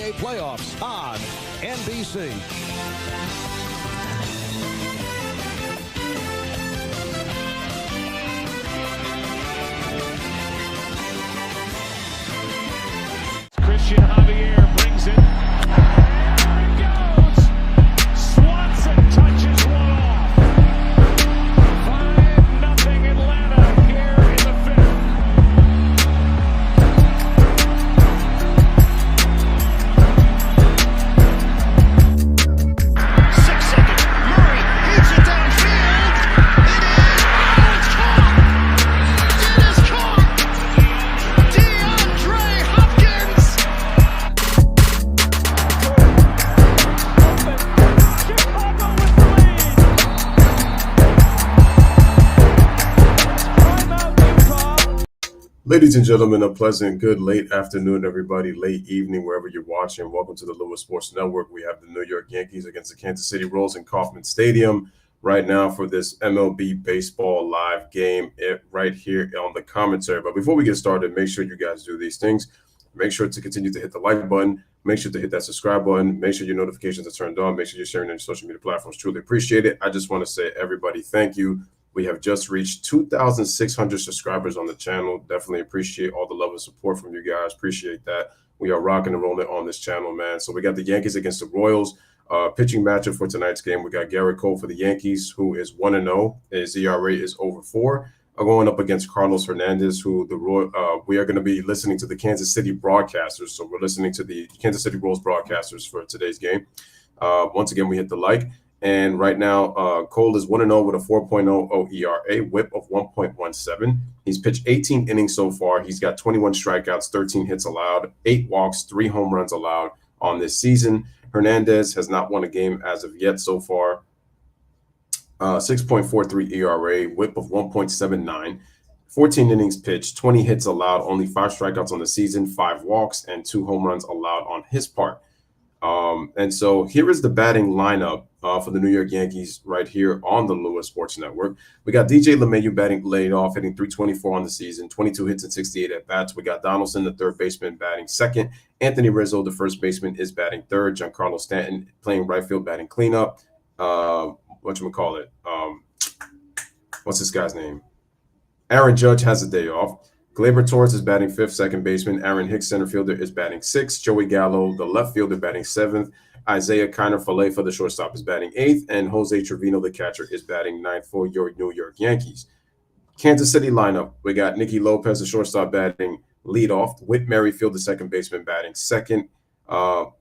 NBA playoffs on NBC. Christian Javier brings it. There it goes. Swanson touches one off. 5-0 Atlanta here in the fifth. 6 seconds. Murray hits it downfield. It is caught. DeAndre Hopkins. Chicago with the lead. Timeout, Utah. Ladies and gentlemen, a pleasant good late afternoon, everybody, late evening, wherever you're watching. Welcome to the Lewis Sports Network. We have the New York Yankees against the Kansas City Royals in Kauffman Stadium right now for this MLB baseball live game right here on the commentary. But before we get started, make sure you guys do these things. Make sure to continue to hit the like button. Make sure to hit that subscribe button. Make sure your notifications are turned on. Make sure you're sharing on your social media platforms. Truly appreciate it. I just want to say, everybody, thank you. We have just reached 2,600 subscribers on the channel. Definitely appreciate all the love and support from you guys. Appreciate that. We are rocking and rolling on this channel, man. So we got the Yankees against the Royals. Pitching matchup for tonight's game. We got Garrett Cole for the Yankees, who is 1-0. His ERA is over 4. Going up against Carlos Hernandez, who we are going to be listening to the Kansas City broadcasters. So we're listening to the Kansas City Royals broadcasters for today's game. Once again, we hit the like. And right now, Cole is 1-0 with a 4.00 ERA, whip of 1.17. He's pitched 18 innings so far. He's got 21 strikeouts, 13 hits allowed, 8 walks, 3 home runs allowed on this season. Hernandez has not won a game as of yet so far. 6.43 ERA, whip of 1.79. 14 innings pitched, 20 hits allowed, only 5 strikeouts on the season, 5 walks, and 2 home runs allowed on his part. And so here is the batting lineup for the New York Yankees right here on the Lewis Sports Network. We got DJ LeMahieu batting laid off, hitting .324 on the season, 22 hits and 68 at-bats. We got Donaldson, the third baseman, batting second. Anthony Rizzo, the first baseman, is batting third. Giancarlo Stanton playing right field, batting cleanup. What's this guy's name? Aaron Judge has a day off. Gleyber Torres is batting fifth, second baseman. Aaron Hicks, center fielder, is batting sixth. Joey Gallo, the left fielder, batting seventh. Isaiah Kiner-Falefa, the shortstop, is batting eighth. And Jose Trevino, the catcher, is batting ninth for your New York Yankees. Kansas City lineup, we got Nicky Lopez, the shortstop, batting leadoff. Whit Merrifield, the second baseman, batting second.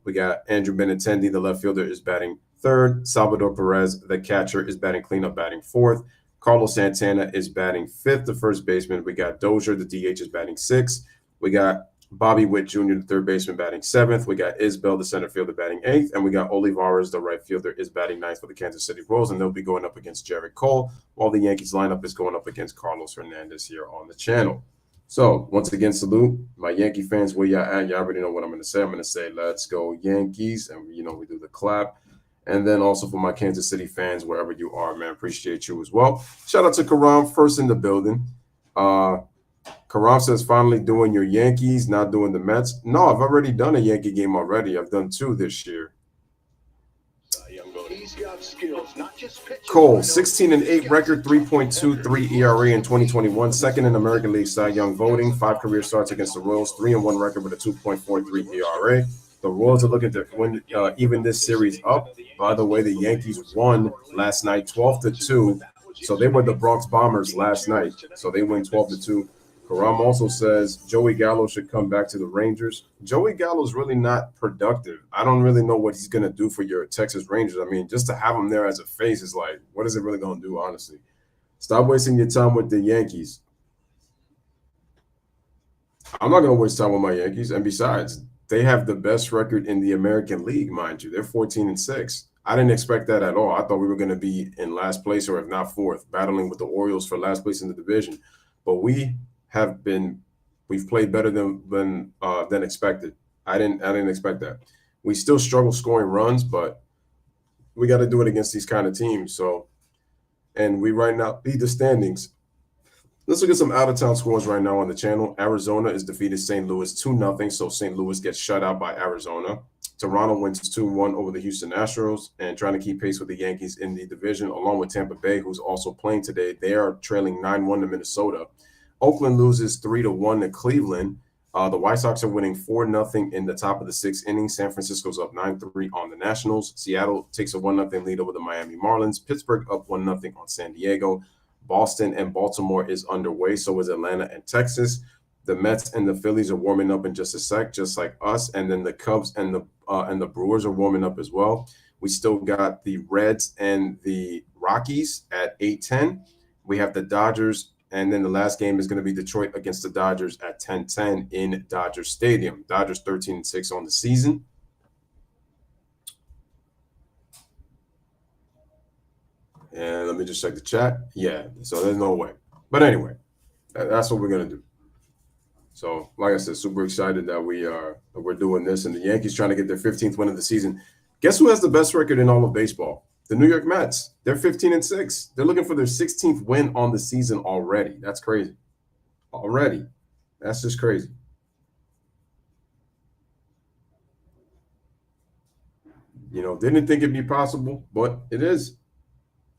We got Andrew Benintendi, the left fielder, is batting third. Salvador Perez, the catcher, is batting cleanup, batting fourth. Carlos Santana is batting fifth, the first baseman. We got Dozier, the DH, is batting sixth. We got Bobby Witt Jr., the third baseman, batting seventh. We got Isbell, the center fielder, batting eighth. And we got Olivares, the right fielder, is batting ninth for the Kansas City Royals. And they'll be going up against Garrett Cole, while the Yankees lineup is going up against Carlos Hernandez here on the channel. So once again, salute my Yankee fans. Where y'all at? Y'all already know what I'm going to say. I'm going to say, let's go Yankees. And, we do the clap. And then also for my Kansas City fans, wherever you are, man, appreciate you as well. Shout out to Karam, first in the building. Karam says, finally doing your Yankees, not doing the Mets. No, I've already done a Yankee game already. I've done 2 this year. Cole, 16-8 record, 3.23 ERA in 2021. Second in American League Cy Young voting. 5 career starts against the Royals. 3-1 record with a 2.43 ERA. The Royals are looking to win even this series up. By the way, the Yankees won last night 12-2. So they were the Bronx Bombers last night. So they win 12-2. Karam also says Joey Gallo should come back to the Rangers. Joey Gallo's really not productive. I don't really know what he's going to do for your Texas Rangers. I mean, just to have him there as a face is like, what is it really going to do, honestly? Stop wasting your time with the Yankees. I'm not going to waste time with my Yankees. And besides, they have the best record in the American League, mind you. They're 14-6. I didn't expect that at all. I thought we were going to be in last place, or if not fourth, battling with the Orioles for last place in the division. But we've played better than expected. I didn't expect that. We still struggle scoring runs, but we got to do it against these kind of teams. So, and we right now lead the standings. Let's look at some out-of-town scores right now on the channel. Arizona is defeated St. Louis 2-0, so St. Louis gets shut out by Arizona. Toronto wins 2-1 over the Houston Astros and trying to keep pace with the Yankees in the division, along with Tampa Bay, who's also playing today. They are trailing 9-1 to Minnesota. Oakland loses 3-1 to Cleveland. The White Sox are winning 4-0 in the top of the 6th inning. San Francisco's up 9-3 on the Nationals. Seattle takes a 1-0 lead over the Miami Marlins. Pittsburgh up 1-0 on San Diego. Boston and Baltimore is underway. So is Atlanta and Texas. The Mets and the Phillies are warming up in just a sec, just like us. And then the Cubs and the Brewers are warming up as well. We still got the Reds and the Rockies at 8:10. We have the Dodgers. And then the last game is going to be Detroit against the Dodgers at 10:10 in Dodger Stadium. Dodgers 13-6 on the season. And let me just check the chat. Yeah, so there's no way. But anyway, that's what we're going to do. So, like I said, super excited that we're doing this. And the Yankees trying to get their 15th win of the season. Guess who has the best record in all of baseball? The New York Mets. They're 15-6. They're looking for their 16th win on the season already. That's crazy. Already. That's just crazy. You know, didn't think it'd be possible, but it is.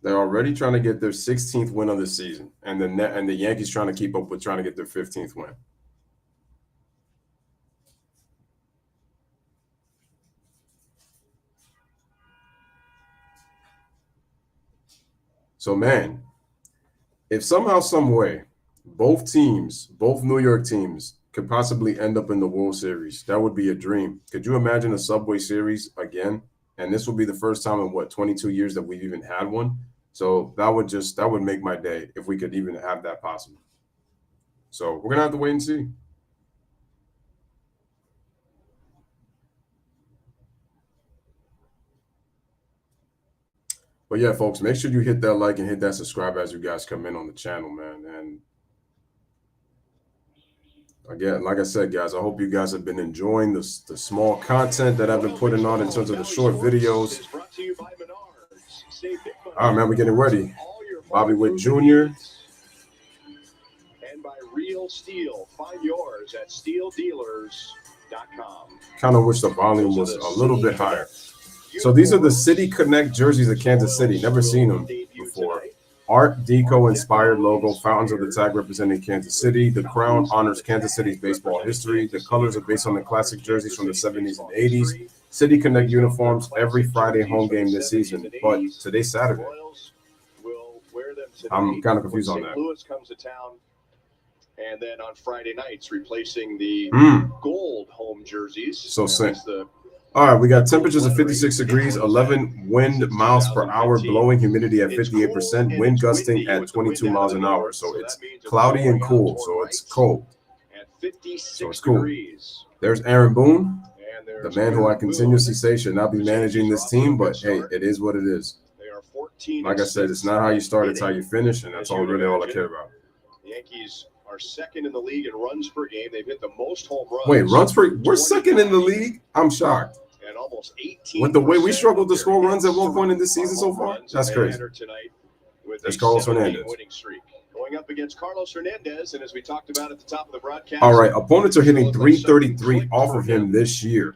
They're already trying to get their 16th win of the season. And the Yankees trying to keep up with trying to get their 15th win. So, man, if somehow, some way, both New York teams could possibly end up in the World Series, that would be a dream. Could you imagine a Subway Series again? And this will be the first time in, 22 years that we've even had one? So that would make my day if we could even have that possible. So we're going to have to wait and see. But yeah, folks, make sure you hit that like and hit that subscribe as you guys come in on the channel, man. And again, like I said, guys, I hope you guys have been enjoying the small content that I've been putting on in terms of the short videos. All right, man, we're getting ready. Bobby Witt Jr. And by Real Steel, find yours at steeldealers.com. Kind of wish the volume was a little bit higher. So these are the City Connect jerseys of Kansas City. Never seen them before. Art Deco inspired logo, fountains of the tag representing Kansas City. The crown honors Kansas City's baseball history. The colors are based on the classic jerseys from the 70s and 80s. City Connect uniforms every Friday home game this season, but today's Saturday. I'm kind of confused on that. Louis comes to town, and then on Friday nights, replacing the gold home jerseys. So sick. All right, we got temperatures of 56 degrees, 11 wind miles per hour, blowing, humidity at 58%, wind gusting at 22 miles an hour. So it's cloudy and cool, so it's cold. So it's cool. There's Aaron Boone, the man who I continuously say should not be managing this team, but hey, it is what it is. Like I said, it's not how you start, it's how you finish, and that's all I care about. The Yankees are second in the league in runs per game. They've hit the most home runs. Wait, we're second in the league? I'm shocked. And almost 18 with the way we struggled to score runs at one point in this season so far, that's crazy. There's Carlos Hernandez. Going up against Carlos Hernandez, and as we talked about at the top of the broadcast. All right, opponents are hitting 333 off of him this year.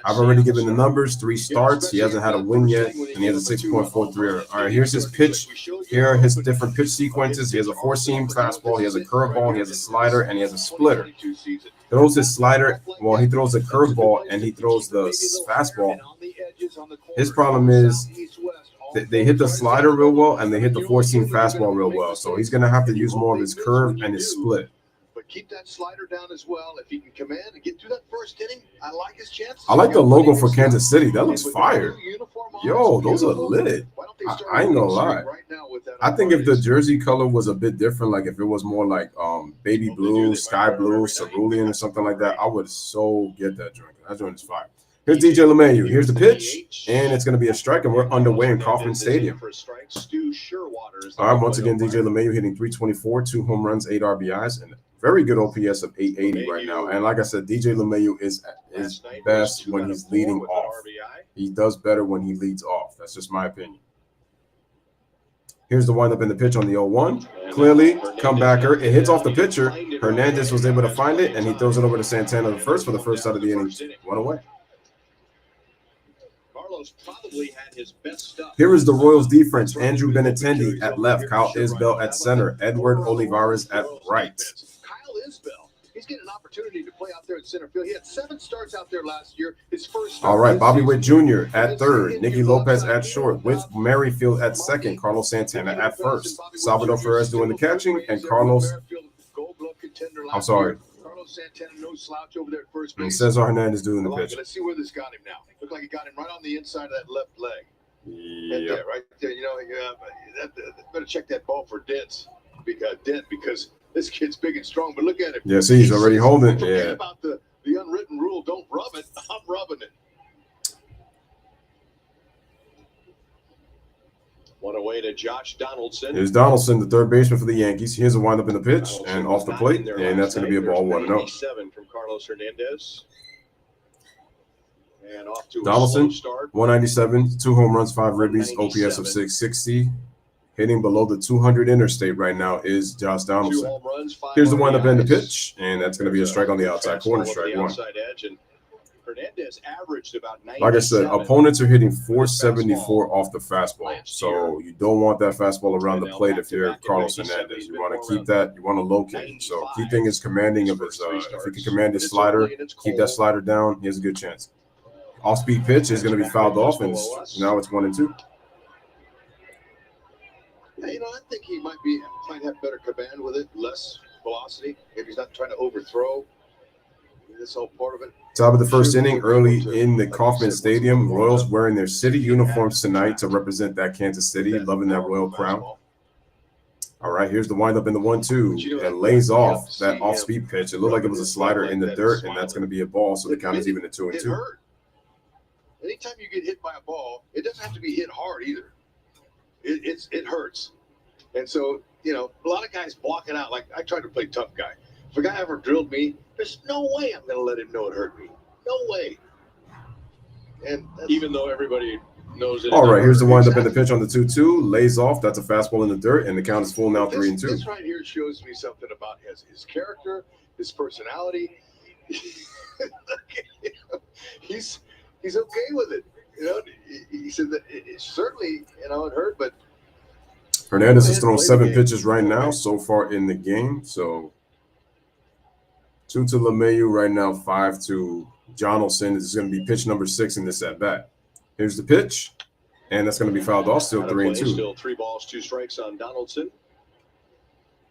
I've already given the numbers, 3 starts. He hasn't had a win yet, and he has a 6.43. All right, here's his pitch. Here are his different pitch sequences. He has a 4-seam fastball, he has a curveball, he has a slider, and he has a splitter. Throws his slider, well, he throws the curveball, and he throws the fastball. His problem is they hit the slider real well, and they hit the 4-seam fastball real well. So he's going to have to use more of his curve and his split. But keep that slider down as well. If he can command and get through that first inning, I like his chances. I like the logo for Kansas City. That looks fire. Yo, those are lit. I ain't gonna lie. I think if the jersey color was a bit different, like if it was more like baby blue, sky blue, cerulean, or something like that, I would so get that joint. That joint is fire. Here's DJ LeMahieu. Here's the pitch, and it's going to be a strike, and we're underway in Kauffman Stadium. All right, once again, DJ LeMahieu hitting 324, 2 home runs, 8 RBIs, and very good OPS of 880 right now. And like I said, DJ LeMahieu is best when he's leading off. He does better when he leads off. That's just my opinion. Here's the windup in the pitch on the 0-1. Clearly, comebacker. It hits off the pitcher. Hernandez was able to find it, and he throws it over to Santana the first for the first out of the inning. 1 away. Carlos probably had his best stuff. Here is the Royals defense. Andrew Benintendi at left, Kyle Isbell at center, Edward Olivares at right. Kyle Isbell, he's getting an opportunity to play out there at center field. He had 7 starts out there last year. His first start. All right, Bobby Witt Jr. at third, Nicky Lopez at short, with Merrifield at second, Carlos Santana at first, Salvador Perez doing the catching, and Carlos Santana, no slouch over there at first base. And Cesar Hernandez doing the pitch. Let's see where this got him now. Looked like he got him right on the inside of that left leg. Yeah, right there. You know, better check that ball for dent because this kid's big and strong. But look at him. Yeah, see, he's already holding. Forget Yeah. about the unwritten rule. Don't rub it. I'm rubbing it. One away to Josh Donaldson. Here's Donaldson, the third baseman for the Yankees. Here's a windup in the pitch and off the plate, and that's going to be a ball 1-0. 7 from Carlos Hernandez. And off to Donaldson, a slow start. 197, 2 home runs, 5 ribbies, OPS of 660. Hitting below the 200 interstate right now is Josh 2 Donaldson. home runs, 5 Here's the windup in the RBIs. pitch, and that's going to be a strike on the outside corner, strike 1. Outside edge, and Hernandez averaged about 97. Like I said, opponents are hitting 474 off the fastball, so you don't want that fastball around the plate if you're Carlos Hernandez. You want to keep that, you want to locate him. So key thing is commanding of his, if he can command his slider, keep that slider down, he has a good chance. Off-speed pitch is going to be fouled off, and now it's 1-2. Yeah, you know, I think he might have better command with it, less velocity. Maybe he's not trying to overthrow. That's all part of it. Top of the first inning, early in the Kauffman Stadium. Royals wearing their city uniforms tonight to represent that Kansas City, loving that Royal crown. All right, here's the windup in the 1-2, and lays off that off-speed pitch. It looked like it was a slider in the dirt, and that's going to be a ball, so the count is even at 2-2. Anytime you get hit by a ball, it doesn't have to be hit hard either. It hurts. And so, you know, a lot of guys block it out. Like, I tried to play tough guy. If a guy ever drilled me, there's no way I'm going to let him know it hurt me. No way. And even though everybody knows it. All right, here's the windup in the pitch on the 2-2. Lays off. That's a fastball in the dirt, and the count is full now, 3-2. This right here shows me something about his character, his personality. He's okay with it. You know, he said that it certainly, you know, it hurt, but Hernandez has thrown 7 pitches right now so far in the game. So 2 to LeMahieu right now, 5 to Donaldson. This is going to be pitch number 6 in this at bat. Here's the pitch, and that's going to be fouled off. Still 3-2. Still 3 balls, 2 strikes on Donaldson.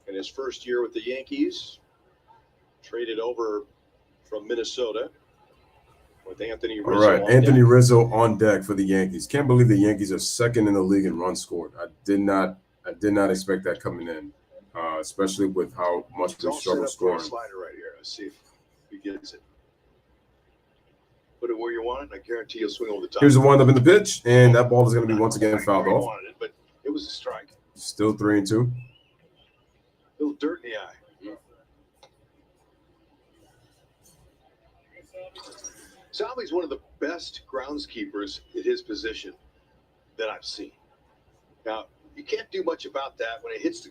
In his first year with the Yankees, traded over from Minnesota. With Anthony Rizzo. All right, Anthony Rizzo on deck for the Yankees. Can't believe the Yankees are second in the league in runs scored. I did not expect that coming in, especially with how much we struggle scoring. Slider right here. Let's see if he gets it. Put it where you want it. I guarantee you'll swing over the top. Here's the windup in the pitch, and that ball is going to be once again fouled off. But it was a strike. Still 3-2. Little dirt in the eye. Salvi's one of the best groundskeepers at his position that I've seen. Now, you can't do much about that when it hits the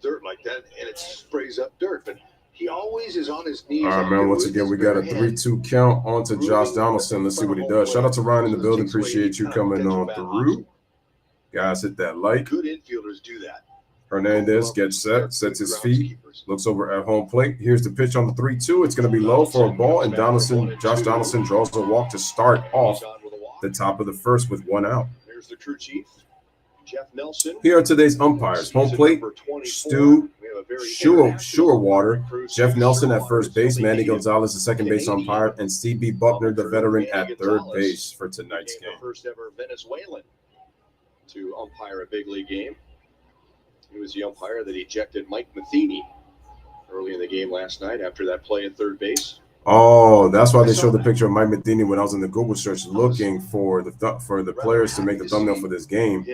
dirt like that and it sprays up dirt, but he always is on his knees. All right, man, once again, we got a 3-2 count onto Josh Donaldson. Let's see what he does. Shout out to Ryan in the building. Appreciate you coming on through. Guys, hit that like. Good infielders do that. Hernandez gets set, sets his feet, looks over at home plate. Here's the pitch on the 3-2. It's going to be low for a ball, and Josh Donaldson draws the walk to start off the top of the first with 1 out. There's the crew chief, Jeff Nelson. Here are today's umpires. Home plate, Stu Surewater, Jeff Nelson at first base, Manny Gonzalez, the second base umpire, and C.B. Buckner, the veteran, at third base for tonight's game. First ever Venezuelan to umpire a big league game. He was the umpire that ejected Mike Matheny early in the game last night after that play at third base. Oh, that's why they showed the picture of Mike Matheny when I was in the Google search looking for the players to make the thumbnail for this game,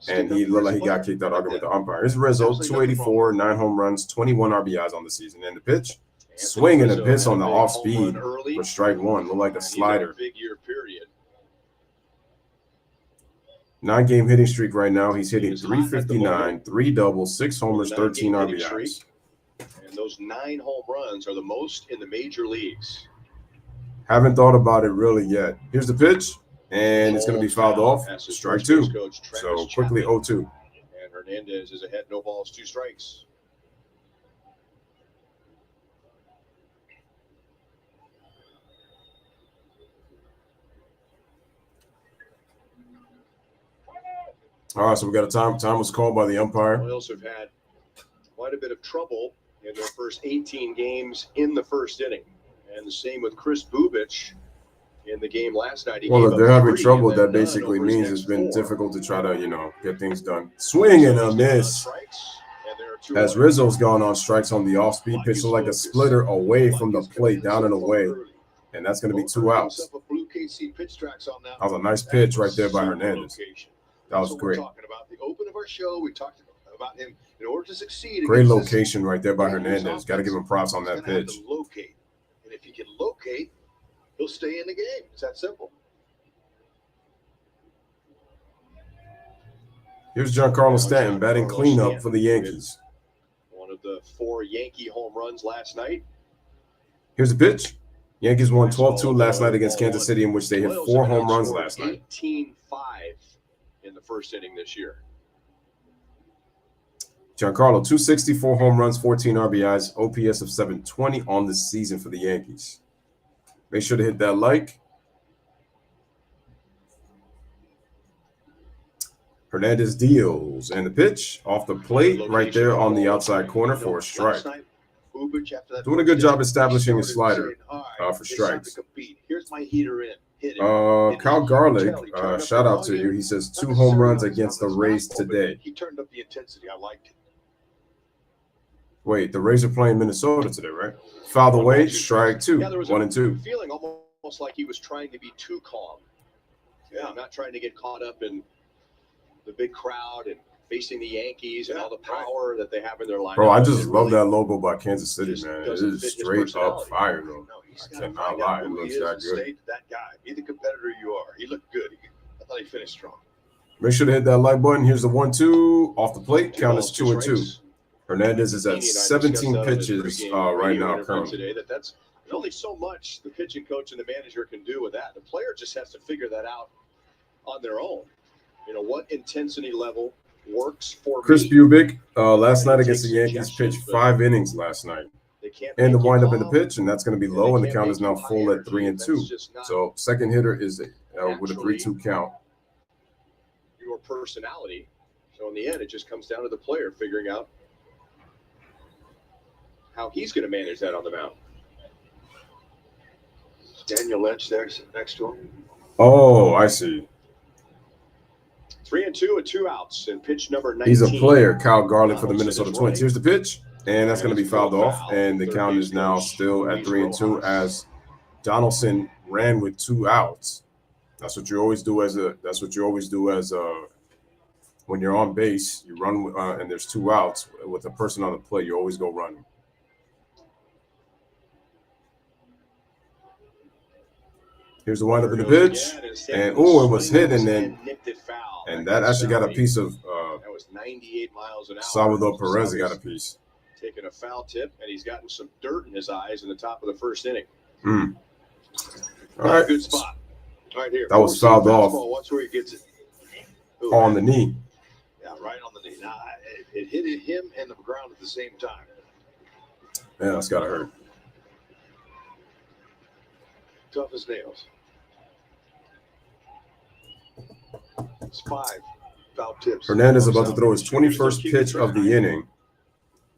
and he looked like he got kicked out arguing with the umpire. Here's Rizzo, 284, 9 home runs, 21 RBIs on the season. And the pitch, swing and a piss on the off speed for strike 1. Looked like a slider. 9-game hitting streak right now. He's hitting 359, 3 doubles, 6 homers, 13 RBIs. And those 9 home runs are the most in the major leagues. Haven't thought about it really yet. Here's the pitch, And it's going to be fouled off. Strike two. So quickly 0-2. And Hernandez is ahead, no balls, 2 strikes. All right, so we got a time. Time was called by the umpire. Royals have had quite a bit of trouble in their first 18 games in the first inning. And the same with Chris Bubich in the game last night. Well, if they're having trouble, that basically means it's been difficult to try to, get things done. Swing and a miss. As Rizzo's gone on strikes on the off-speed pitch, like a splitter away from the plate, down and away. And that's going to be 2 outs. That was a nice pitch right there by Hernandez. That was great. Talking about the open of our show, we talked about him in order to succeed. Great location right there by Hernandez. Got to give him props on that pitch. Locate, and if he can locate, he'll stay in the game. It's that simple. Here's Giancarlo Stanton batting cleanup for the Yankees. One of the 4 Yankee home runs last night. Here's the pitch. Yankees won 12-2 last night against Kansas City, in which they hit 4 home runs last night. 18-5 in the first inning this year. Giancarlo, 264 home runs, 14 RBIs, OPS of 720 on the season for the Yankees. Make sure to hit that like. Hernandez deals, and the pitch off the plate right there on the outside corner for a strike. Doing a good job establishing a slider for strikes. Here's my heater in. Kyle Garlick, shout out to you. He says 2 home runs against the Rays today. He turned up the intensity. I liked it. Wait, the Rays are playing Minnesota today, right? Fouled away, strike 2, 1 and 2. Feeling almost like he was trying to be too calm. Yeah, not trying to get caught up in the big crowd and facing the Yankees and all the power that they have in their lineup. Bro, I just love that logo by Kansas City, man. It is straight up fire, though. I cannot lie. It looks that good. That guy, be the competitor you are. He looked good. I thought he finished strong. Make sure to hit that like button. Here's the 1-2 off the plate. Count is 2 and 2. Hernandez is at 17 pitches right now currently. There's only so much the pitching coach and the manager can do with that. The player just has to figure that out on their own. What intensity level works for Chris me. Bubic last night against the Yankees pitched 5 innings last night. And the windup in the pitch, and that's going to be low, and the count is now full at 3 and 2. So second hitter is with a 3-2 count. Your personality. So in the end, it just comes down to the player figuring out how he's going to manage that on the mound. Daniel Lynch there next to him. Oh, I see. 3 and 2 and 2 outs in pitch number 19. He's a player, Kyle Garlick for the Minnesota Twins. Here's the pitch, and that's going to be fouled off, and the count is now still at 3 and 2 as Donaldson ran with 2 outs. That's what you always do as when you're on base, you run and there's 2 outs with a person on the plate. You always go running. Here's the windup in the pitch, and it was hit, and that actually got a piece of that was 98 miles an hour. Salvador Perez got a piece. Taking a foul tip, and he's gotten some dirt in his eyes in the top of the first inning. All right, good spot. All right, here. That was fouled off. Watch where he gets it. On the knee. Yeah, right on the knee. Now, it hit him and the ground at the same time. Yeah, that's got to hurt. Tough as nails. It's 5 foul tips. Hernandez about to throw his 21st pitch of the inning.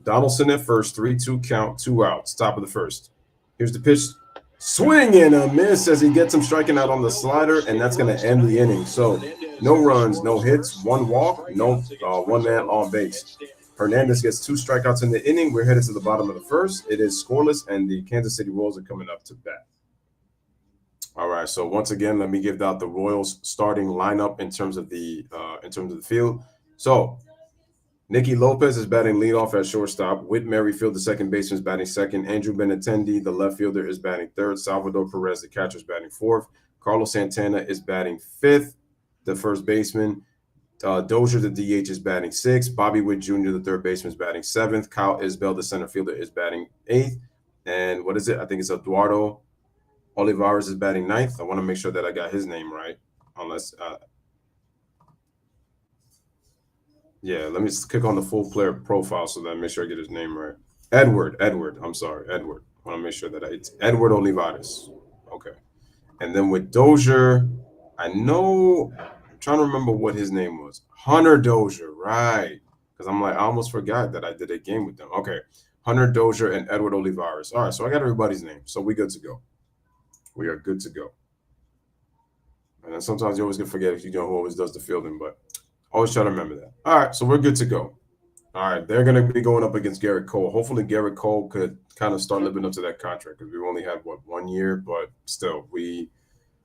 Donaldson at first, 3-2 count, 2 outs, top of the first. Here's the pitch. Swing and a miss as he gets him striking out on the slider, and that's going to end the inning. So no runs, no hits, 1 walk, no 1 man on base. Hernandez gets 2 strikeouts in the inning. We're headed to the bottom of the first. It is scoreless, and the Kansas City Royals are coming up to bat. All right, so once again, let me give out the Royals starting lineup in terms of the field. So Nicky Lopez is batting leadoff at shortstop. Whit Merrifield, the second baseman, is batting second. Andrew Benintendi, the left fielder, is batting third. Salvador Perez, the catcher, is batting fourth. Carlos Santana is batting fifth, the first baseman. Dozier, the DH, is batting sixth. Bobby Witt Jr., the third baseman, is batting seventh. Kyle Isbell, the center fielder, is batting eighth. And what is it? I think it's Eduardo Olivares is batting ninth. I want to make sure that I got his name right. unless yeah, let me click on the full player profile so that I make sure I get his name right. Edward. I'm sorry, Edward. I want to make sure that it's Edward Olivares. Okay. And then with Dozier, I know I'm trying to remember what his name was. Hunter Dozier, right? Because I'm like, I almost forgot that I did a game with them. Okay. Hunter Dozier and Edward Olivares. All right, so I got everybody's name. So we good to go. We are good to go. And then sometimes you always get forget if you know who always does the fielding, but always try to remember that. All right, so we're good to go. All right, they're going to be going up against Garrett Cole. Hopefully, Garrett Cole could kind of start living up to that contract because we've only had 1 year, but still, we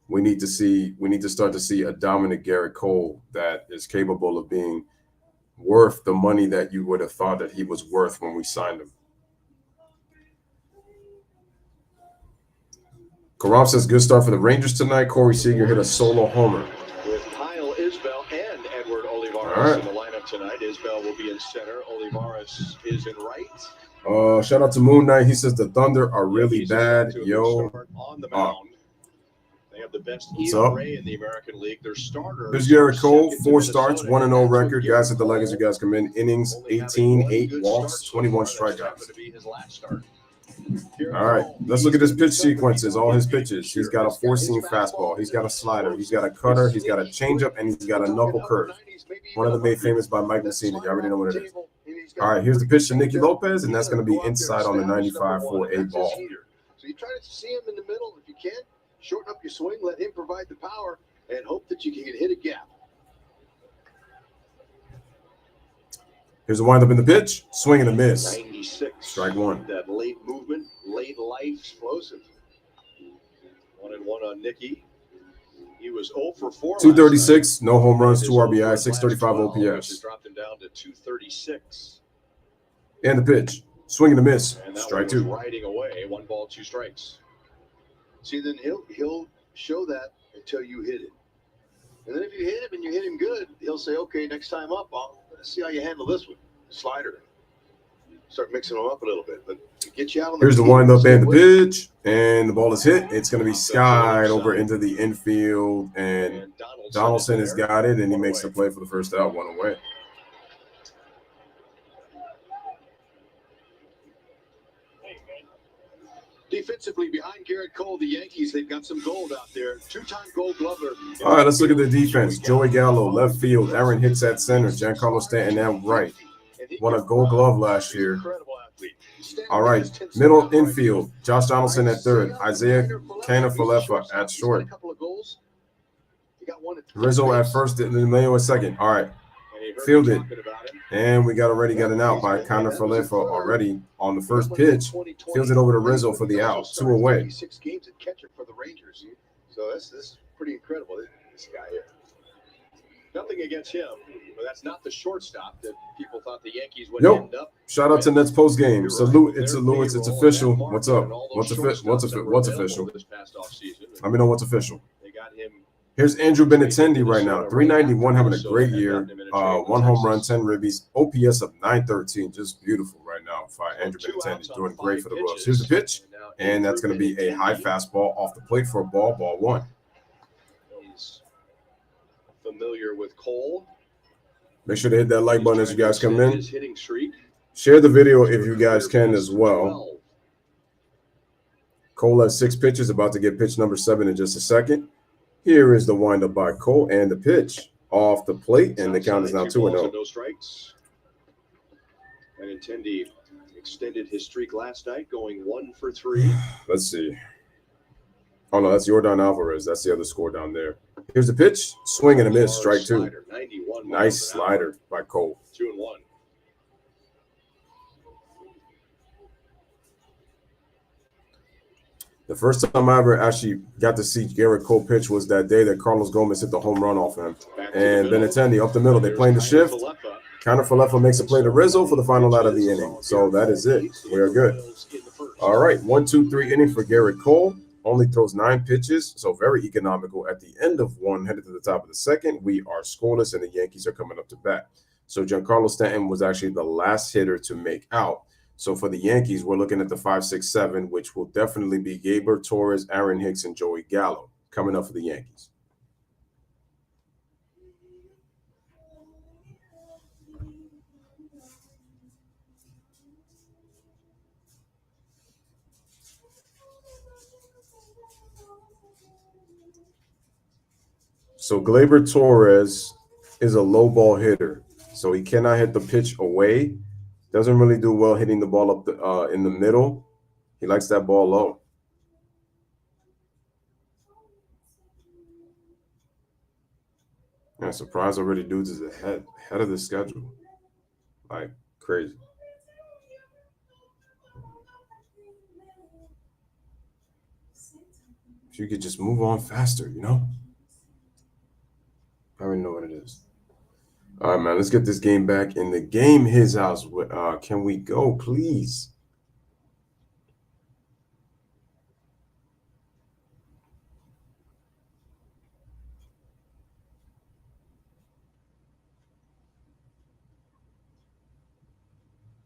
need to start to see a dominant Garrett Cole that is capable of being worth the money that you would have thought that he was worth when we signed him. Karam says good start for the Rangers tonight. Corey Seager hit a solo homer. With Kyle Isbell and Edward Olivares in the lineup tonight. Isbell will be in center. Olivares is in right. Shout out to Moon Knight. He says the Thunder are really bad. Yo. On the mound. They have the best ERA in the American League. Their starter. There's Garrett Cole, 4 starts, 1-0 record. Guys at the Legacy guys come in. Innings 18, 8 walks, 21 strikeouts. All right, let's look at his pitch sequences, all his pitches. He's got a 4-seam fastball. He's got a slider. He's got a cutter. He's got a changeup, and he's got a knuckle curve. One of them made famous by Mike Massini. You already know what it is. All right, here's the pitch to Nicky Lopez, and that's going to be inside on the 95 for a ball. So you try to see him in the middle if you can. Shorten up your swing, let him provide the power, and hope that you can hit a gap. Here's a windup in the pitch. Swing and a miss. 96. Strike one. That late movement, late life. Explosive. 1-1 on Nicky. He was 0 for 4. 236, no home runs, 2 RBI, 635 OPS. Dropped him down to 236. And the pitch. Swing and a miss. And that Strike one was 2. riding away. 1 ball, 2 strikes. See, then he'll show that until you hit it. And then if you hit him and you hit him good, he'll say, okay, next time up, I'll see how you handle this one. Slider. Start mixing them up a little bit. But get you out on the Here's the windup and the pitch. And the ball is hit. It's going to be skied over into the infield. And Donaldson has got it, and he makes the play for the first out, 1 away. Defensively, behind Garrett Cole, the Yankees, they've got some gold out there. 2-time Gold Glover. All right, let's look at the defense. Joey Gallo, left field. Aaron Hicks at center. Giancarlo Stanton at right. Won a Gold Glove last year. All right, middle infield. Josh Donaldson at third. Isaiah Canafalefa at short. Rizzo at first. Emilio at second. All right, fielded. And we already got an out by Canafalefa already on the first pitch. Fields it over to Rizzo for the out. 2 away. 6 games at catcher for the Rangers. So this is pretty incredible, this guy here. Nothing against him, but that's not the shortstop that people thought the Yankees would Nope. end up. Shout out to Nets post game. Salute. It's official. What's up? What's official? Let me know what's official. They got him. Here's Andrew Benintendi right now. 391, having a great year. 1 home run, 10 ribbies. OPS of 913. Just beautiful right now by Andrew Benintendi. Doing great for the Royals. Here's the pitch. And that's going to be a high fastball off the plate for a ball 1. He's familiar with Cole. Make sure to hit that like button as you guys come in. His hitting streak. Share the video if you guys can as well. Cole has 6 pitches, about to get pitch number 7 in just a second. Here is the windup by Cole and the pitch off the plate, and the count is now 2-0. No strikes. Benintendi extended his streak last night, going 1 for 3. Let's see. Oh, no, that's Yordan Alvarez. That's the other score down there. Here's the pitch. Swing and a miss. Strike 2. Nice slider by Cole. 2-1. The first time I ever actually got to see Garrett Cole pitch was that day that Carlos Gomez hit the home run off him. And Benintendi up the middle. They playing the shift. Canafalefa makes a play to Rizzo for the final out of the inning. So that is it. We are good. All right. 1, 2, 3 inning for Garrett Cole. Only throws 9 pitches, so very economical. At the end of 1, headed to the top of the second, we are scoreless, and the Yankees are coming up to bat. So Giancarlo Stanton was actually the last hitter to make out. So for the Yankees, we're looking at the 5, 6, 7, which will definitely be Gaber, Torres, Aaron Hicks, and Joey Gallo coming up for the Yankees. So Gleyber Torres is a low ball hitter, so he cannot hit the pitch away. Doesn't really do well hitting the ball up in the middle. He likes that ball low. Yeah, surprised already dudes is ahead of the schedule. Like crazy. If you could just move on faster, you know? I already know what it is. All right, man, let's get this game back in the game. His house. Can we go, please?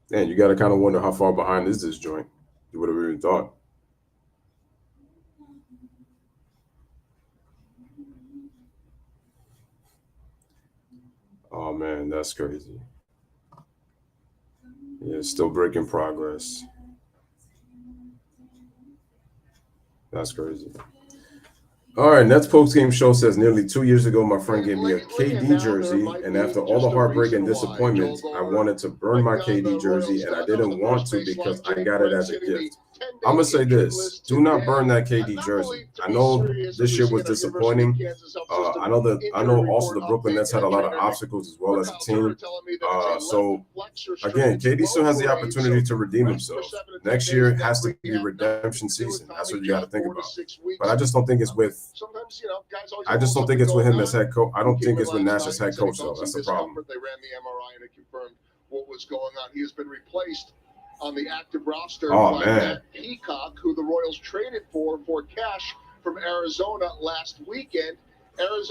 Man, you got to kind of wonder how far behind is this joint. You would have even thought. Oh, man, that's crazy. Yeah, still breaking progress. That's crazy. All right, Nets post-game show says nearly 2 years ago, my friend gave me a KD jersey, and after all the heartbreak and disappointment, I wanted to burn my KD jersey, and I didn't want to because I got it as a gift. I'm going to say this. Do not burn that KD jersey. I know this year was disappointing. I know also the Brooklyn Nets had a lot of obstacles as well as a team. So, again, KD still has the opportunity to redeem himself. Next year has to be redemption season. That's what you got to think about. But I just don't think it's with him as head coach. I don't think it's with Nash as head coach, though. That's the problem. They ran the MRI and it confirmed what was going on. He has been replaced on the active roster by Matt Peacock, who the Royals traded for cash from Arizona last weekend.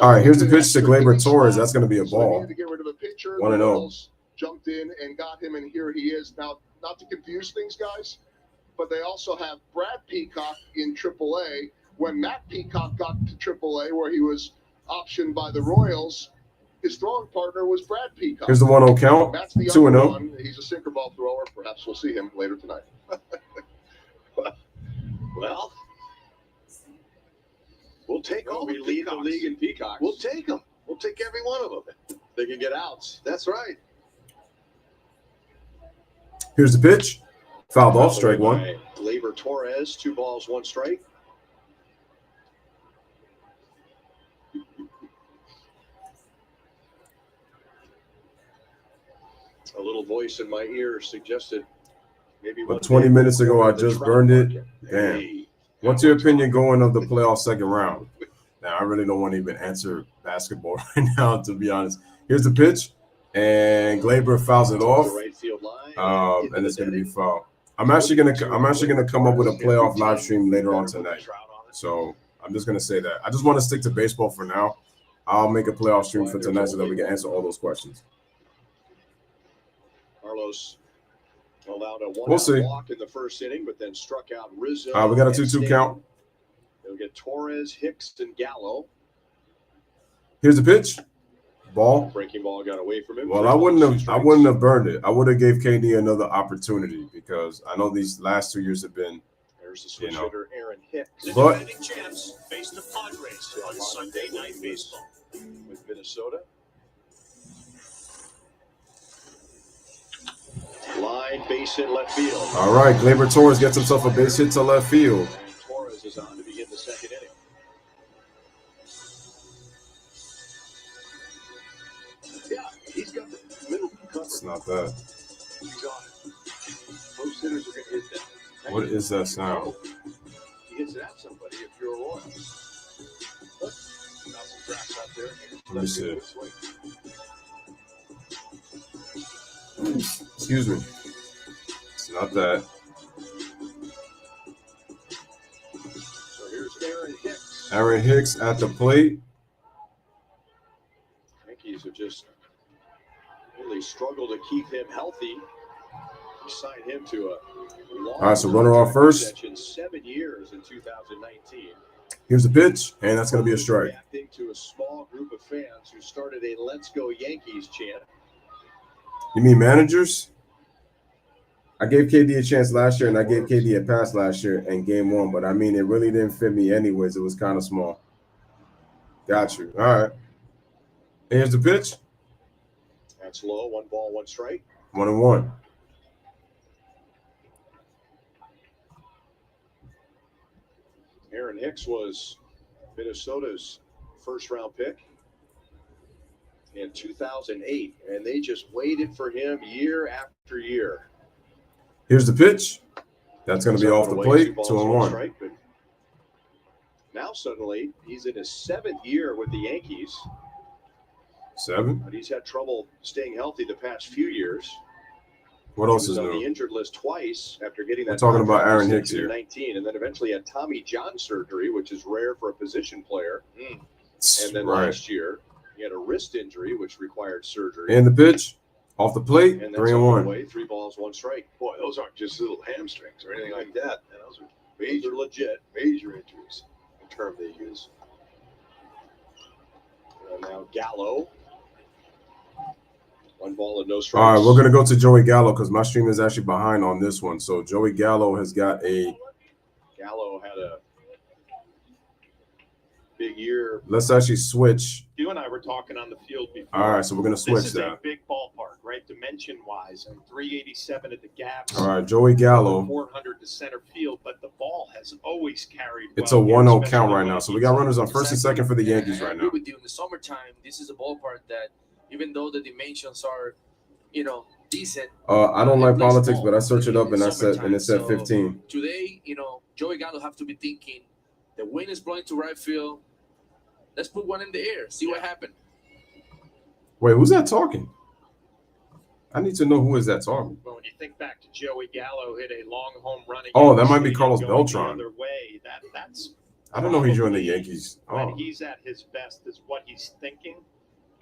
All right, here's the pitch to Gleyber Torres. That's going to be a ball. To get rid of a pitcher. 1-0. Jumped in and got him, and here he is. Now, not to confuse things, guys, but they also have Brad Peacock in AAA. When Matt Peacock got to AAA, where he was optioned by the Royals, his throwing partner was Brad Peacock. Here's the 1-0 count. That's the 2-0. He's a sinker ball thrower. Perhaps we'll see him later tonight. Well, we'll take all we the lead the Peacocks. league in peacocks. We'll take them. We'll take every one of them. They can get outs. That's right. Here's the pitch. Fouled off, strike one. Gleyber Torres, 2 balls, 1 strike. A little voice in my ear suggested maybe. But 20 minutes ago, I just burned it. Damn. What's your opinion going of the playoff second round? Now, I really don't want to even answer basketball right now, to be honest. Here's the pitch, and Gleyber fouls it off, and it's going to be fouled. I'm actually gonna come up with a playoff live stream later on tonight. So I'm just gonna say that. I just want to stick to baseball for now. I'll make a playoff stream for tonight so that we can answer all those questions. Carlos allowed a We'll see. walk in the first inning, but then struck out Rizzo. We got a 2-2 count. They'll get Torres, Hicks, and Gallo. Here's the pitch. Ball. Breaking ball got away from him. Well, I wouldn't have burned it. I would have gave KD another opportunity because I know these last 2 years have been. There's the switch hitter, Aaron Hicks. But champs face the Padres on Sunday Night Baseball with Minnesota. Line base hit left field. all right, Gleyber Torres gets himself a base hit to left field. And Torres is on to begin the second inning. Yeah, he's got the middle cover. It's not that. He's on it. Most hitters are going to hit that. What is that sound? He hits it at somebody if you're a Royal. Got some grass out there. Let me see. Excuse me. It's not that. So here's Aaron Hicks. Aaron Hicks at the plate. Yankees have just really struggled to keep him healthy. He signed him to a long All right, so runner on first. 7 years in 2019. Here's the pitch, and that's going to be a strike. Reacting to a small group of fans who started a "Let's Go Yankees" chant. You mean managers? I gave KD a chance last year, and I gave KD a pass last year in game 1, but I mean, it really didn't fit me anyways. It was kind of small. Got you. All right. Here's the pitch. That's low. 1 ball, 1 strike. 1-1. Aaron Hicks was Minnesota's first-round pick in 2008, and they just waited for him year after year. Here's the pitch. That's going to be off the plate. 2 balls, 2-1. strike, but now suddenly he's in his 7th year with the Yankees. 7. But he's had trouble staying healthy the past few years. What else He was is on the new? injured list twice after getting that. We're talking about contract Aaron in Hicks here. 19, and then eventually had Tommy John surgery, which is rare for a position player. And then Right. last year he had a wrist injury, which required surgery. And the pitch off the plate. And that's 3-1. away. 3 balls, 1 strike. Boy, those aren't just little hamstrings or anything like that. Man, those are Those major, are legit. major injuries. The term they use. And now Gallo. 1 ball and no strikes. All right, we're going to go to Joey Gallo because my stream is actually behind on this one. So Joey Gallo has got a Gallo had a big year. let's actually switch. You and I were talking on the field before. All right, so we're going to switch This is a that. big ballpark, right? Dimension-wise, and 387 at the gaps. All right, Joey Gallo. 400 to center field, but the ball has always carried. It's a well, 1-0 especially count right when now. it So we gets got runners on first and second for the Yeah, Yankees I right agree now. with you. In the summertime, this is a ballpark that, even though the dimensions are, decent. I don't like It plays politics, ball but I searched it in up and the I said and it said summertime. 15. Today, Joey Gallo have to be thinking, the wind is blowing to right field. Let's put one in the air, see what happened. Wait, who's that talking? I need to know who is that talking. But when you think back to Joey Gallo hit a long home run. Oh, against that might be the Carlos going Beltran. The other way, that's I don't know he joined the probably Yankees. when Oh, he's at his best is what he's thinking,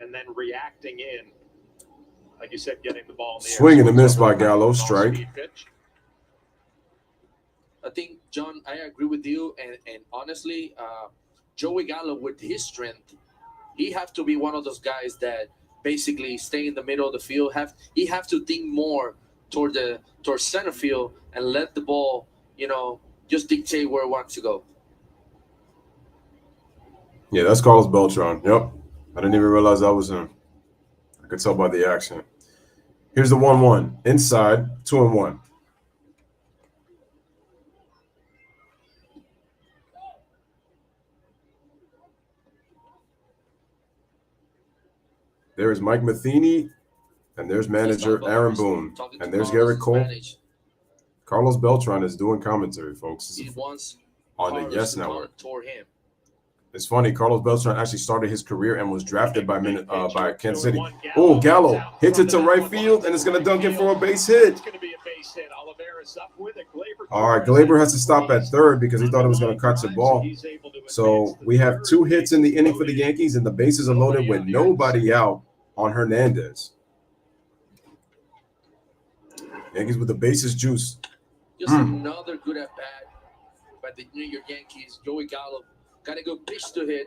and then reacting in, like you said, getting the ball in the air. Swing and a So miss it's by a Gallo, off-speed strike. pitch. I think, John, I agree with you. And honestly, Joey Gallo, with his strength, he have to be one of those guys that basically stay in the middle of the field. He have to think more toward center field and let the ball, just dictate where it wants to go. Yeah, that's Carlos Beltran. Yep. I didn't even realize that was him. I could tell by the accent. Here's the 1-1. Inside, 2-1. There is Mike Matheny, and there's manager Aaron Boone, and there's Garrett Cole. Carlos Beltran is doing commentary, folks. He wants on the Carlos Yes to come Network. toward him. It's funny. Carlos Beltran actually started his career and was drafted by Kansas City. Oh, Gallo hits it to right field, and it's going to dunk in for a base hit. It's going to be a base hit. Oliveira's up with it. All right, Glaber has to stop at third because he thought it was going to catch the ball. So we have 2 hits in the inning for the Yankees, and the bases are loaded with nobody out on Hernandez. Yankees with the bases juice. Just another good at bat by the New York Yankees. Joey Gallo got a good pitch to hit,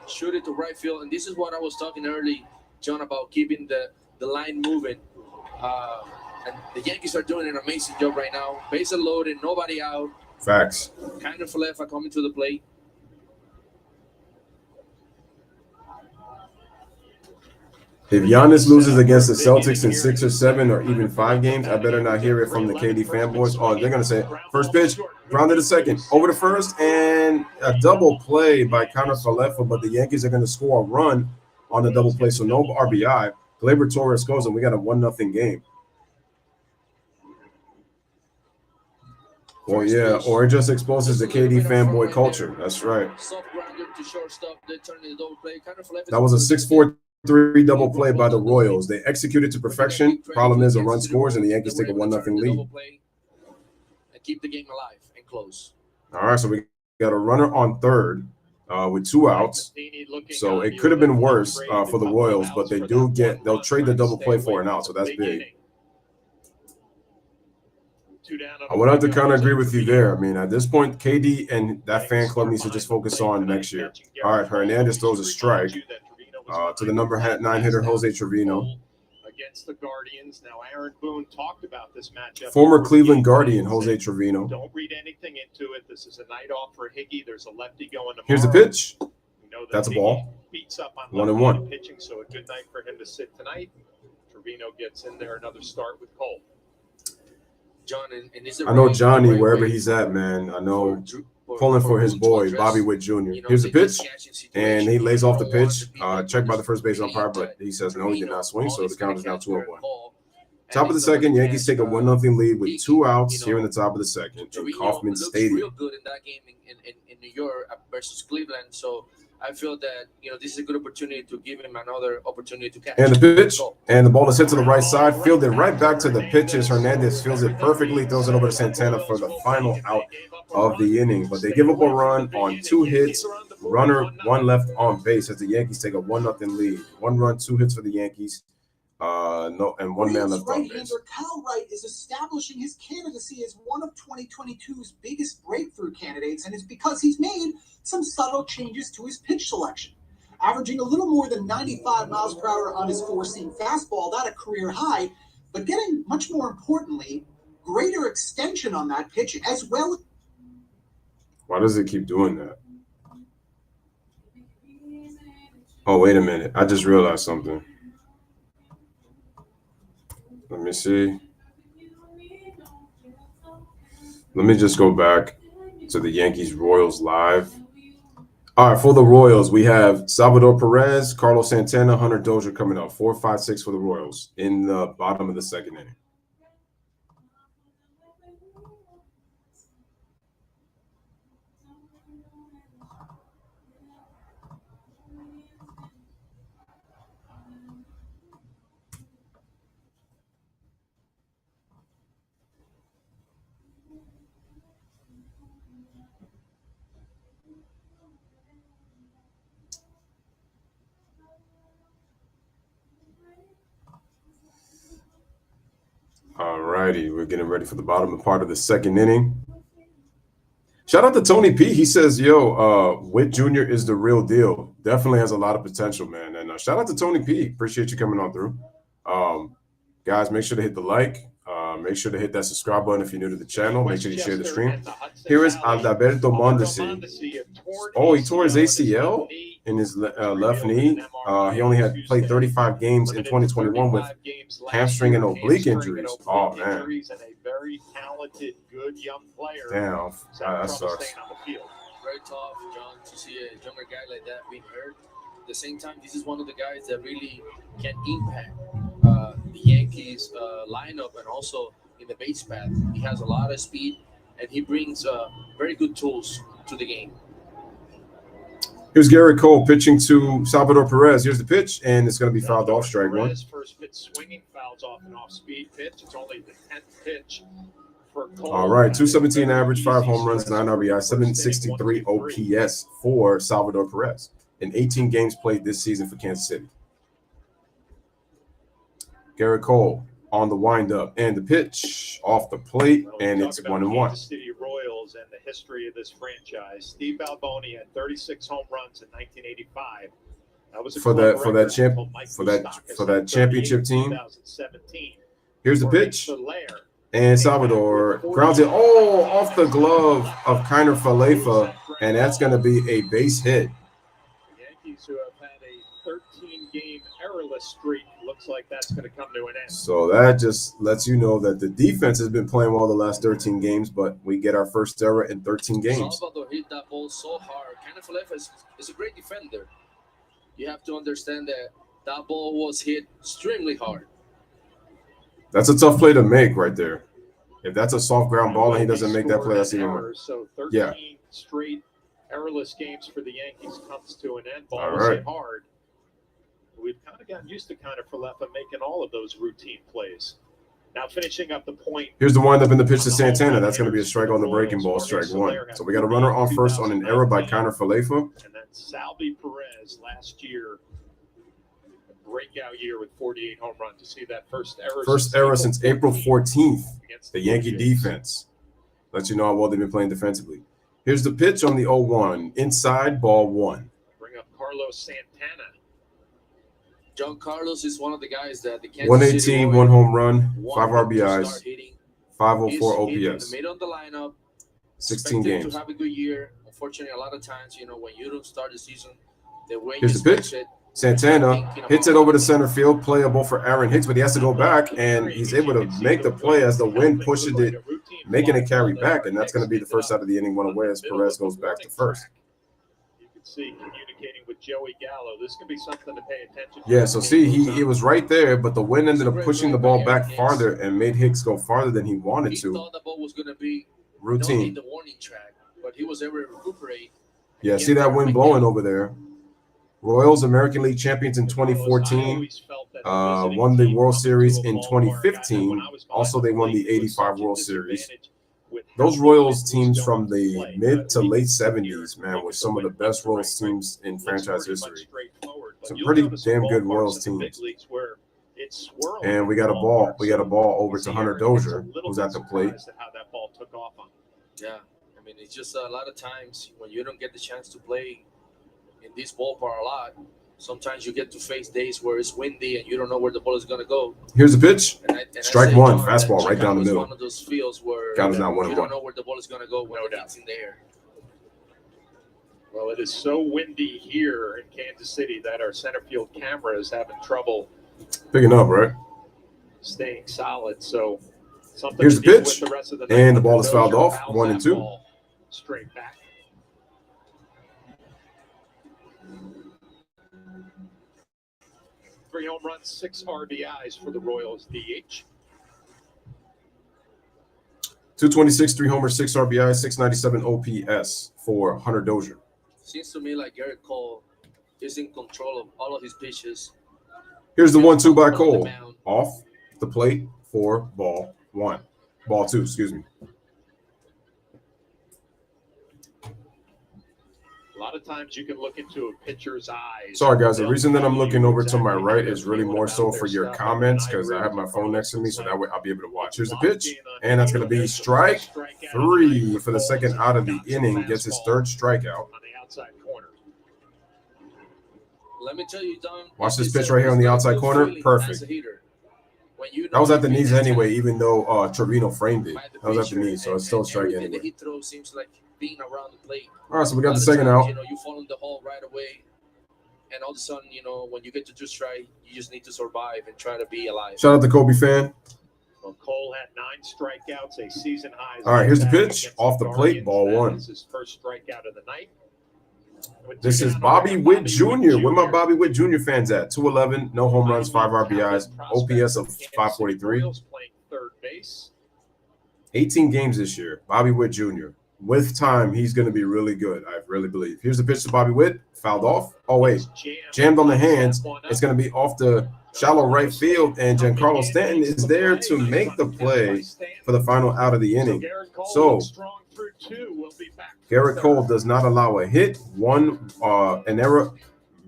shoot it to right field, and this is what I was talking early, John, about keeping the line moving. And the Yankees are doing an amazing job right now. Bases loaded, nobody out. Facts. Kind of left are coming to the plate. If Giannis loses against the Celtics in 6 or 7 or even 5 games, I better not hear it from the KD fanboys. Oh, they're going to say, first pitch, grounded to second, over to first, and a double play by Connor Falefa, but the Yankees are going to score a run on the double play, so no RBI. Gleyber Torres scores, and we got a 1-0 game. Well, yeah, or it just exposes the KD fanboy culture. That's right. Soft grounder to shortstop, they turn the double play. Kind of That was a 6-4-3 double play by the Royals. They executed to perfection. Problem is, a run scores, and the Yankees take a 1-0 lead. And keep the game alive and close. All right, so we got a runner on third with 2 outs. So it could have been worse for the Royals, but they'll trade the double play for an out, so that's big. I would have to kind of agree with you there. I mean, at this point, KD and that fan club needs to just focus on next year. All right, Hernandez throws a strike to the number 9 hitter, Jose Trevino. Against the Guardians. Now, Aaron Boone talked about this matchup. Former Cleveland Guardian, Jose Trevino. Don't read anything into it. This is a night off for Hickey. There's a lefty going tomorrow. Here's the pitch. know that That's a Biggie ball. beats up on 1-1 pitching, so a good night for him to sit tonight. Trevino gets in there, another start with Cole. John, and is I know right, Johnny, right wherever way he's at, man. I know for pulling for his Drew to boy, address, Bobby Witt Jr. you know, Here's the pitch, catching and situation. he lays You off the don't want pitch. to be that Checked by the just first base really umpire, hit but that he says no, he did not swing, so the count is now 2-1. Top Top of the second, Yankees take a 1-0 lead with 2 outs here in the top of the second in Trevino Kauffman looks Stadium. real good in that game in New York versus Cleveland. So I feel that this is a good opportunity to give him another opportunity to catch. And the pitch, and the ball is hit to the right side, fielded right back to the pitches. Hernandez fields it perfectly, throws it over to Santana for the final out of the inning. But they give up a run on 2 hits, runner 1 left on base as the Yankees take a 1-0 lead. 1 run, 2 hits for the Yankees. No, and 1 man left on base. Kyle Wright is establishing his candidacy as one of 2022's biggest breakthrough candidates, and it's because he's made some subtle changes to his pitch selection. Averaging a little more than 95 miles per hour on his 4-seam fastball, that a career high, but getting, much more importantly, greater extension on that pitch as well. Why does it keep doing that? Oh, wait a minute. I just realized something. Let me see. Let me just go back to the Yankees Royals live. All right, for the Royals, we have Salvador Perez, Carlos Santana, Hunter Dozier coming up. 4, 5, 6 for the Royals in the bottom of the second inning. All righty, we're getting ready for the bottom part of the second inning. Shout out to Tony P. He says, yo, Witt Jr. is the real deal. Definitely has a lot of potential, man. And shout out to Tony P. Appreciate you coming on through. Guys, make sure to hit the like. Make sure to hit that subscribe button if you're new to the channel. Make sure you share the stream. Here is Aldaberto Mondesi. Oh, he tore his ACL in his left knee. He only had played 35 games in 2021 with hamstring and oblique injuries. Oh, man. And a very talented, good young player. Damn, that sucks. Very tough, John, to see a younger guy like that being hurt. At the same time, this is one of the guys that really can impact the Yankees lineup and also in the base path. He has a lot of speed and he brings very good tools to the game. Here's Garrett Cole pitching to Salvador Perez. Here's the pitch, and it's going to be fouled off, strike one. First pitch swinging, fouls off an off-speed pitch. It's only the 10th pitch for Cole. All right, 217 average, 5 home runs, 9 RBI, 763 OPS for Salvador Perez in 18 games played this season for Kansas City. Garrett Cole on the windup, and the pitch off the plate, and it's 1-1. Kansas City Royals and the history of this franchise. Steve Alboni had 36 home runs in 1985. That was for that championship team. 2017. Here's the pitch, and Salvador grounds it off the glove of Kiner Falefa, and that's going to be a base hit. The Yankees, who have had a 13-game errorless streak, looks like that's going to come to an end. So that just lets you know that the defense has been playing well the last 13 games, but we get our first error in 13 games. Salvador hit that ball so hard. Kiner Falefa is a great defender. You have to understand that that ball was hit extremely hard. That's a tough play to make right there. If that's a soft ground ball and he doesn't make that play, that's even worse. So 13 straight errorless games for the Yankees comes to an end. Ball was hit hard. We've kind of gotten used to Kiner Falefa making all of those routine plays. Now finishing up the point. Here's the windup in the pitch to Santana. That's going to be a strike on the breaking ball, strike one. So we got a runner on first on an error by Kiner Falefa. And then Salvi Perez last year, a breakout year with 48 home runs. To see that first error since April 14th. The Yankee defense. Let you know how well they've been playing defensively. Here's the pitch on the 0-1. Inside, ball one. Bring up Carlos Santana. John Carlos is one of the guys that the Kansas 118, City 1 home run, 5 RBIs, hitting. 504 OPS. In the middle of the lineup, 16 games. To have a good year. Unfortunately, a lot of times, when you don't start the season The way Here's the pitch. Santana hits it over to center field, playable for Aaron Hicks, but he has to go back, and he's able to make the play as the wind pushes it, making it carry back, and that's going to be the first out of the inning, one away as Perez goes back to first. You can see communicating with Joey Gallo. This can be something to pay attention to. Yeah, so see, he was right there, but the wind ended up pushing the ball back farther and made Hicks go farther than he wanted to. He thought the ball was going to be routine in the warning track, but he was able to recuperate. Yeah, see that wind blowing over there. Royals, American League champions in 2014, won the World Series in 2015. Also, they won the 85 World Series. Those Royals teams from the mid to late 70s, man, were some of the best Royals teams in franchise history. Some pretty damn good Royals teams. And we got a ball. We got a ball over to Hunter Dozier, who's at the plate. Yeah, I mean, it's just a lot of times when you don't get the chance to play in this ballpark a lot, sometimes you get to face days where it's windy and you don't know where the ball is going to go. Here's the pitch. Strike one, fastball right down the middle. One of those fields where God is not 1-1. You don't know where the ball is going to go when it's in the air. Well, it is so windy here in Kansas City that our center field camera is having trouble picking up, right? Staying solid. So something. Here's the pitch, the rest of the and the ball is fouled off. 1-2. Straight back. 3 home runs, 6 RBIs for the Royals. DH. 226, 3 homers, 6 RBIs, 697 OPS for Hunter Dozier. Seems to me like Garrett Cole is in control of all of his pitches. Here's the 1-2 by Cole. Off the plate for ball 1. Ball 2, excuse me. A lot of times you can look into a pitcher's eyes. Sorry, guys. The reason that I'm looking over to my right is really more so for your comments because I have my phone next to me, so that way I'll be able to watch. Here's the pitch, and that's going to be strike 3 for the second out of the inning. Gets his 3rd strikeout. On the outside corner. Let me tell you, Don. Watch this pitch right here on the outside corner. Perfect. That was at the knees anyway, even though Trevino framed it. That was at the knees, so it's still a strike anyway. The hit throw seems like being around the plate. All right, so we got the second out. You know, you fall in the hole right away, and all of a sudden, you know, when you get to 2 strike, you just need to survive and try to be alive. Shout out to Kobe fan. Well, Cole had 9 strikeouts, a season high. All right, here's the pitch off the plate, ball 1. This is his first strikeout of the night. This is Bobby Witt Jr. Where my Bobby Witt Jr. fans at? 211, no home runs, 5 RBIs, OPS of 543. Playing third base. 18 games this year. Bobby Witt Jr. With time, he's going to be really good. I really believe. Here's the pitch to Bobby Witt. Fouled off. Oh, wait. Jammed on the hands. It's going to be off the shallow right field, and Giancarlo Stanton is there to make the play for the final out of the inning. So, Garrett Cole does not allow a hit. An error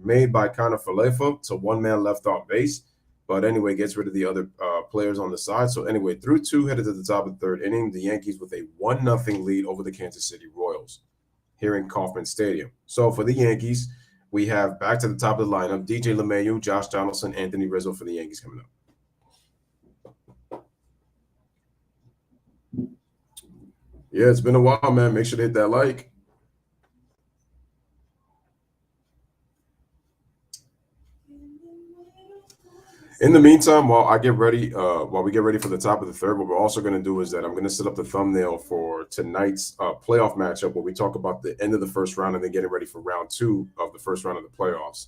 made by Connor Falefa to 1 man left on base. But anyway, gets rid of the other players on the side. So anyway, through 2, headed to the top of the 3rd inning, the Yankees with a 1-0 lead over the Kansas City Royals here in Kauffman Stadium. So for the Yankees, we have back to the top of the lineup, DJ LeMahieu, Josh Donaldson, Anthony Rizzo for the Yankees coming up. Yeah, it's been a while, man. Make sure to hit that like. In the meantime, while we get ready for the top of the 3rd, what we're also going to do is that I'm going to set up the thumbnail for tonight's playoff matchup where we talk about the end of the 1st round and then getting ready for round 2 of the 1st round of the playoffs.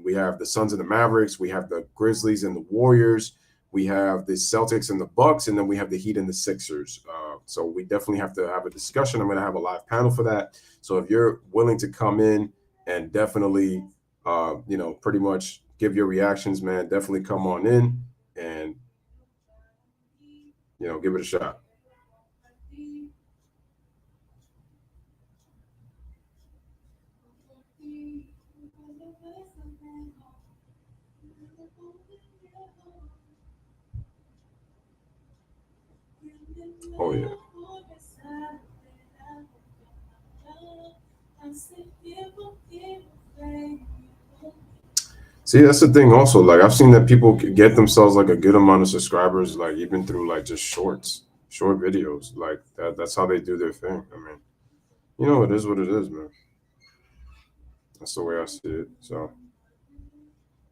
We have the Suns and the Mavericks, we have the Grizzlies and the Warriors, we have the Celtics and the Bucks, and then we have the Heat and the Sixers. So we definitely have to have a discussion. I'm going to have a live panel for that. So if you're willing to come in and definitely, pretty much give your reactions, man, definitely come on in and, give it a shot. Oh, yeah. See, that's the thing also. Like, I've seen that people get themselves, like, a good amount of subscribers, like, even through, like, just short videos. Like, that's how they do their thing. I mean, it is what it is, man. That's the way I see it. So,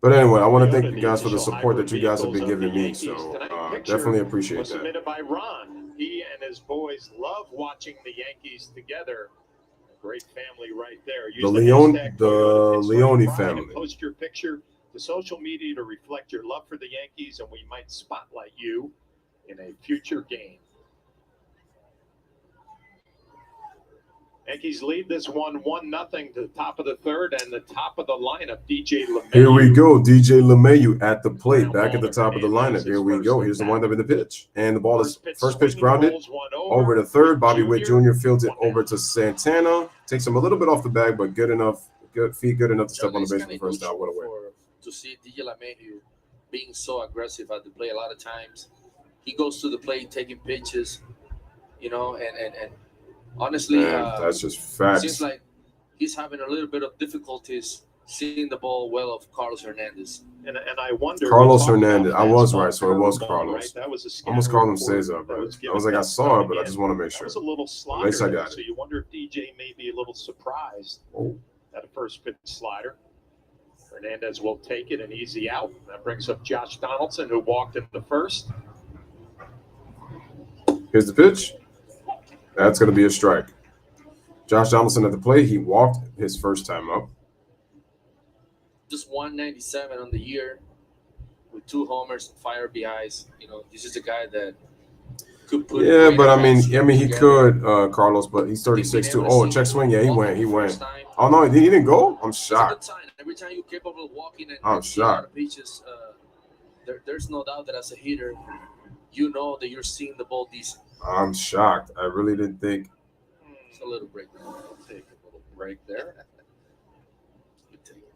but anyway, I want to thank you guys for the support that you guys have been giving me. So definitely appreciate was that. submitted by Ron. He and his boys love watching the Yankees together. Great family right there. Use The Leone family. And post your picture to social media to reflect your love for the Yankees, and we might spotlight you in a future game. Yankees lead this one 1-0 to the top of the third, and the top of the lineup, DJ LeMahieu. Here we go, DJ LeMahieu at the plate, back at the top of the lineup. Here we go. Here's the windup in the pitch, and the ball is first pitch grounded over to third. Bobby Witt Jr. fields it over to Santana. Takes him a little bit off the bag, but good enough. Good feet, good enough to step on the base for the first out. What a win! To see DJ LeMahieu being so aggressive at the plate, a lot of times he goes to the plate taking pitches, and honestly, that's just facts. Seems like he's having a little bit of difficulties seeing the ball well of Carlos Hernandez. And I wonder. Carlos Hernandez. I was right, so it was ball, Carlos. Right? That was a almost called him Cesar, but I was like, I saw it, but I just want to make sure. It was a little slider. At least I got it. So you wonder if DJ may be a little surprised at a first pitch slider. Hernandez will take it, an easy out. That brings up Josh Donaldson, who walked in the first. Here's the pitch. That's going to be a strike. Josh Donaldson at the plate. He walked his first time up. Just 197 on the year with 2 homers and 5 RBIs. This is a guy that could put. Yeah, but I mean, he could, Carlos, but he's 36 too. Oh, check swing. Yeah, he went. Oh no, he didn't go. I'm shocked. Every time you're capable of walking and I'm shocked. Pitches, there's no doubt that as a hitter, you know that you're seeing the ball decent. I'm shocked. I really didn't think. It's a little break. I'll take a little break there. You take it.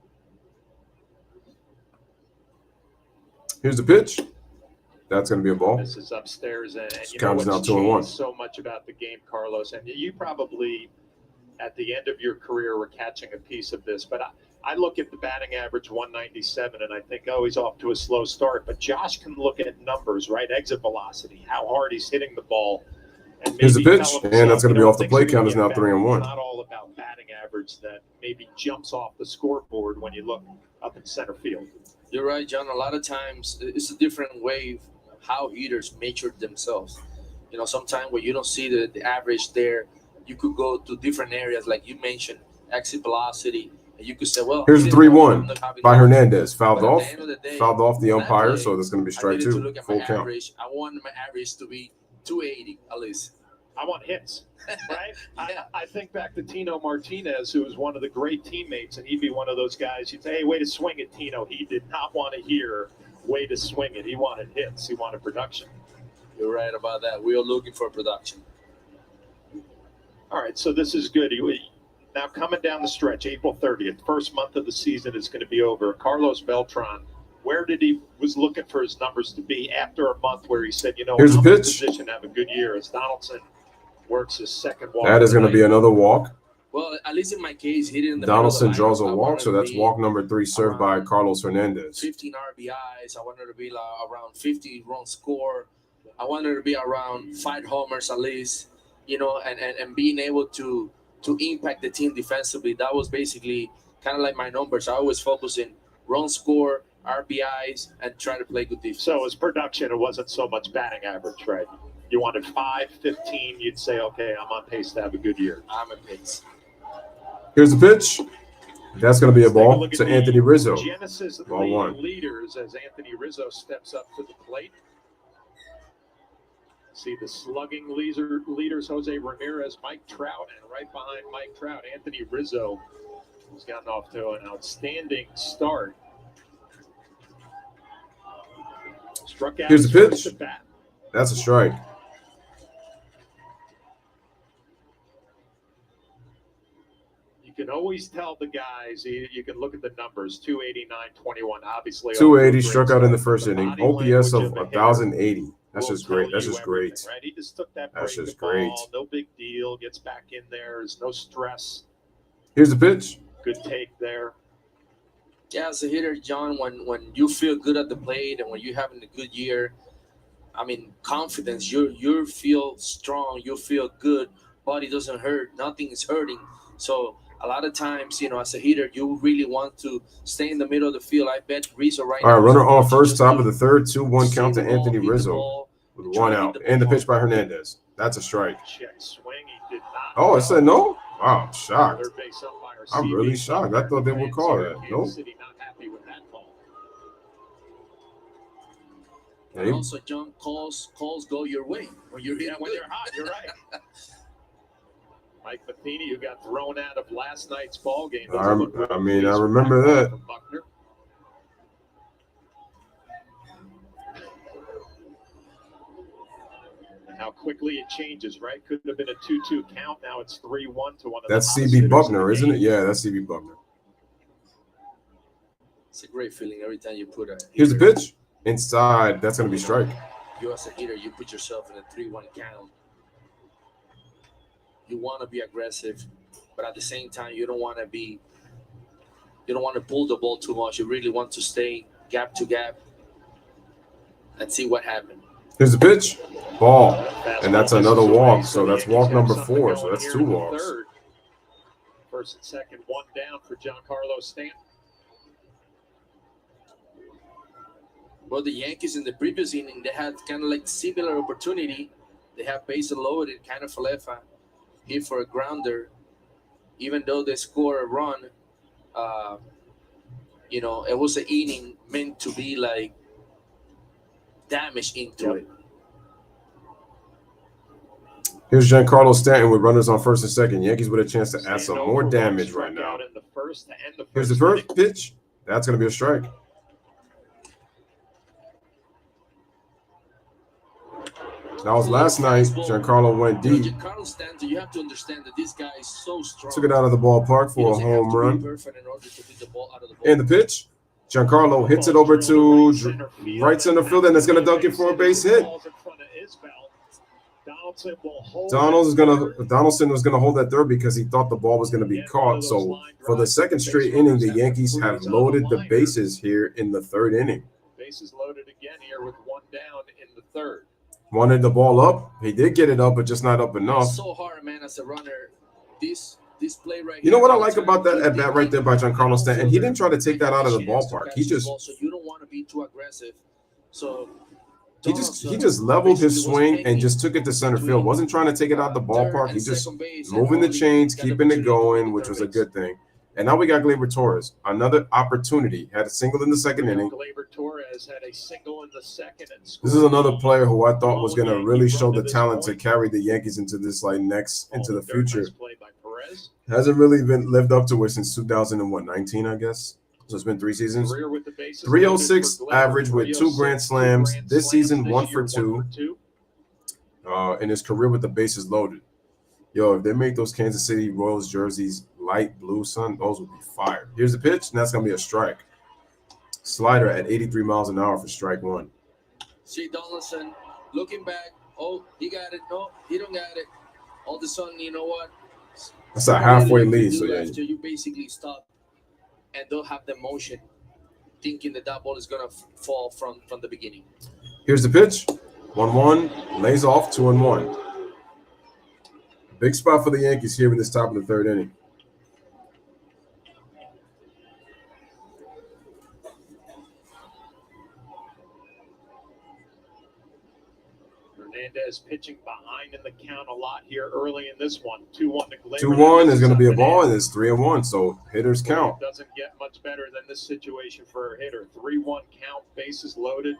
Here's the pitch. That's going to be a ball. This is upstairs, and Counts now 2-1. So much about the game, Carlos, and you probably at the end of your career were catching a piece of this, but I look at the batting average 197 and I think, he's off to a slow start. But Josh can look at numbers, right? Exit velocity, how hard he's hitting the ball. And here's the pitch, and that's going to be off the plate. Count is now 3-1. It's not all about batting average that maybe jumps off the scoreboard when you look up in center field. You're right, John. A lot of times it's a different way how hitters measure themselves. Sometimes when you don't see the average there, you could go to different areas, like you mentioned, exit velocity. You could say, well, here's the 3-1 by Hernandez. Fouled off the umpire, so there's going to be strike 2. Full count. Average. I want my average to be 280 at least. I want hits, right? I think back to Tino Martinez, who was one of the great teammates, and he'd be one of those guys. You'd say, hey, way to swing it, Tino. He did not want to hear way to swing it. He wanted hits. He wanted production. You're right about that. We are looking for production. All right, so this is good. Now coming down the stretch, April 30th, first month of the season is going to be over. Carlos Beltran, where did he was looking for his numbers to be after a month where he said, here's I'm the in pitch. Position to have a good year as Donaldson works his second walk. That is going to be another walk. Well, at least in my case, he didn't. Donaldson draws a walk, so that's walk number 3 served by Carlos Hernandez. 15 RBIs. I wanted to be around 50 runs score. I wanted to be around 5 homers at least, and being able to impact the team defensively. That was basically kind of like my numbers. I always focus in run score, RBIs, and try to play good defense. So as production, it wasn't so much batting average, right? You wanted 5, 15, you'd say, okay, I'm on pace to have a good year. I'm on pace. Here's the pitch. That's going to be a ball to Anthony Rizzo. Genesis Ball 1. Leaders as Anthony Rizzo steps up to the plate. See the slugging leaders, Jose Ramirez, Mike Trout, and right behind Mike Trout, Anthony Rizzo, who's gotten off to an outstanding start. Struck out. Here's the pitch. That's a strike. You can always tell the guys, you can look at the numbers, 289, 21, obviously. 280, struck out in the first inning. OPS of 1,080. That's just great. That's just great. Right? He just took that That's break just the ball, great. no big deal, gets back in there, there's no stress. Here's the pitch. Good take there. Yeah, as a hitter, John, when you feel good at the plate and when you're having a good year, I mean, confidence, you feel strong, you feel good, body doesn't hurt, nothing is hurting. So a lot of times, you know, as a hitter, you really want to stay in the middle of the field. I bet Rizzo right All now. right, runner is on first, just top to of the third, 2-1 count to see the ball, Anthony hit the Rizzo ball, with try one to hit out. the And the ball pitch by hard. Hernandez. That's a strike. Check swing. He did not. Oh, it said no? Wow, I'm shocked. Third base umpire I'm really CB shocked. I Buckner, thought they would fans call here in that. Kansas Nope. City not happy with that call. And also, John, calls go your way when you're hitting when good. you're hot. You're right. Mike Matheny, who got thrown out of last night's ball game. I remember that. From Buckner. And how quickly it changes, right? Could have been a 2-2 count. Now it's 3-1 to one of That's the CB Buckner, isn't it? Yeah, that's CB Buckner. It's a great feeling every time you put a. Here's the pitch. Inside. That's going to be strike. You as a hitter, you put yourself in a 3-1 count. You want to be aggressive, but at the same time, you don't want to pull the ball too much. You really want to stay gap to gap and see what happens. Here's the pitch. Ball. And that's another walk. So that's walk number 4. So that's 2 walks. First and second, one down for Giancarlo Stanton. Well, the Yankees in the previous inning, they had kind of like similar opportunity. They have bases loaded, kind of Falefa hit for a grounder. Even though they score a run, you know, it was an inning meant to be like damage into it. Here's Giancarlo Stanton with runners on first and second. Yankees with a chance to add some more damage right now. Here's the first pitch. That's going to be a strike. That was last night. Giancarlo went deep. Giancarlo Stanton, you have to understand that this guy is so strong. Took it out of the ballpark for a home run. And the pitch. Giancarlo hits it over to right center field, and it's going to dunk it for a base hit. Donaldson was gonna hold that third because he thought the ball was gonna be caught. So for the second straight inning, the Yankees have loaded the bases here in the third inning. Bases loaded again here with one down in the third. Wanted the ball up. He did get it up, but just not up enough. It's so hard, man, as a runner. This play right here. You know what I like about that at bat right there by Giancarlo Stanton? He didn't try to take that out of the ballpark. He just so you don't want to be too aggressive. So he just leveled his swing and just took it to center field. Wasn't trying to take it out the ballpark. He just moving the chains, keeping it going, which was a good thing. And now we got Gleyber Torres. Another opportunity. Had a single in the second inning. Gleyber Torres had a single in the second. This is another player who I thought was going to really show the talent to carry the Yankees into this into the future. Hasn't really been lived up to it since 2019, I guess. So it's been 3 seasons. 306 average with 2 grand slams. This season, 1 for 2. In his career with the bases loaded. Yo, if they make those Kansas City Royals jerseys light blue, son, those would be fire. Here's the pitch, and that's going to be a strike. Slider at 83 miles an hour for strike 1. See Donaldson looking back. Oh, he got it. No, he don't got it. All of a sudden, you know what? That's a halfway lead. So yeah, after you basically stop and don't have the motion, thinking that ball is gonna fall from the beginning. Here's the pitch. 1-1, lays off, 2-1. Big spot for the Yankees here in this top of the third inning. Hernandez pitching behind in the count a lot here early in this one. 2-1 to Gleyber. 2-1 is going to be a ball, and it's 3-1, so hitters count. Doesn't get much better than this situation for a hitter. 3-1 count, bases loaded.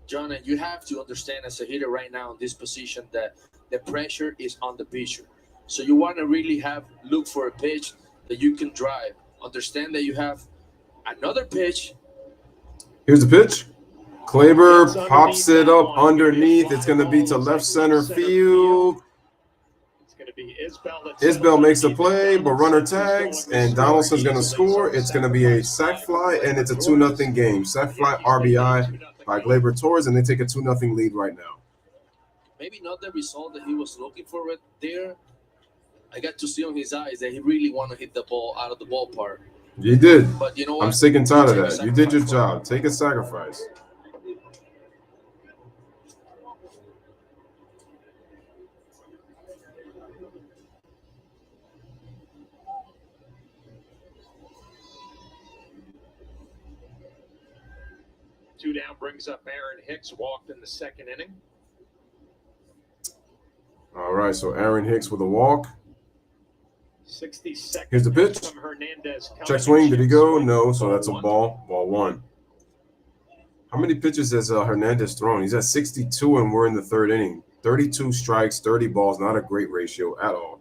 John, and you have to understand as a hitter right now in this position that the pressure is on the pitcher. So you want to really look for a pitch that you can drive. Understand that you have another pitch. Here's the pitch. Gleyber pops it up underneath. It's going to be to left center field. It's going to be Isbell. Isbell makes the play, but runner tags, and Donaldson's going to score. It's going to be a sac fly, and it's a 2-0 game. Sac fly RBI by Gleyber Torres, and they take a 2-0 lead right now. Maybe not the result that he was looking for right there. I got to see on his eyes that he really want to hit the ball out of the ballpark. You did. But you know what? I'm sick and tired of that. You did your job. Take a sacrifice. 2 down brings up Aaron Hicks, walked in the 2nd inning. All right, so Aaron Hicks with a walk. 62nd. Here's the pitch. Check swing. Did he go? No, so that's a ball. Ball 1. How many pitches has Hernandez thrown? He's at 62, and we're in the 3rd inning. 32 strikes, 30 balls. Not a great ratio at all.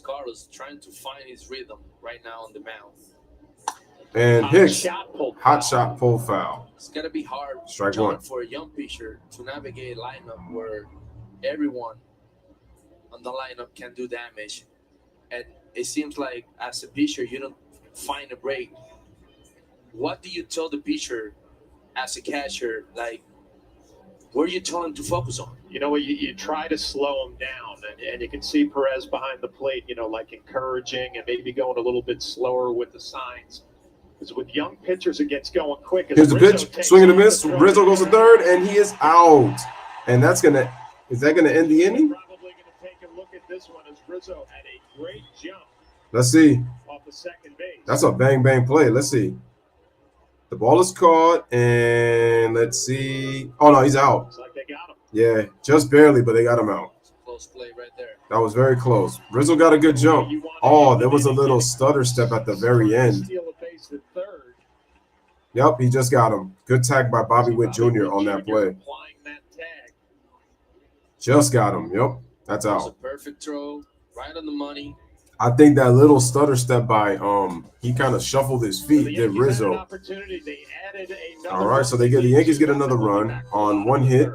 Carlos trying to find his rhythm right now on the mound. And Hicks, hot shot, pull foul. It's gonna be hard, Strike John, 1 for a young pitcher to navigate a lineup where everyone on the lineup can do damage, and it seems like as a pitcher you don't find a break. What do you tell the pitcher as a catcher? Like, what are you telling him to focus on? You know, you try to slow him down, and you can see Perez behind the plate, you know, like encouraging and maybe going a little bit slower with the signs. Because with young pitchers, it gets going quick. Here's the pitch, swing and a miss. Rizzo goes to 3rd, and he is out. And is that gonna end the inning? Probably going to take a look at this one as Rizzo had a great jump. Let's see. Off the 2nd base. That's a bang play. Let's see. The ball is caught, and let's see. Oh no, he's out. Looks like they got him. Yeah, just barely, but they got him out. Close play right there. That was very close. Rizzo got a good jump. Oh, there was a little stutter step at the very end. Yep, he just got him. Good tag by Bobby Witt Jr. on that play. Just got him. Yep, that's out. It was a perfect throw, right on the money. I think that little stutter step by he kind of shuffled his feet, did Rizzo. All right, so the Yankees get another run on 1 hit.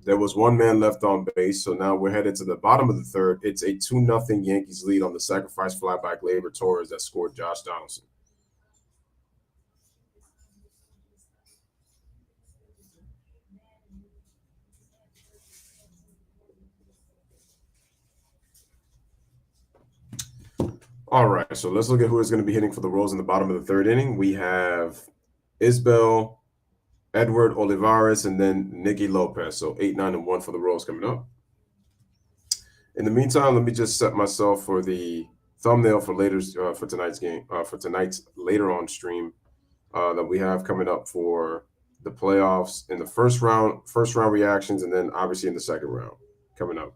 There was 1 man left on base, so now we're headed to the bottom of the 3rd. It's a 2-0 Yankees lead on the sacrifice fly by Gleyber Torres that scored Josh Donaldson. All right, so let's look at who is going to be hitting for the Royals in the bottom of the 3rd inning. We have Isbel, Edward Olivares, and then Nicky Lopez. So 8, 9, and 1 for the Royals coming up. In the meantime, let me just set myself for the thumbnail for for tonight's game, for tonight's later on stream that we have coming up for the playoffs in the first round reactions, and then obviously in the 2nd round coming up.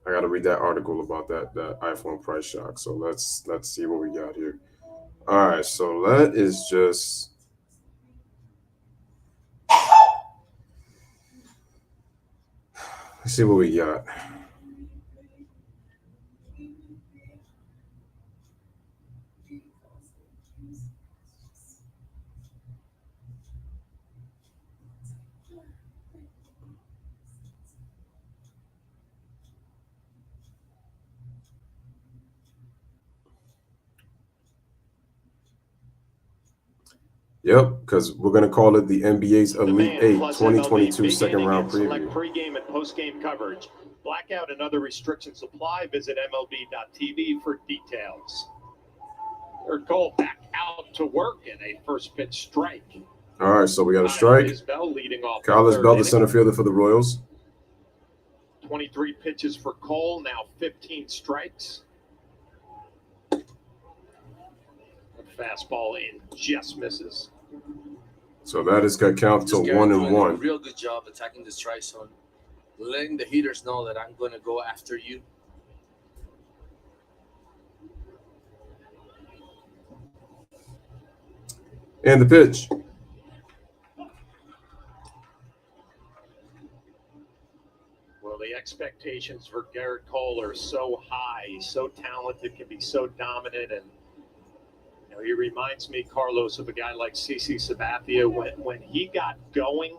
I got to read that article about that iPhone price shock. So let's see what we got here. All right, so that is just let's see what we got. Yep, because we're going to call it the NBA's Elite 8 2022 2nd round preview. Select pregame and postgame coverage. Blackout and other restrictions apply. Visit MLB.tv for details. Third Cole back out to work in a first pitch strike. All right, so we got a strike. Kyle Isbell, the center fielder for the Royals. 23 pitches for Cole, now 15 strikes. Fastball in, just misses. So that is going to count to 1 and 1. A real good job attacking the strike zone, letting the hitters know that I'm going to go after you. And the pitch. Well, the expectations for Garrett Cole are so high. He's so talented, can be so dominant, and he reminds me, Carlos, of a guy like CC Sabathia. When he got going,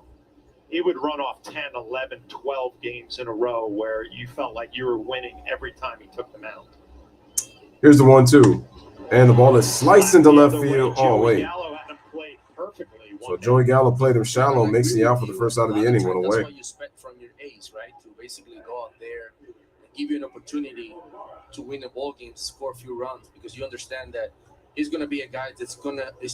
he would run off 10, 11, 12 games in a row where you felt like you were winning every time he took them out. Here's the 1-2. And the ball is sliced into left field. Oh, wait. So Joey Gallo played him shallow, makes the out for the first out of the inning, went away. That's what you expect from your ace, right? To basically go out there and give you an opportunity to win a ball game, score a few runs, because you understand that he's going to be a guy that's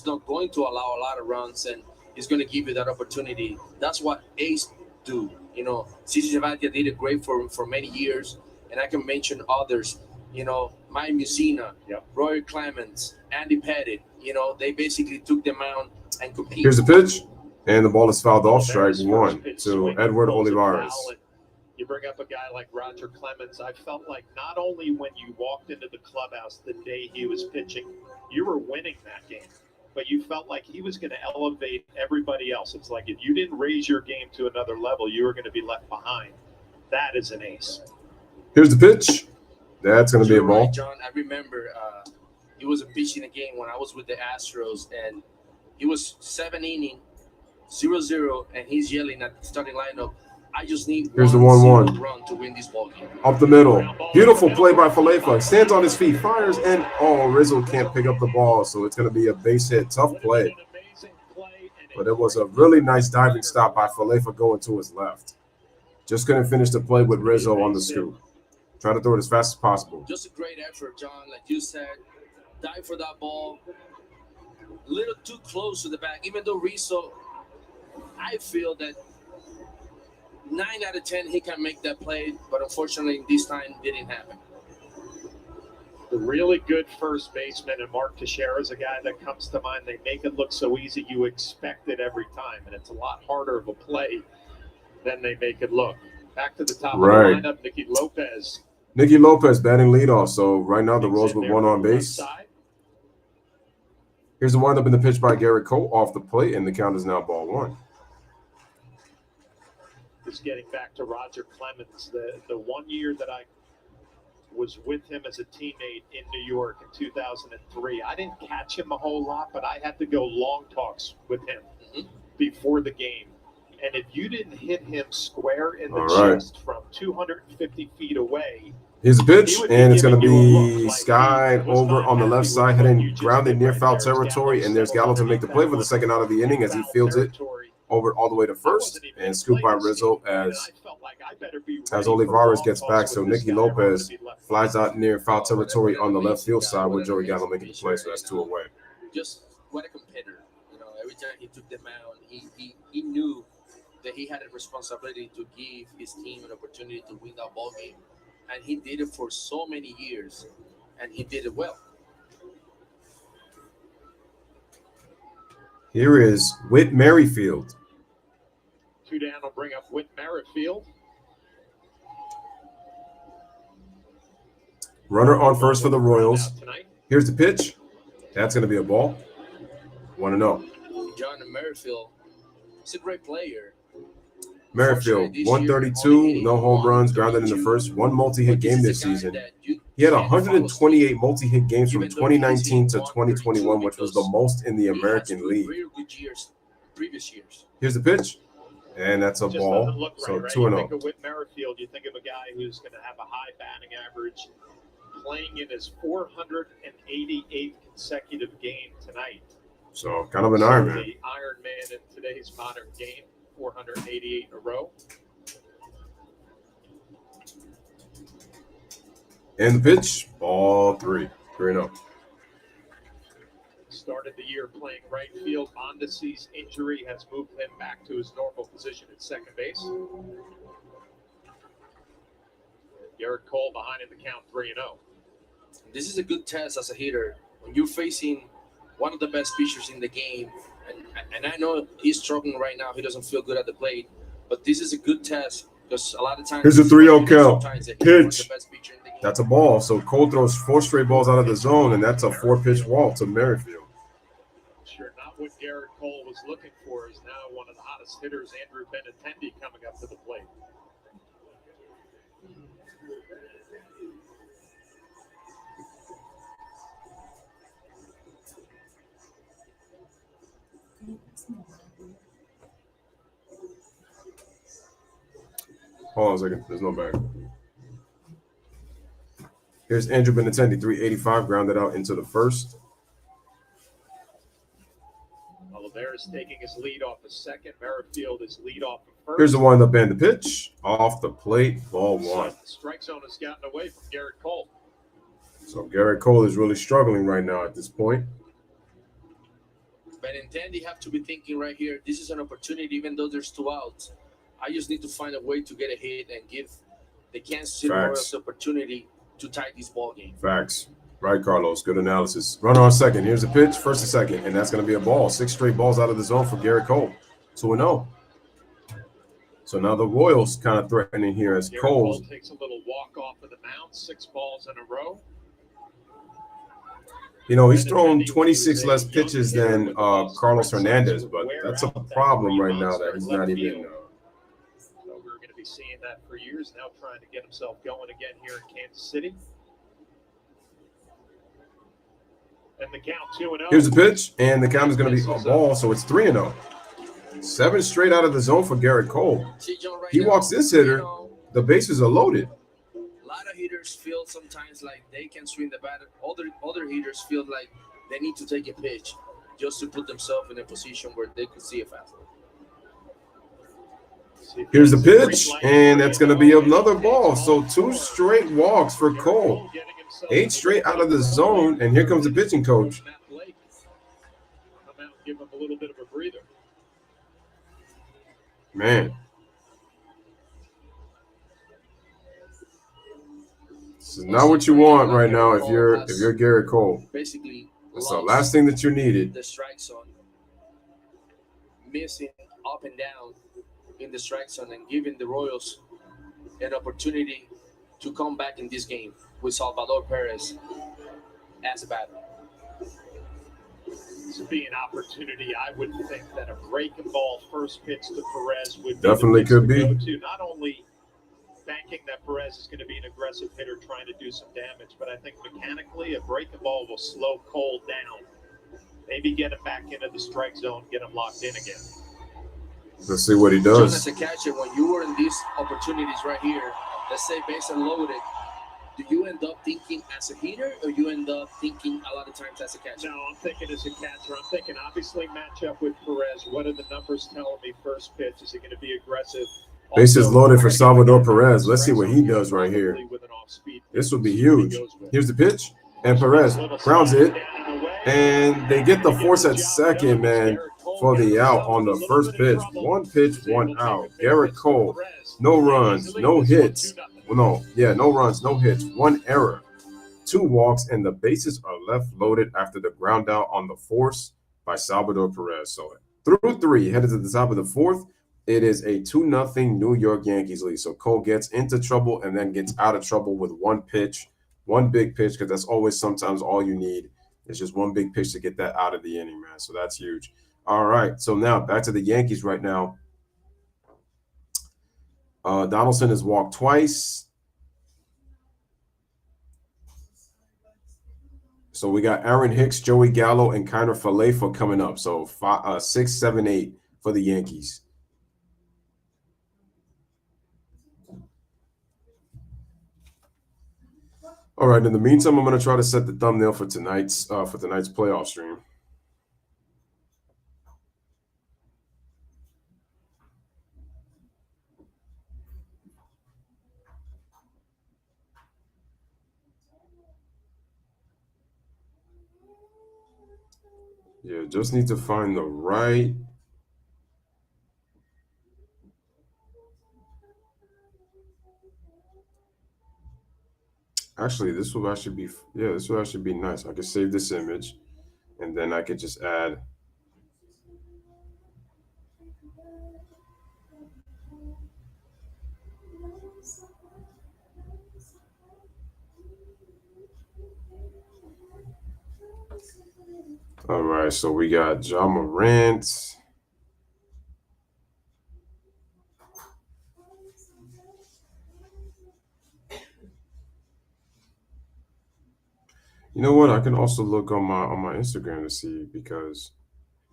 not going to allow a lot of runs, and he's going to give you that opportunity. That's what ace do. You know, Cici Sabathia did it great for many years, and I can mention others. You know, Mike Mussina, Roy Clemens, Andy Pettit. You know, they basically took them out and competed. Here's the pitch, and the ball is fouled off. Strike one to Edward Olivares. You bring up a guy like Roger Clemens. I felt like not only when you walked into the clubhouse the day he was pitching, you were winning that game, but you felt like he was going to elevate everybody else. It's like if you didn't raise your game to another level, you were going to be left behind. That is an ace. Here's the pitch. That's going to be a ball. Right, John, I remember he was pitching a game when I was with the Astros, and he was 7 inning, 0-0, and he's yelling at the starting lineup, I just need Here's the 1-1 run to win this ball game. Up the middle. Beautiful play by Falefa. Stands on his feet, fires, and Rizzo can't pick up the ball, so it's going to be a base hit. Tough play. But it was a really nice diving stop by Falefa going to his left. Just couldn't finish the play with Rizzo on the scoop. Try to throw it as fast as possible. Just a great effort, John. Like you said, dive for that ball. A little too close to the back. Even though Rizzo, I feel that 9 out of 10 he can make that play, but unfortunately this time didn't happen. The really good first baseman, and Mark Teixeira is a guy that comes to mind. They make it look so easy, you expect it every time, and it's a lot harder of a play than they make it look. Back to the top of the lineup, Nicky Lopez. Nicky Lopez batting leadoff. So right now the Royals with one on base. Here's the windup in the pitch by Garrett Cole off the plate, and the count is now ball one. Just getting back to Roger Clemens, the 1 year that I was with him as a teammate in New York in 2003. I didn't catch him a whole lot, but I had to go long talks with him before the game. And if you didn't hit him square in the chest from 250 feet away. Here's the pitch, and it's going to be skied over on the left side, heading grounded near foul territory. And there's Gallo to make the play for the second out of the inning as he fields it over all the way to first, and scooped by Rizzo as Olivares gets back. So Nicky Lopez flies out near foul territory on the left field side with Joey Gallo making the play. So that's 2 away. Just what a competitor. You know, every time he took them out, he knew that he had a responsibility to give his team an opportunity to win that ball game. And he did it for so many years, and he did it well. Here is Whit Merrifield. 2 down will bring up Whit Merrifield. Runner on first for the Royals. Here's the pitch. That's going to be a ball. 1-0. John Merrifield is a great player. Merrifield, 132, no home runs, grounded in the first, 1 multi-hit game this season. He had 128 multi-hit games from 2019 to 2021, which was the most in the American League. Previous years. Here's the pitch, and that's a ball. So 2-0. You think of Whit Merrifield, you think of a guy who's going to have a high batting average, playing in his 488th consecutive game tonight. So kind of an Iron Man. The Iron Man in today's modern game. 488 in a row. And the pitch, ball 3. 3-0. Started the year playing right field. Mondesi's injury has moved him back to his normal position at second base. Garrett Cole behind in the count, 3-0. This is a good test as a hitter. When you're facing one of the best pitchers in the game, and I know he's struggling right now. He doesn't feel good at the plate, but this is a good test because a lot of times. Here's a 3-0 count. Pitch. That's a ball. So Cole throws 4 straight balls out of the zone, and that's a 4-pitch wall to Merrifield. Sure, not what Garrett Cole was looking for. Is now one of the hottest hitters, Andrew Benintendi, coming up to the plate. Hold on a second. There's no bag. Here's Andrew Benintendi, 385, grounded out into the first. Olivares taking his lead off the second. Merrifield is lead off the first. Here's the windup and the pitch. Off the plate, ball 1. The strike zone has gotten away from Garrett Cole. So Garrett Cole is really struggling right now at this point. Benintendi have to be thinking right here, this is an opportunity, even though there's 2 outs. I just need to find a way to get a hit and give the Kansas City Royals the opportunity to tie this ball game. Facts. Right, Carlos. Good analysis. Runner on second. Here's the pitch. First and second. And that's going to be a ball. 6 straight balls out of the zone for Garrett Cole. 2-0. So now the Royals kind of threatening here as Cole takes a little walk off of the mound. 6 balls in a row. You know, he's thrown 26 less pitches than Carlos Hernandez, but that's a problem right now that he's not even. So we're going to be seeing that for years now, trying to get himself going again here in Kansas City. And the count 2-0. Here's the pitch, and the count is going to be a ball, so it's 3-0. 7 straight out of the zone for Garrett Cole. He walks this hitter. The bases are loaded. A lot of hitters feel sometimes like they can swing the bat. Other hitters feel like they need to take a pitch just to put themselves in a position where they could see a fastball. Here's the pitch, and that's going to be another ball. So 2 straight walks for Cole. 8 straight out of the zone, and here comes the pitching coach. Come out and give him a little bit of a breather. Man. This is not what you want right now if you're Garrett Cole. Basically, that's the last thing that you needed. The strike zone, missing up and down in the strike zone, and giving the Royals an opportunity to come back in this game with Salvador Perez as a batter. This would be an opportunity. I would think that a breaking ball first pitch to Perez would definitely could be. To not only banking that Perez is going to be an aggressive hitter trying to do some damage, but I think mechanically a breaking ball will slow Cole down. Maybe get him back into the strike zone, get him locked in again. Let's see what he does. John, as a catcher, when you were in these opportunities right here, let's say base and loaded, do you end up thinking as a hitter, or you end up thinking a lot of times as a catcher? No, I'm thinking as a catcher. I'm thinking obviously matchup with Perez. What are the numbers telling me first pitch? Is he going to be aggressive? Bases loaded for Salvador Perez. Let's see what he does right here. This will be huge. Here's the pitch, and Perez grounds it, and they get the force at second, man, for the out on the first pitch. 1 pitch, 1 out. Garrett Cole, no runs, no hits. Well, no runs, no hits, 1 error, 2 walks, and the bases are left loaded after the ground out on the force by Salvador Perez. So through 3, headed to the top of the 4th, it is a 2-0 New York Yankees lead. So Cole gets into trouble and then gets out of trouble with 1 pitch, 1 big pitch, because that's always sometimes all you need. It's just 1 big pitch to get that out of the inning, man. So that's huge. All right, so now back to the Yankees right now. Donaldson has walked twice. So we got Aaron Hicks, Joey Gallo, and Kiner Falefa coming up. So 6, 7, 8 for the Yankees. All right, in the meantime, I'm going to try to set the thumbnail for tonight's playoff stream. Yeah, just need to find the right. Actually, this will actually be nice. I could save this image, and then I could just add. All right, so we got Ja Morant. You know what? I can also look on my Instagram to see, because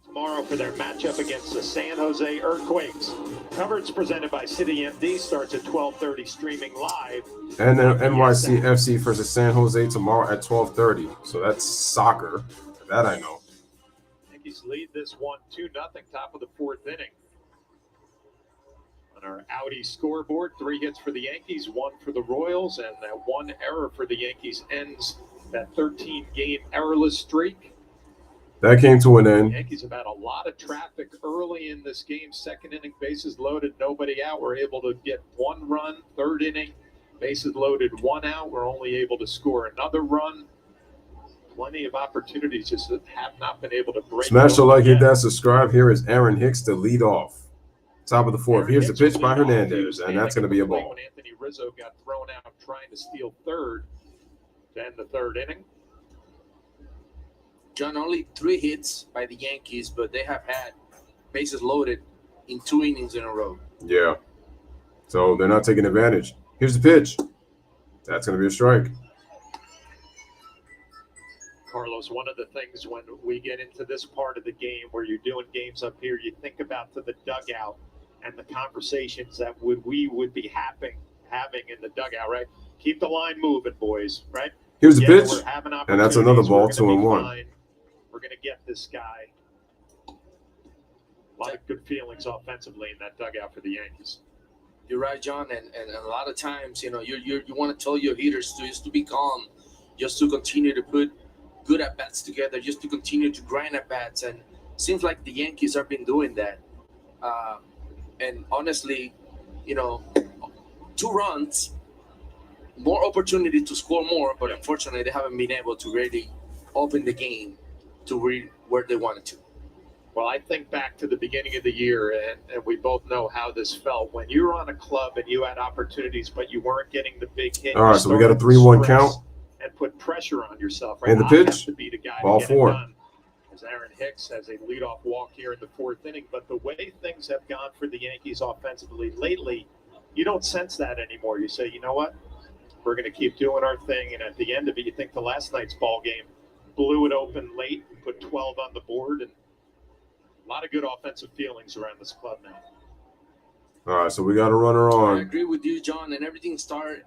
tomorrow for their matchup against the San Jose Earthquakes. Coverage presented by City MD starts at 12:30, streaming live. And then NYC FC versus San Jose tomorrow at 12:30. So that's soccer. That I know. Yankees lead this one 2-0, top of the 4th inning. On our Audi scoreboard, 3 hits for the Yankees, 1 for the Royals, and that 1 error for the Yankees ends that 13-game errorless streak. That came to an end. Yankees have had a lot of traffic early in this game. Second inning, bases loaded, nobody out. We're able to get 1 run. Third inning, bases loaded, 1 out. We're only able to score another run. Plenty of opportunities, just have not been able to break. Smash the like, hit that subscribe. Here is Aaron Hicks to lead off. Top of the 4th. Here's the pitch by Hernandez, and that's going to be a ball. When Anthony Rizzo got thrown out trying to steal third to end the 3rd inning. John, only 3 hits by the Yankees, but they have had bases loaded in 2 innings in a row. Yeah. So they're not taking advantage. Here's the pitch. That's going to be a strike. Carlos, one of the things when we get into this part of the game where you're doing games up here, you think about to the dugout and the conversations that we would be having in the dugout, right? Keep the line moving, boys, right? Here's the pitch, and that's another ball, 2-1. We're going to get this guy. A lot of good feelings offensively in that dugout for the Yankees. You're right, John, and a lot of times, you want to tell your hitters just to be calm, just to continue to put good at-bats together, just to continue to grind at-bats, and it seems like the Yankees have been doing that. And honestly, 2 runs, more opportunity to score more, but unfortunately they haven't been able to really open the game to where they wanted to. Well, I think back to the beginning of the year, and we both know how this felt. When you were on a club and you had opportunities, but you weren't getting the big hit. All right, so we got a 3-1 count. And put pressure on yourself. Right? And the pitch, to be the guy ball to get 4. It done, as Aaron Hicks has a leadoff walk here in the 4th inning. But the way things have gone for the Yankees offensively lately, you don't sense that anymore. You say, you know what? We're going to keep doing our thing. And at the end of it, you think the last night's ball game blew it open late and put 12 on the board. And a lot of good offensive feelings around this club now. All right, so we got a runner on. I agree with you, John, and everything started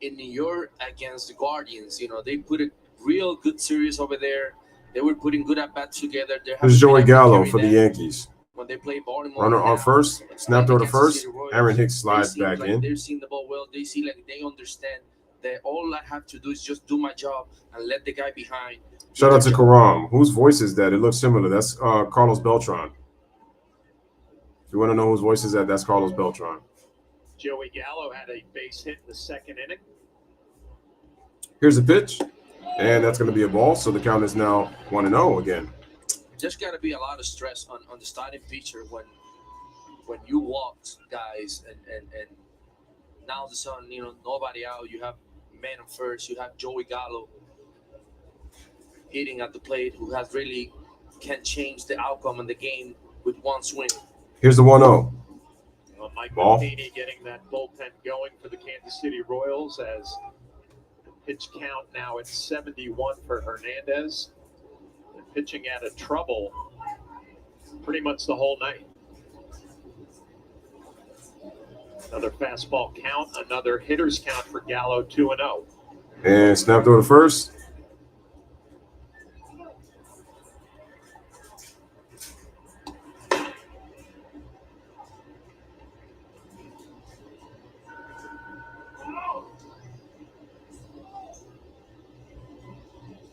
in New York against the Guardians. They put a real good series over there. They were putting good at-bats together. This is Joey Gallo for the Yankees. When they play Baltimore. Runner on first. Snap throw to first. Aaron Hicks slides back in. They're seeing the ball well. They see like they understand that all I have to do is just do my job and let the guy behind. Shout out to Karam. Whose voice is that? It looks similar. That's Carlos Beltran. If you want to know whose voice is that, that's Carlos Beltran. Joey Gallo had a base hit in the 2nd inning. Here's the pitch, and that's going to be a ball. So the count is now 1-0 again. There's got to be a lot of stress on the starting pitcher when you walked guys and now all of a sudden, nobody out. You have man on first. You have Joey Gallo hitting at the plate, who has really can change the outcome in the game with 1 swing. Here's the 1-0. Mike Ball. Matheny getting that bullpen going for the Kansas City Royals as the pitch count now at 71 for Hernandez. They're pitching out of trouble pretty much the whole night. Another fastball count, another hitter's count for Gallo, 2-0. And snap throw to first.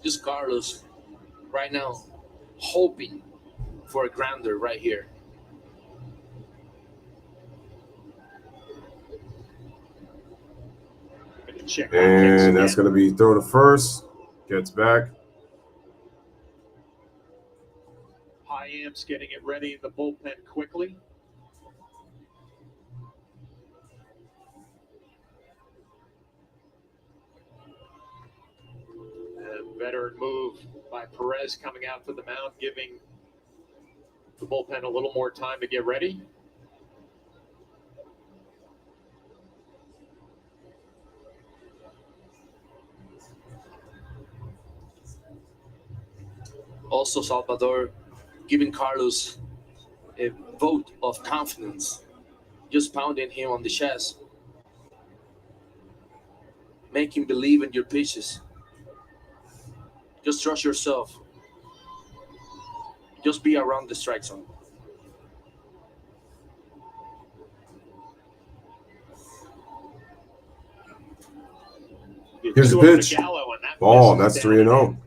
Just Carlos right now hoping for a grounder right here. And that's going to be throw to first. Gets back. High Amps getting it ready in the bullpen quickly. A veteran move by Perez coming out to the mound, giving the bullpen a little more time to get ready. Also, Salvador giving Carlos a vote of confidence, just pounding him on the chest. Make him believe in your pitches. Just trust yourself. Just be around the strike zone. Here's the pitch. Ball, that's 3-0.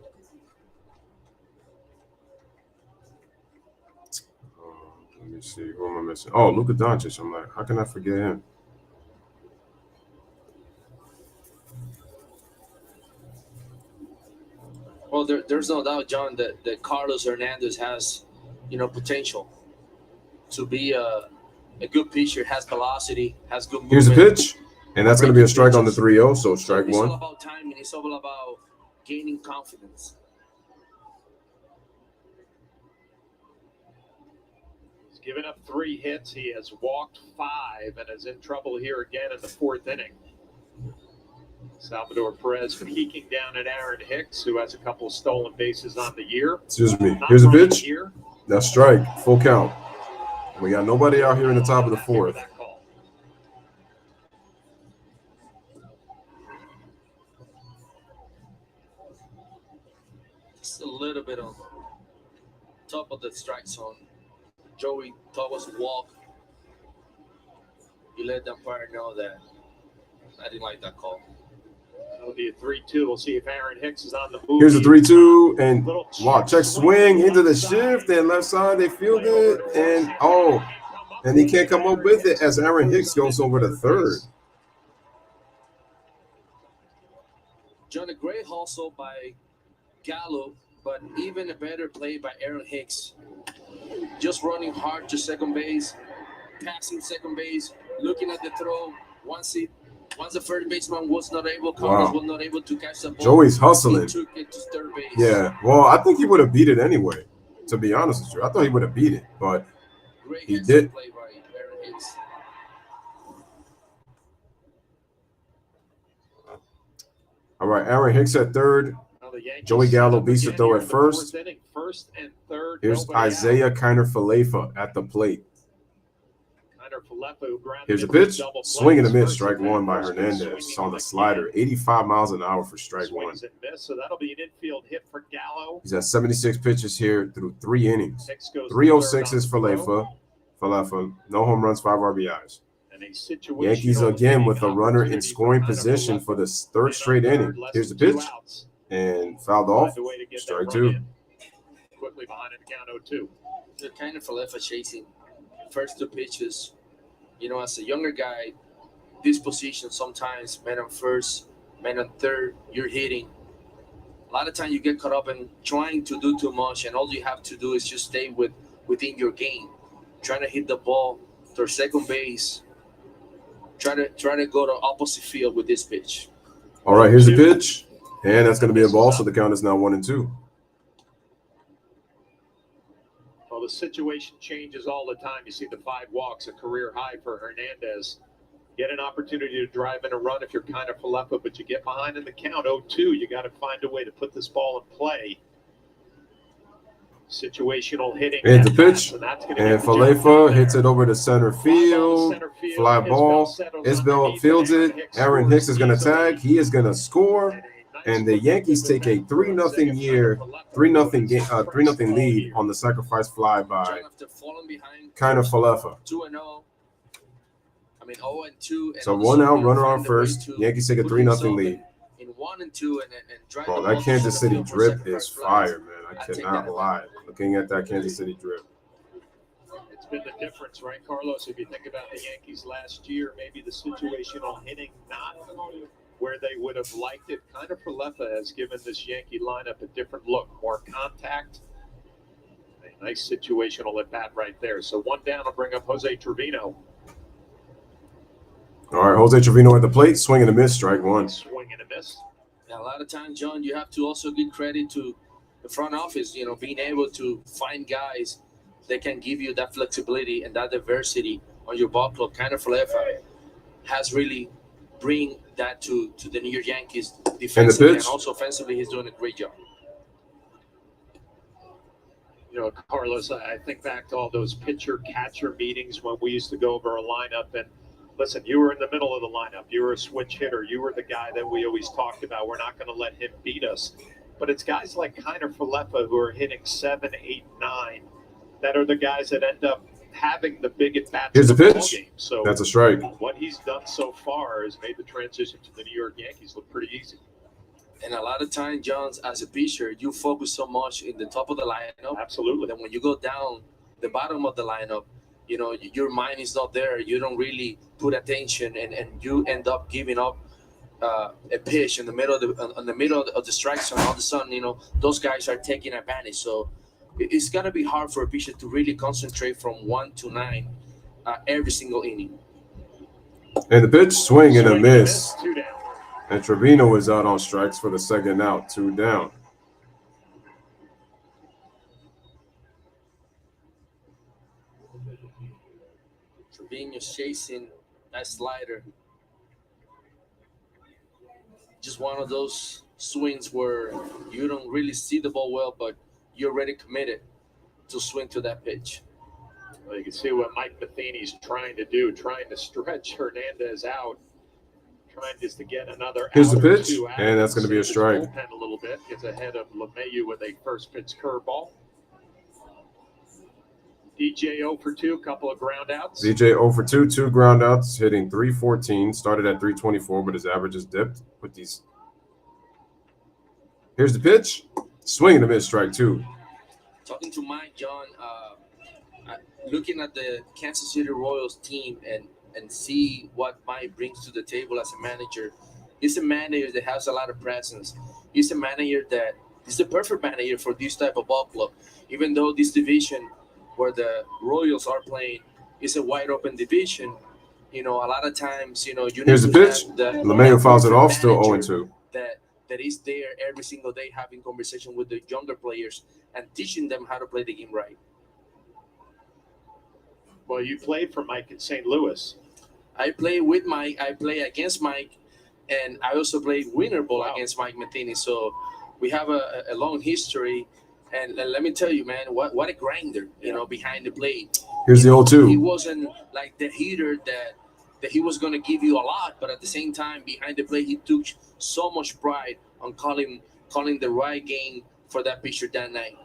missing? Oh, Luka Doncic. I'm like, how can I forget him? Well, there's no doubt, John, that Carlos Hernandez has, potential to be a good pitcher, has velocity, has good movement. Here's a pitch, and that's going to be a strike on the 3-0, so strike It's one. all about timing. It's all about gaining confidence. He's given up 3 hits. He has walked 5 and is in trouble here again in the 4th inning. Salvador Perez peeking down at Aaron Hicks, who has a couple of stolen bases on the year. Excuse me. Here's a pitch. That's strike. Full count. We got nobody out here in the top of the 4th. Just a little bit on top of the strike zone. Joey thought was a walk. You let the umpire know that I didn't like that call. That'll be a 3-2. We'll see if Aaron Hicks is on the move. Here's a 3-2, and wow, check swing into the shift, and left side they field it, and he can't come up with it as Aaron Hicks goes over to third. John, a great hustle by Gallo, but even a better play by Aaron Hicks. Just running hard to second base, passing second base, looking at the throw. Once the first baseman was not able, Carlos was not able to catch the ball. Joey's hustling. He took it to third base. Yeah, well, I think he would have beat it anyway, to be honest with you. I thought he would have beat it, but Great he did. Play by Aaron Hicks. All right, Aaron Hicks at third. Joey Gallo beats the throw at first. First and third. Here's Isaiah Kiner-Falefa at the plate. Here's a pitch. Swing and a miss. Strike one by Hernandez on the slider. 85 miles an hour for strike one. So that'll be an infield hit for Gallo. He's at 76 pitches here through 3 innings. 306 is Falefa. No home runs, 5 RBIs. Yankees again with a runner in scoring position for the 3rd straight inning. Here's the pitch. And fouled off. Strike 2. Quickly behind in the count 0-2. The kind of Falefa chasing first 2 pitches. As a younger guy, this position sometimes man on first, man on third, you're hitting. A lot of times you get caught up in trying to do too much, and all you have to do is just stay within your game. Trying to hit the ball to second base. Try to go to opposite field with this pitch. All right, here's the pitch, and that's going to be a ball, so the count is now 1-2. Well, the situation changes all the time. You see the 5 walks, a career high for Hernandez. Get an opportunity to drive in a run if you're kind of Falefa, but you get behind in the count 0-2. You got to find a way to put this ball in play. Situational hitting. And the pitch, and Falefa hits it over to center field. Fly ball. Isbell fields it. Aaron Hicks is going to tag. He is going to score. And the Yankees take a 3-0 lead on the sacrifice fly by Kiner-Falefa. 2-0. I mean 0-2. So 1 out, runner on first. Yankees take a 3-0 lead. In 1 and 2, and drive. Bro, that Kansas City drip is fire, man. I cannot lie. Looking at that Kansas City drip. It's been the difference, right, Carlos? If you think about the Yankees last year, maybe the situational hitting not where they would have liked it. Kiner-Falefa has given this Yankee lineup a different look, more contact. A nice situational at bat right there. So 1 down will bring up Jose Trevino. All right, Jose Trevino at the plate, swing and a miss, strike 1. Swing and a miss. Now, a lot of times, John, you have to also give credit to the front office, being able to find guys that can give you that flexibility and that diversity on your ball club. Kiner-Falefa has really bring that to the New York Yankees defensively, and also offensively, he's doing a great job. Carlos, I think back to all those pitcher-catcher meetings when we used to go over a lineup, and listen, you were in the middle of the lineup. You were a switch hitter. You were the guy that we always talked about. We're not going to let him beat us. But it's guys like Kiner-Falefa who are hitting 7, 8, 9 that are the guys that end up having the big at-bats. Here's a pitch. Game. So that's a strike. What he's done so far has made the transition to the New York Yankees look pretty easy. And a lot of times, Johns, as a pitcher, you focus so much in the top of the lineup. Absolutely. Then when you go down the bottom of the lineup, your mind is not there. You don't really put attention, and you end up giving up a pitch in the middle of the strike zone. All of a sudden, those guys are taking advantage. So it's gonna be hard for a pitcher to really concentrate from 1 to 9 every single inning. And the pitch, swing and a miss. 2 down. And Trevino is out on strikes for the second out, 2 down. Trevino's chasing that slider. Just one of those swings where you don't really see the ball well, but you're already committed to swing to that pitch. Well, you can see what Mike Matheny's trying to do, trying to stretch Hernandez out, trying just to get another Here's the out or pitch, 2 out, and that's going to be a save his strike. bullpen a little bit, gets ahead of LeMahieu with a first pitch curveball. DJ 0 for 2, couple of ground outs. DJ 0 for 2, 2 ground outs, hitting .314. Started at .324, but his average is dipped with these. Here's the pitch. Swing and a miss, strike 2. Talking to Mike, John, looking at the Kansas City Royals team and see what Mike brings to the table as a manager. He's a manager that has a lot of presence. He's a manager that is the perfect manager for this type of ball club. Even though this division where the Royals are playing is a wide open division, a lot of times, you Here's the pitch. LeMahieu fouls it off, still 0-2. That is there every single day having conversation with the younger players and teaching them how to play the game right. Well, you played for Mike in St. Louis. I play with Mike. I play against Mike, and I also played winter ball against Mike Matheny. So we have a long history. And let me tell you, man, what a grinder, behind the plate. Here's the 0-2. He wasn't like the hitter that he was going to give you a lot, but at the same time, behind the plate, he took so much pride on calling the right game for that pitcher that night.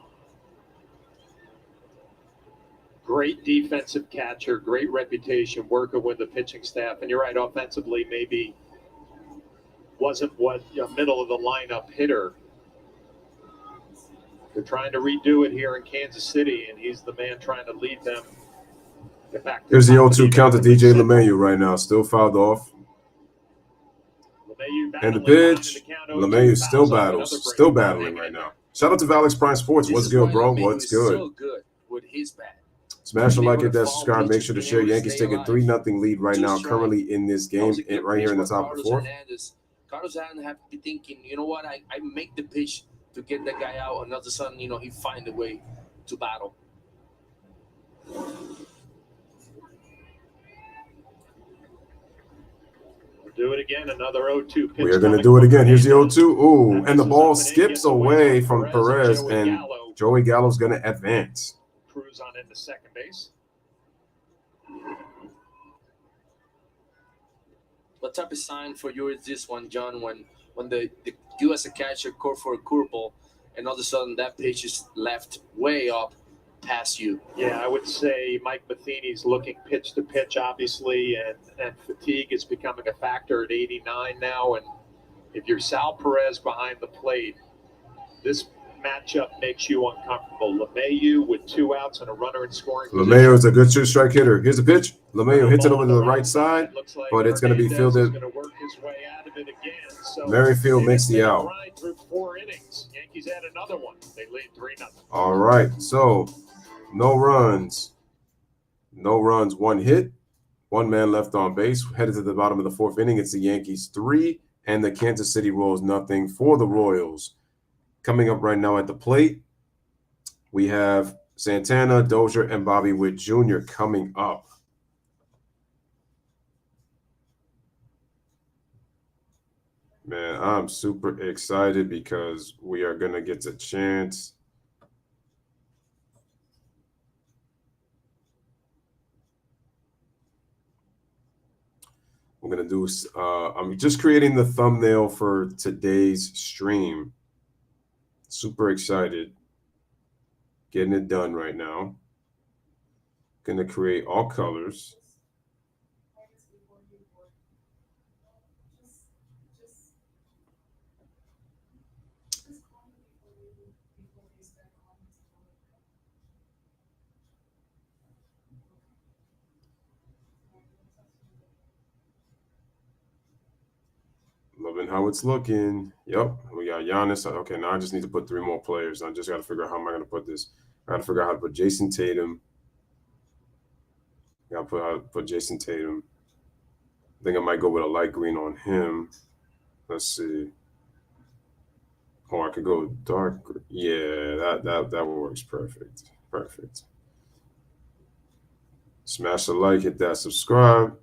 Great defensive catcher, great reputation, working with the pitching staff. And you're right, offensively, maybe wasn't what a middle of the lineup hitter. They're trying to redo it here in Kansas City, and he's the man trying to lead them. Here's the 0-2 count to DJ LeMahieu right now, still fouled off. And the pitch, LeMahieu still battling right now. Shout out to Alex Prime Sports. What's good, bro? What's good? So good with his bat. Smash a like, hit that subscribe. Make sure to share. Yankees take a 3-0 lead right now, currently in this game, right here in the top of the fourth. Carlos Allen have to be thinking, you know what? I make the pitch to get that guy out, and all of a sudden, he find a way to battle. Do it again, another 0-2 pitch. We are going to do it again. Here's the 0-2. Ooh, and the ball skips away from Perez, and Joey Gallo's going to advance. Cruz on into second base. What type of sign for you is this one, John, when you as a catcher call for a curveball, and all of a sudden that pitch is left way up past you? Yeah, I would say Mike Matheny's looking pitch to pitch, obviously, and fatigue is becoming a factor at 89 now. And if you're Sal Perez behind the plate, this matchup makes you uncomfortable. LeMahieu with 2 outs and a runner in scoring position. LeMahieu is a good two-strike hitter. Here's the pitch. LeMahieu hits it over to the right side, but it's going to be fielded. Merrifield makes the out. Through 4 innings. Yankees had another one. They lead 3-0. All right, so no runs, 1 hit, 1 man left on base. Headed to the bottom of the 4th inning. It's the Yankees 3 and the Kansas City Royals 0 for the Royals. Coming up right now at the plate, we have Santana, Dozier, and Bobby Witt Jr. coming up. Man, I'm super excited because we are going to get a chance. We're going to do, I'm just creating the thumbnail for today's stream. Super excited. Getting it done right now. Going to create all colors. how it's looking. Yep, we got Giannis. Okay, now I just need to put 3 more players. I just got to figure out how am I going to put this. I got to figure out how to put Jason Tatum. I got to put Jason Tatum. I think I might go with a light green on him. Let's see. Oh, I could go dark green. Yeah, that works perfect. Perfect. Smash the like, hit that subscribe.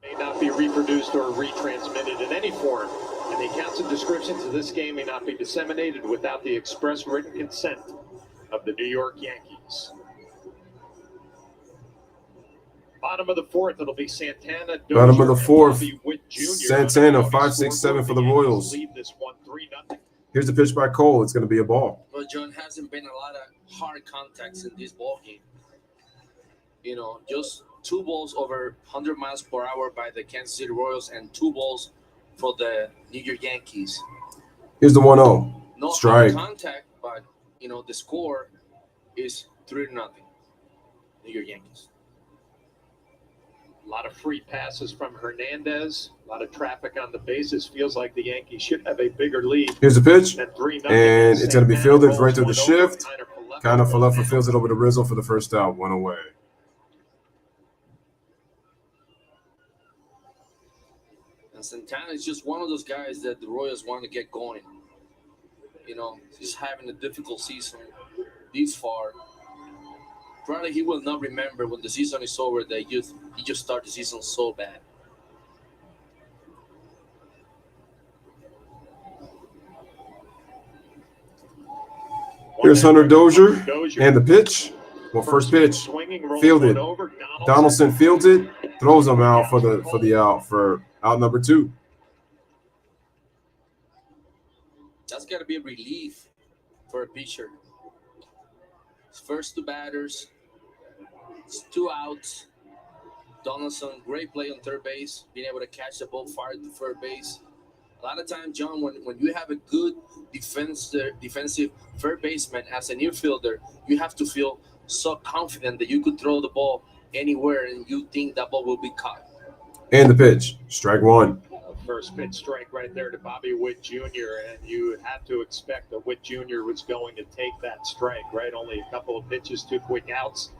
May not be reproduced or retransmitted in any form, and the accounts and descriptions of this game may not be disseminated without the express written consent of the New York Yankees. Bottom of the 4th, it'll be Santana. Bottom of the 4th, Bobby Witt Jr. Santana 5-6-7 for the Royals. Lead this one 3-0. Here's the pitch by Cole. It's going to be a ball. Well, John, hasn't been a lot of hard contacts in this ball game. You know, just 2 balls over 100 miles per hour by the Kansas City Royals and 2 balls for the New York Yankees. Here's the 1-0. No strike. hard contact, but, you know, the score is 3-0. New York Yankees. A lot of free passes from Hernandez. A lot of traffic on the bases. Feels like the Yankees should have a bigger lead. Here's the pitch. And it's going to be fielded right through the shift. Kind of Falefa fields it over to Rizzo for the first out. 1 away. And Santana is just one of those guys that the Royals want to get going. You know, he's having a difficult season this far. Probably he will not remember when the season is over that he just started the season so bad. Here's Hunter Dozier and the pitch. Well, first pitch fielded. Donaldson fields it, throws him out for out number 2. That's got to be a relief for a pitcher. His first 2 batters, it's 2 outs. Donaldson, great play on third base, being able to catch the ball far to third base. A lot of times, John, when you have a good defensive third baseman as an infielder, you have to feel so confident that you could throw the ball anywhere and you think that ball will be caught. And the pitch, strike 1. First pitch strike right there to Bobby Witt Jr., and you had to expect that Witt Jr. was going to take that strike, right? Only a couple of pitches, 2 quick outs,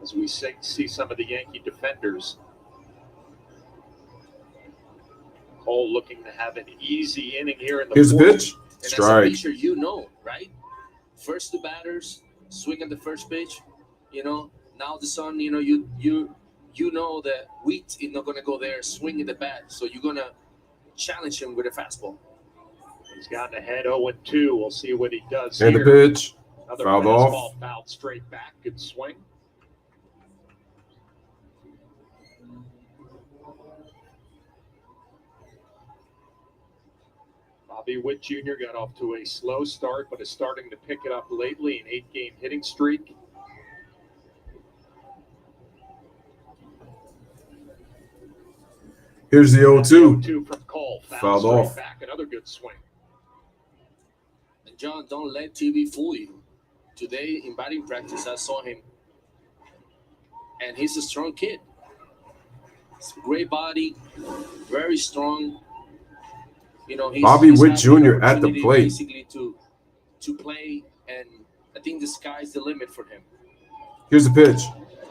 as we see some of the Yankee defenders. Cole looking to have an easy inning here in the Here's the pitch, and strike. As a pitcher, you know, right? First 2 batters, swing at the first pitch. You know, now the sun, you know, you know that Witt is not going to go there, swing at the bat, so you're going to challenge him with a fastball. He's gotten ahead 0-2. We'll see what he does and here. The pitch, another fouled off. Fouled straight back. Good swing. Bobby Witt Jr. got off to a slow start, but is starting to pick it up lately. An 8-game hitting streak. Here's the 0-2. From Cole. Fouled off. Back. Another good swing. And John, don't let TV fool you. Today in batting practice, I saw him, and he's a strong kid. It's a great body, very strong. You know, Bobby Witt Jr. at the plate. Basically to play, and I think the sky's the limit for him. Here's the pitch.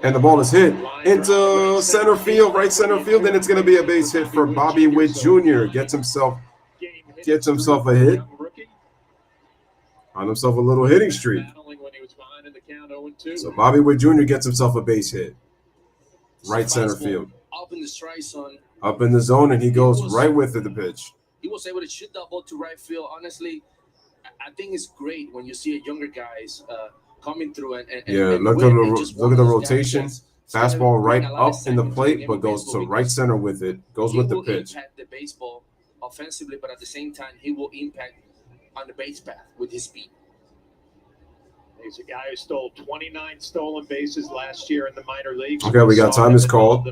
And the ball is hit into center field, right center field, and it's going to be a base hit for Bobby Witt Jr. Gets himself a hit. On himself a little hitting streak. So Bobby Witt Jr. gets himself a base hit. Right center field. Up in the strike zone. Up in the zone, and he goes right with it, the pitch. He was able to shoot that ball to right field. Honestly, I think it's great when you see younger guys coming through and look at the rotation. Fastball right up in the plate, but goes to right center with it. Goes with the pitch. He will impact the baseball offensively, but at the same time, he will impact on the base path with his speed. He's a guy who stole 29 stolen bases last year in the minor leagues. Okay, we got time is called.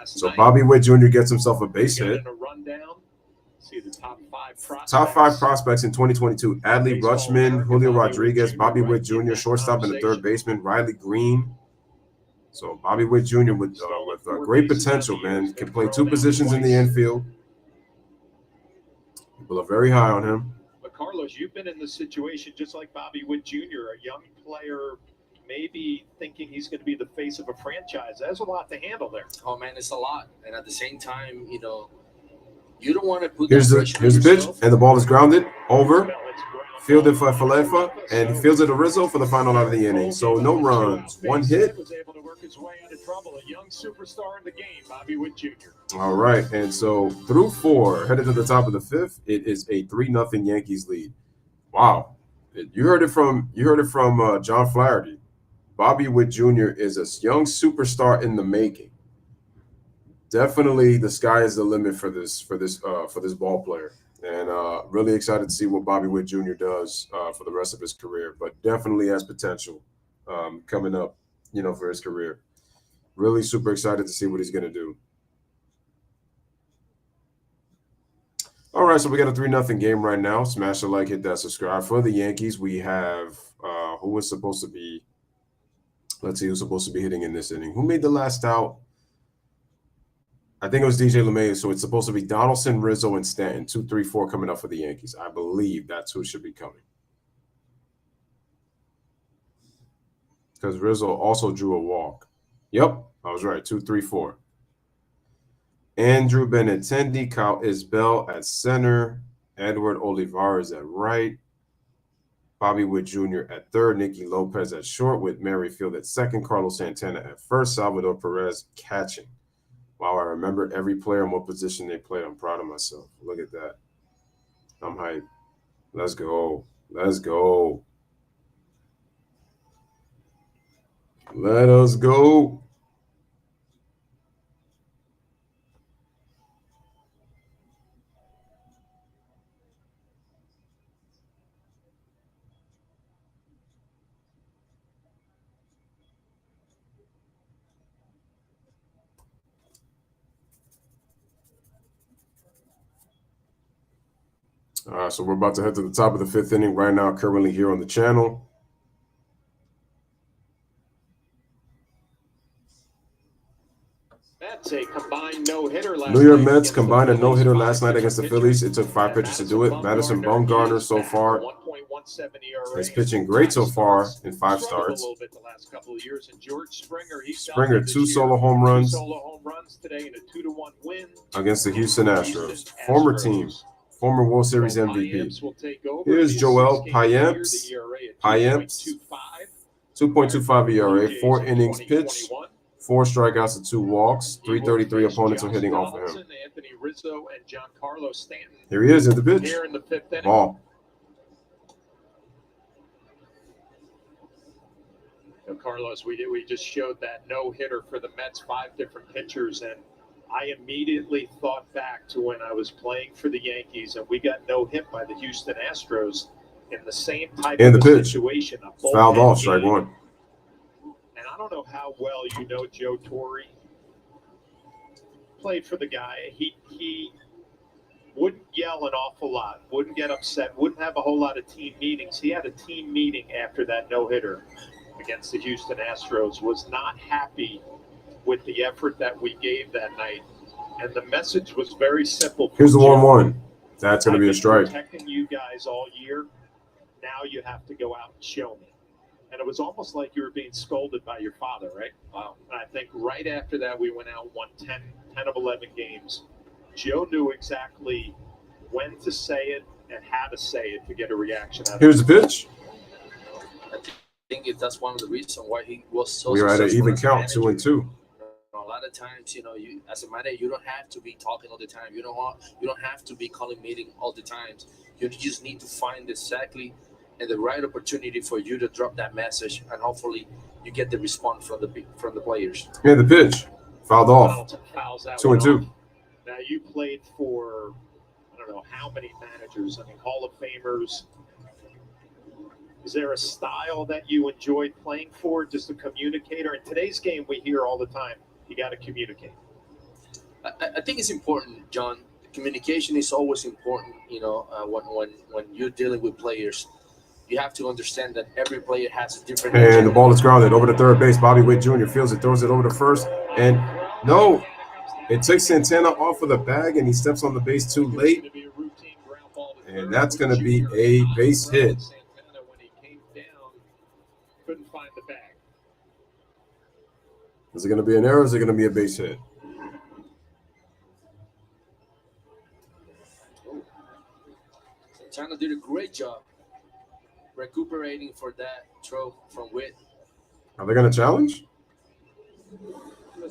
So Bobby Witt Jr. gets himself a base hit. A rundown. See the top five prospects in 2022: Adley Rutschman, Julio Rodriguez, Bobby Witt Jr., shortstop and the third baseman, Riley Green. So Bobby Witt Jr. with great potential, man. Can play two positions in the infield. People are very high on him. But Carlos, you've been in this situation just like Bobby Witt Jr., a young player, maybe thinking he's going to be the face of a franchise. There's a lot to handle there. Oh man, it's a lot, and at the same time, you don't want to put. Here's the pitch, and the ball is grounded over, fielded for Falefa, and he fields it to Rizzo for the final out of the inning. So no runs, one hit. Was able to work his way out of trouble. A young superstar in the game, Bobby Witt Jr. All right, and so through 4, headed to the top of the 5th, it is a 3-0 Yankees lead. Wow, you heard it from John Flaherty. Bobby Witt Jr. is a young superstar in the making. Definitely, the sky is the limit for this ball player, and really excited to see what Bobby Witt Jr. does for the rest of his career. But definitely has potential coming up, for his career. Really super excited to see what he's going to do. All right, so we got a 3-0 game right now. Smash the like, hit that subscribe. For the Yankees, we have who was supposed to be. Let's see who's supposed to be hitting in this inning. Who made the last out? I think it was DJ LeMay. So it's supposed to be Donaldson, Rizzo, and Stanton. 2, 3, 4 coming up for the Yankees. I believe that's who should be coming. Because Rizzo also drew a walk. Yep, I was right. 2, 3, 4. Andrew Benintendi, Kyle Isbell at center. Edward Olivares at right. Bobby Witt Jr. at third. Nicky Lopez at short with Merrifield at second. Carlos Santana at first. Salvador Perez catching. Wow, I remembered every player and what position they played. I'm proud of myself. Look at that. I'm hyped. Let's go. Let's go. Let us go. All right, so we're about to head to the top of the 5th inning right now, currently here on the channel. That's a combined no-hitter last New York night Mets against combined the a no-hitter Phillies. last night against the Phillies. It took 5 pitches to do it. Madison Bumgarner so far is pitching great so far in 5 starts. A little bit the last couple of years. And George Springer, Springer 2 solo home runs. 2 solo home runs today in a 2-1 win against the Houston Astros. Former team, former World Series MVP. Here's Joel Payamps. 2.25 ERA, 4 innings pitched. 4 strikeouts and 2 walks. 333 opponents are hitting off of him. Anthony Rizzo and Giancarlo Stanton. Here he is at the pitch. Here in the 5th inning. Ball. So Carlos, we just showed that no-hitter for the Mets, 5 different pitchers, and I immediately thought back to when I was playing for the Yankees and we got no-hit by the Houston Astros in the same type of situation. Fouled off, strike 1. And I don't know how well you know Joe Torre. Played for the guy. He wouldn't yell an awful lot, wouldn't get upset, wouldn't have a whole lot of team meetings. He had a team meeting after that no-hitter against the Houston Astros, was not happy with the effort that we gave that night. And the message was very simple. Here's the 1-1. That's going to be a strike. Protecting you guys all year. Now you have to go out and show me. And it was almost like you were being scolded by your father, right? Wow. And I think right after that, we went out and won 10 of 11 games. Joe knew exactly when to say it and how to say it to get a reaction out of it. Here's the pitch. I think that's one of the reasons why he was so We are at an even count, manager. 2-2. A lot of times, you as a manager, you don't have to be talking all the time. You don't have to be calling meeting all the times. You just need to find exactly and the right opportunity for you to drop that message, and hopefully you get the response from the players. Yeah, the pitch fouled off. 2-2. Now you played for I don't know how many managers. I mean, Hall of Famers. Is there a style that you enjoyed playing for? Just a communicator. In today's game, we hear all the time, you got to communicate. I think it's important, John, communication is always important. When you're dealing with players, you have to understand that every player has a different. And the ball is grounded over to third base. Bobby Witt Jr. fields it, throws it over to first, and no, it takes Santana off of the bag, and he steps on the base too late, and that's going to be a base hit. Santana, when he came down, couldn't find the bag. Is it going to be an error? Or is it going to be a base hit? Santana did a great job recuperating for that throw from Witt. Are they going to challenge? The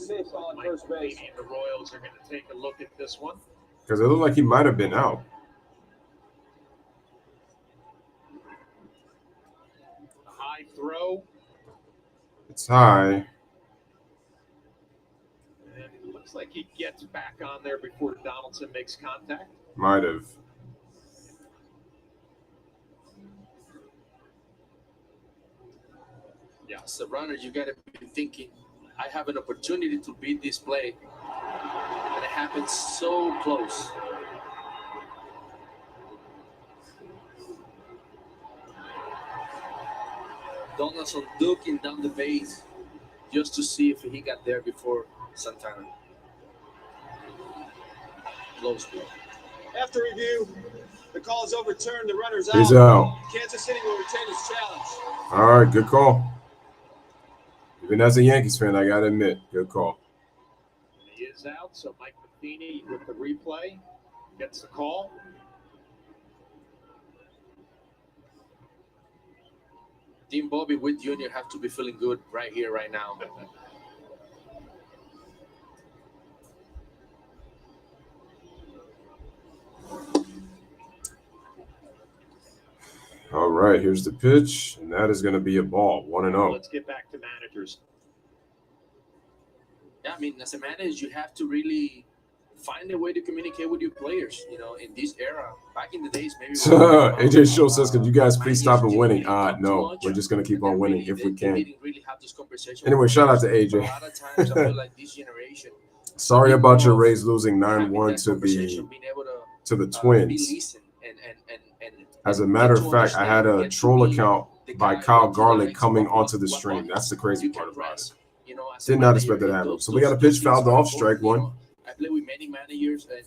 Royals are going to take a look at this one. Because it looked like he might have been out. A high throw. It's high. And it looks like he gets back on there before Donaldson makes contact. Might have. Yeah, as a runner, you got to be thinking, I have an opportunity to beat this play, and it happens so close. Donaldson looking down the base just to see if he got there before Santana. Close play. After review, the call is overturned. The runner's out. He's out. Kansas City will retain its challenge. All right, good call. Even as a Yankees fan, I got to admit, good call. He is out, so Mike Matheny with the replay gets the call. Team Bobby Witt Jr. have to be feeling good right here, right now. All right, here's the pitch, and that is going to be a ball, 1-0. Let's get back to managers. Yeah, I mean, as a manager, you have to really find a way to communicate with your players. In this era, back in the days, maybe. AJ Show says, "Could you guys please stop and winning?" No, we're just going to keep on winning if we can. Anyway, shout out to AJ. A lot of times, I feel like this generation. Sorry about your Rays losing 9-1 to the Twins. As a matter of fact, I had a troll account by Kyle Garlick coming onto the stream. That's the crazy part about it. Did not expect that to happen. So we got a pitch fouled off, strike one. I played with many managers, and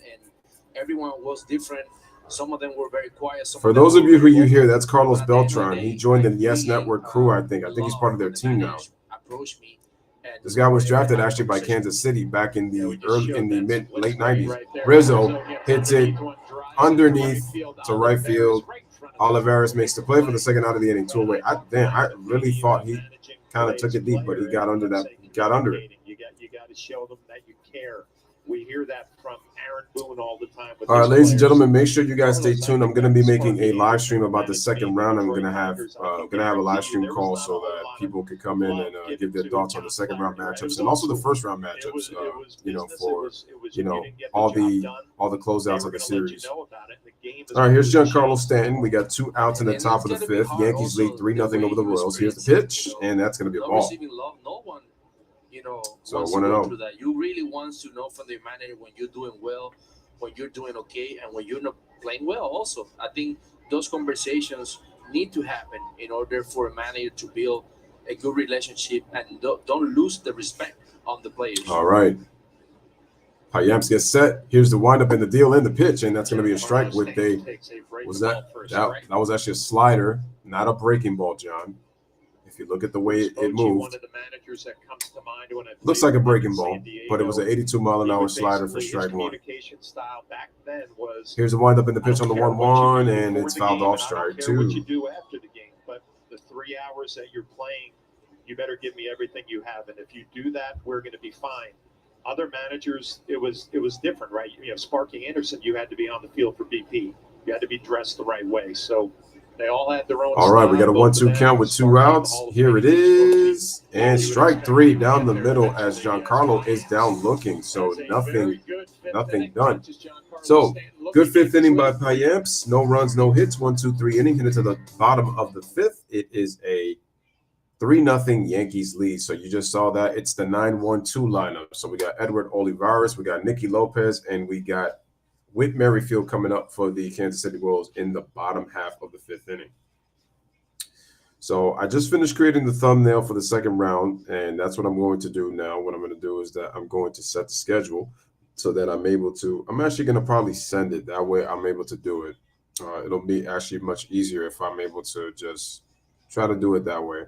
everyone was different. Some of them were very quiet. For those of you who you hear, that's Carlos Beltran. He joined the Yes Network crew, I think. I think he's part of their team now. This guy was drafted actually by Kansas City back in the late 90s. Rizzo hits it underneath to right field. Olivares makes the play for the second out of the inning, 2 away. I really thought he kind of took it deep, but he got under that. Got under it. You got to show them that you care. We hear that from Aaron Boone all the time. All right, ladies and gentlemen, make sure you guys stay tuned. I'm going to be making a live stream about the second round. I'm going to have a live stream call so that people can come in and give their thoughts on the second round matchups and also the first round matchups. For all the closeouts of the series. All right, here's Giancarlo Stanton. We got 2 outs in the top of the 5th. Yankees lead 3-0 over the Royals. Here's the pitch, and that's going to be a ball. So 1-0. That you really want to know from the manager when you're doing well, when you're doing okay, and when you're not playing well. Also, I think those conversations need to happen in order for a manager to build a good relationship and don't lose the respect on the players. All right. Payamps gets set. Here's the windup and the deal in the pitch, and that's going to be a strike with that was actually a slider, not a breaking ball, John. If you look at the way it moved, looks like a breaking ball, but it was an 82-mile-an-hour slider for strike one. Here's a windup in the pitch on the 1-1, and it's fouled off, strike two. What you do after the game, but the 3 hours that you're playing, you better give me everything you have, and if you do that, we're going to be fine. Other managers, it was different, right? Sparky Anderson, you had to be on the field for BP. You had to be dressed the right way, so. They all had their own. All right, we got a 1-2 count with 2 outs. Here it is. And strike 3 down the middle as Giancarlo is down looking. So nothing done. So good 5th inning by Payamps. No runs, no hits. 1-2-3 inning. Hit it to the bottom of the 5th. It is a 3-0 Yankees lead. So you just saw that. It's the 9-1-2 lineup. So we got Edward Olivares, we got Nicky Lopez, and we got with Merrifield coming up for the Kansas City Royals in the bottom half of the 5th inning. So I just finished creating the thumbnail for the second round, and that's what I'm going to do now. What I'm going to do is that I'm going to set the schedule so that I'm actually going to probably send it. That way I'm able to do it. It'll be actually much easier if I'm able to just try to do it that way.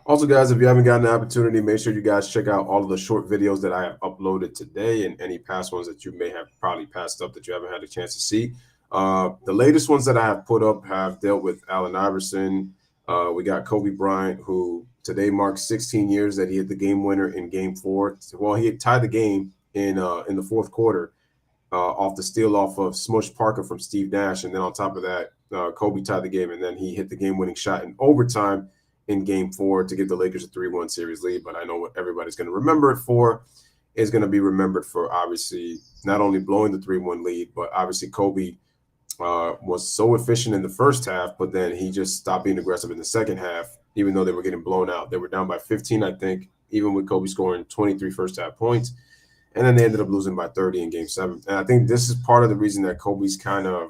Also, guys, if you haven't gotten the opportunity, make sure you guys check out all of the short videos that I have uploaded today and any past ones that you may have probably passed up that you haven't had a chance to see. The latest ones that I have put up have dealt with Allen Iverson. We got Kobe Bryant, who today marks 16 years that he hit the game winner in Game 4. Well, he had tied the game in the fourth quarter off the steal off of Smush Parker from Steve Nash. And then on top of that, Kobe tied the game, and then he hit the game-winning shot in overtime in Game 4 to give the Lakers a 3-1 series lead. But I know what everybody's going to remember it for is going to be remembered for obviously not only blowing the 3-1 lead, but obviously Kobe was so efficient in the first half, but then he just stopped being aggressive in the second half, even though they were getting blown out. They were down by 15, I think, even with Kobe scoring 23 first-half points. And then they ended up losing by 30 in Game 7. And I think this is part of the reason that Kobe's kind of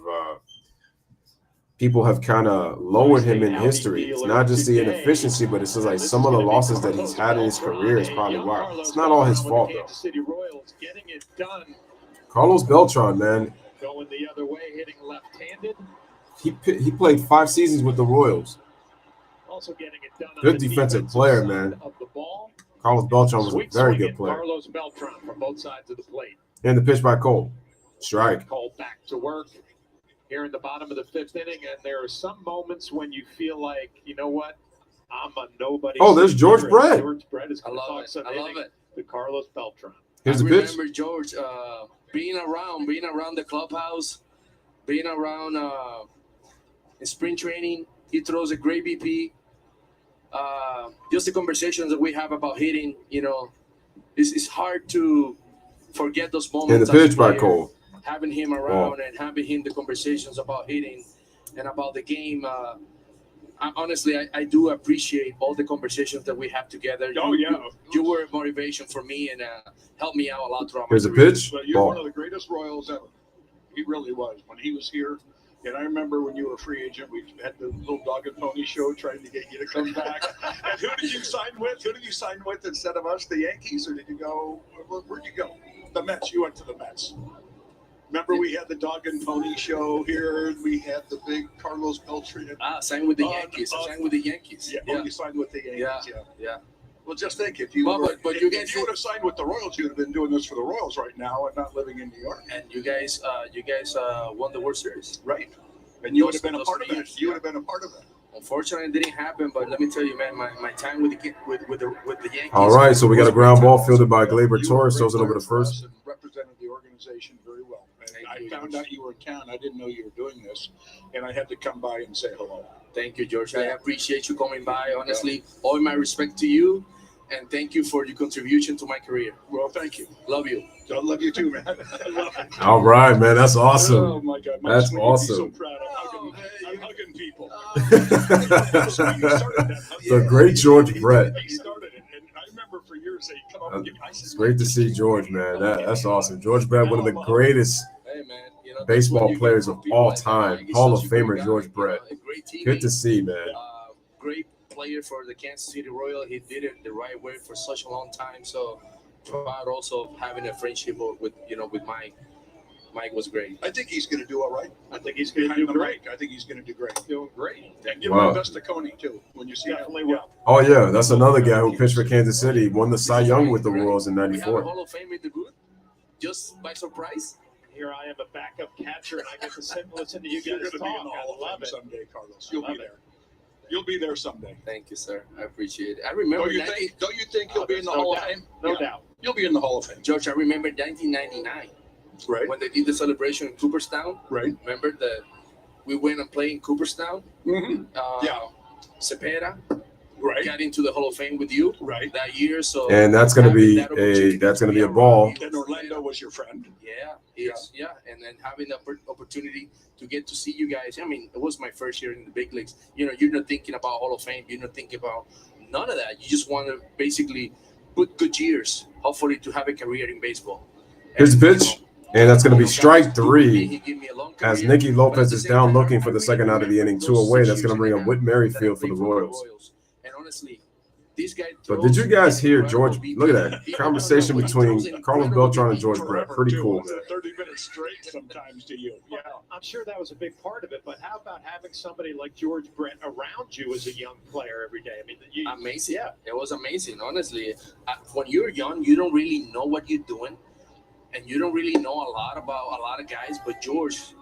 people have kind of lowered him in history. It's not just the inefficiency, but it's just like some of the losses that he's had in his career is probably why. It's not all his fault, though. Carlos Beltran, man. Going the other way, hitting left-handed. He played 5 seasons with the Royals. Also getting it done. Good defensive player, man. Carlos Beltran was a very good player. Carlos Beltran from both sides of the plate. And the pitch by Cole. Strike. Cole back to work here in the bottom of the 5th inning, and there are some moments when you feel like, you know what, I'm a nobody. Oh, there's George Brett. George Brett is going to talk some inning to Carlos Beltran. Here's the pitch. I remember George being around the clubhouse, being around in spring training. He throws a great BP. Just the conversations that we have about hitting, you know, it's hard to forget those moments. And the pitch by Cole. Having him around and having him the conversations about hitting and about the game. Honestly, I do appreciate all the conversations that we have together. You were a motivation for me and helped me out a lot throughout my career. Here's a pitch. But you're one of the greatest Royals ever. He really was. When he was here, and I remember when you were a free agent, we had the little dog and pony show trying to get you to come back. And who did you sign with? Who did you sign with instead of us, the Yankees? Or did you go, where'd you go? The Mets. You went to the Mets. Remember we had the dog and pony show here. We had the big Carlos Beltran. Signed with the Yankees. Signed with the Yankees. Yeah. You signed with the Yankees. Yeah. Well, just think, if you would have signed with the Royals, you'd have been doing this for the Royals right now and not living in New York. And you guys won the World Series. Right. And you would have been a part of that. You would have been a part of that. Unfortunately, it didn't happen. But let me tell you, man, my time with the Yankees. All right, so we got a ground ball fielded by Gleyber Torres. Throws it over to first. Represented the organization very well. And I found out you were in town. I didn't know you were doing this, and I had to come by and say hello. Thank you, George. I appreciate you coming by. Honestly, all my respect to you, and thank you for your contribution to my career. Well, thank you. Love you. I love you too, man. I love it. All right, man. That's awesome. Oh my God, that's awesome. So proud. I'm hugging people. The great George Brett. He started it, and I remember for years they come up and give me. It's great to see George, man. That's awesome. George Brett, one of the greatest baseball players of all time. Hall of Famer George Brett. Good to see, man. Great player for the Kansas City Royals. He did it the right way for such a long time. So proud also of having a friendship with Mike. Mike was great. I think he's going to do all right. I think he's going to do great. I think he's going to do great. Doing great. And give him the best to Coney too. When you see definitely will. Oh yeah, that's another guy who pitched for Kansas City. Won the Cy Young with the Royals in '94. We have a Hall of Fame in the booth, just by surprise. Here I am, a backup catcher, and I get to sit and listen to you guys talk. I love it. Someday, Carlos. You'll be there. You'll be there someday. Thank you, sir. I appreciate it. I remember. Don't you think you'll be in the Hall of Fame? No doubt. You'll be in the Hall of Fame. George, I remember 1999. Right. When they did the celebration in Cooperstown. Right. Remember that we went and played in Cooperstown. Mm-hmm. Cepeda. Right. Got into the Hall of Fame with you. Right. That year. So. And that's gonna be a ball. And Orlando was your friend. Yeah. And then having the opportunity to get to see you guys. I mean, it was my first year in the big leagues. You're not thinking about Hall of Fame. You're not thinking about none of that. You just want to basically put good years, hopefully, to have a career in baseball. Here's the pitch. And that's going to be strike He 3 gave me a long as career, Nicky but at Lopez the is same down time, looking I for the really second out of the remember inning, 2 those away. 6 That's going to years bring and up a Whit half that I Merrifield for played the for Royals. And honestly, this guy But throws did you guys hear incredible George? BP. Look at that He- conversation he throws between Carlos incredible Beltran and BP. George Brett. Pretty cool, man. 30 minutes straight sometimes to you. Yeah. Well, I'm sure that was a big part of it, but how about having somebody like George Brett around you as a young player every day? I mean, Amazing. Yeah. It was amazing, honestly. When you're young, you don't really know what you're doing, and you don't really know a lot about a lot of guys. But George,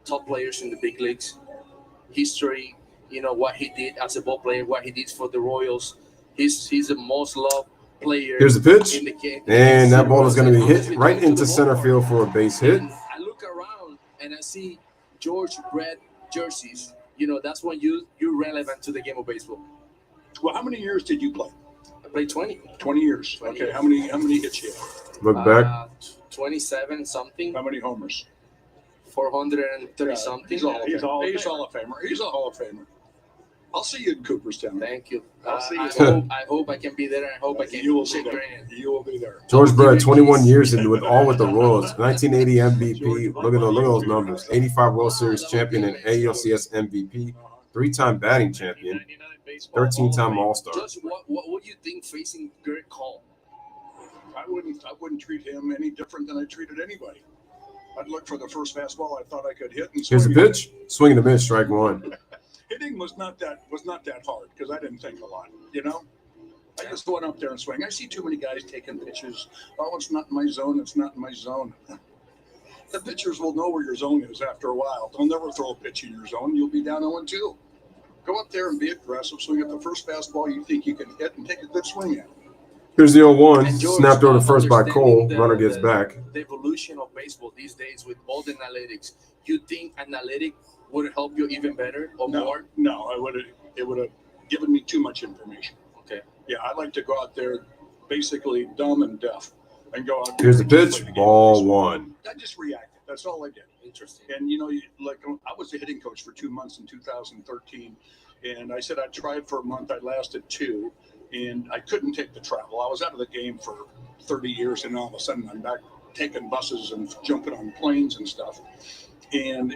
top players in the big leagues, history, what he did as a ball player, what he did for the Royals. He's the most loved player. Here's the pitch, in the game. and that ball is going to be hit Honestly, right going to into the center ballpark. field for a base hit. And I look around and I see George Brett jerseys. That's when you're relevant to the game of baseball. Well, how many years did you play? I played 20. 20 years. 20 Okay. years. How many hits you have? Look back. 27 something, How many homers? 430 something. He's a Hall of He's Famer. Hall of He's Famer. Hall of Famer. He's a Hall of Famer. I'll see you in Cooperstown. Thank you. I'll see you I there. hope I can be there. I hope I can You will be shake there. your hand. You will be there. George Brett, 21 years into it, all with the Royals. 1980 MVP. Look at those numbers. 85 World Series champion and ALCS MVP. 3-time batting champion. 99 baseball 13-time Hall of All-Star. Just what would you think facing Garrett Cole? I wouldn't treat him any different than I treated anybody. I'd look for the first fastball I thought I could hit and Here's the swing it. pitch. Swing and a miss, strike 1. Hitting was not that hard because I didn't think a lot. I just went up there and swing. I see too many guys taking pitches. Oh, it's not in my zone. It's not in my zone. The pitchers will know where your zone is after a while. They'll never throw a pitch in your zone. You'll be down 0-2. Go up there and be aggressive. Swing at the first fastball you think you can hit and take a good swing at it. Here's the 0-1. And George, Snapped over to first by understanding Cole. Runner gets back. The evolution of baseball these days with all the analytics. You think analytic would help you even better or more? No, it would have given me too much information. Okay. Yeah, I like to go out there basically dumb and deaf and go out there. Here's the and just pitch. play the game of Ball baseball. 1. I just reacted. That's all I did. Interesting. And I was the hitting coach for 2 months in 2013, and I said I'd try it for a month. I lasted 2, and I couldn't take the travel. I was out of the game for 30 years, and all of a sudden I'm back taking buses and jumping on planes and stuff. And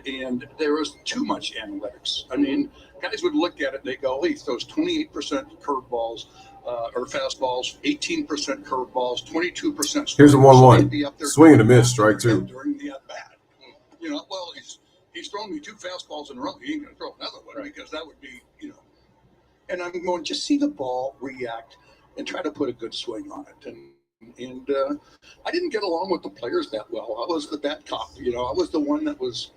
there was too much analytics. I mean, guys would look at it and they go, "He throws 28% curveballs or fastballs, 18% curveballs, 22%." Here's a 1-1. So they'd be up there Swing and a miss, strike 2. during the at bat. Well, he's thrown me 2 fastballs in a row. He ain't gonna throw another one because that would be, And I'm going, just see the ball, react, and try to put a good swing on it. And I didn't get along with the players that well. I was the bad cop. I was the one that was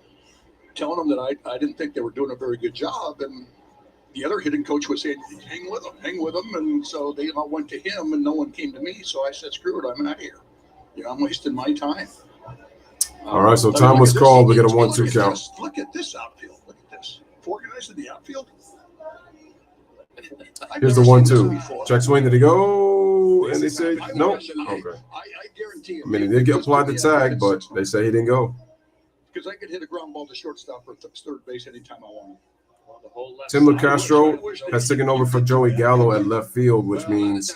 telling them that I didn't think they were doing a very good job. And the other hitting coach was saying, hang with them. And so they all went to him and no one came to me. So I said, screw it, I'm out of here. I'm wasting my time. All right, so time was called. We get a 1-2 count. Look at this outfield. Look at this. 4 guys in the outfield. Here's the 1-2. Check swing. Did he go? And they say no. Okay. I guarantee you. I mean, he did get applied the tag, but they say he didn't go. Because I could hit a ground ball to shortstop or third base anytime I wanted. Well, the whole left Tim side. LaCastro has taken over for Joey Gallo at left field, which means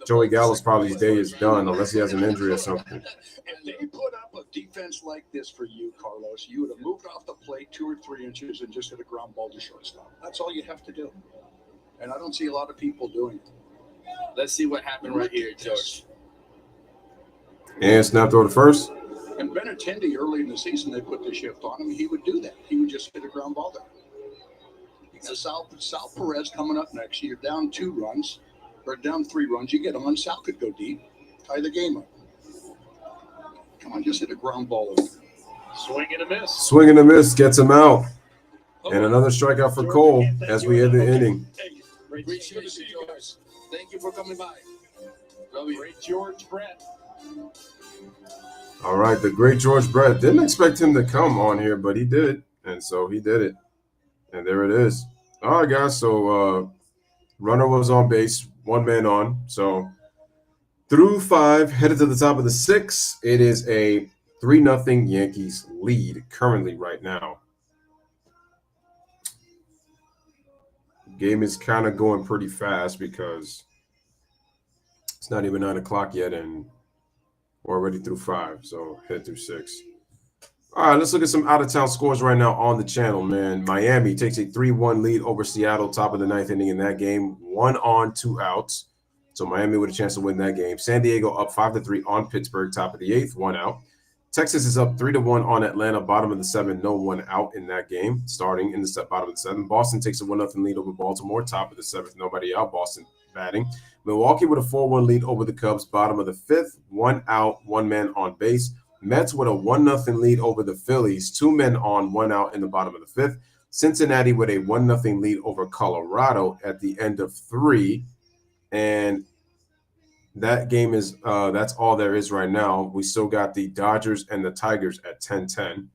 Joey Gallo's probably his day is done unless he has an injury or something. If they put up a defense like this for you, Carlos, you would have moved off the plate 2 or 3 inches and just hit a ground ball to shortstop. That's all you have to do. And I don't see a lot of people doing it. Let's see what happened right here, George. And snapped over to first. And Benintendi, early in the season, they put the shift on him. He would do that. He would just hit a ground ball there. You got Sal Perez coming up next. You're down 2 runs or down 3 runs. You get on. Sal could go deep, tie the game up. Come on, just hit a ground ball over. Swing and a miss. Swing and a miss gets him out. And another strikeout for Cole as we end the inning. Hey, great Appreciate to see you, you George. guys. Thank you for coming by. Love you. Great George Brett. All right, the great George Brett. Didn't expect him to come on here, but he did. And so he did it. And there it is. All right, guys. So runner was on base, 1 man on. So through 5, headed to the top of the 6th. It is a 3-0 Yankees lead currently right now. Game is kind of going pretty fast because it's not even 9 o'clock yet, and we're already through 5, so head through 6. All right, let's look at some out-of-town scores right now on the channel, man. Miami takes a 3-1 lead over Seattle, top of the 9th inning in that game. 1 on, 2 outs. So Miami with a chance to win that game. San Diego up 5-3 on Pittsburgh, top of the 8th, 1 out. Texas is up 3-1 on Atlanta, bottom of the 7th, no 1 out in that game, starting in the bottom of the 7th. Boston takes a 1-0 lead over Baltimore, top of the 7th, nobody out. Boston batting. Milwaukee with a 4-1 lead over the Cubs, bottom of the 5th, 1 out, 1 man on base. Mets with a 1-0 lead over the Phillies, 2 men on, 1 out in the bottom of the 5th. Cincinnati with a 1-0 lead over Colorado at the end of 3. And that game is that's all there is right now. We still got the Dodgers and the Tigers at 10-10.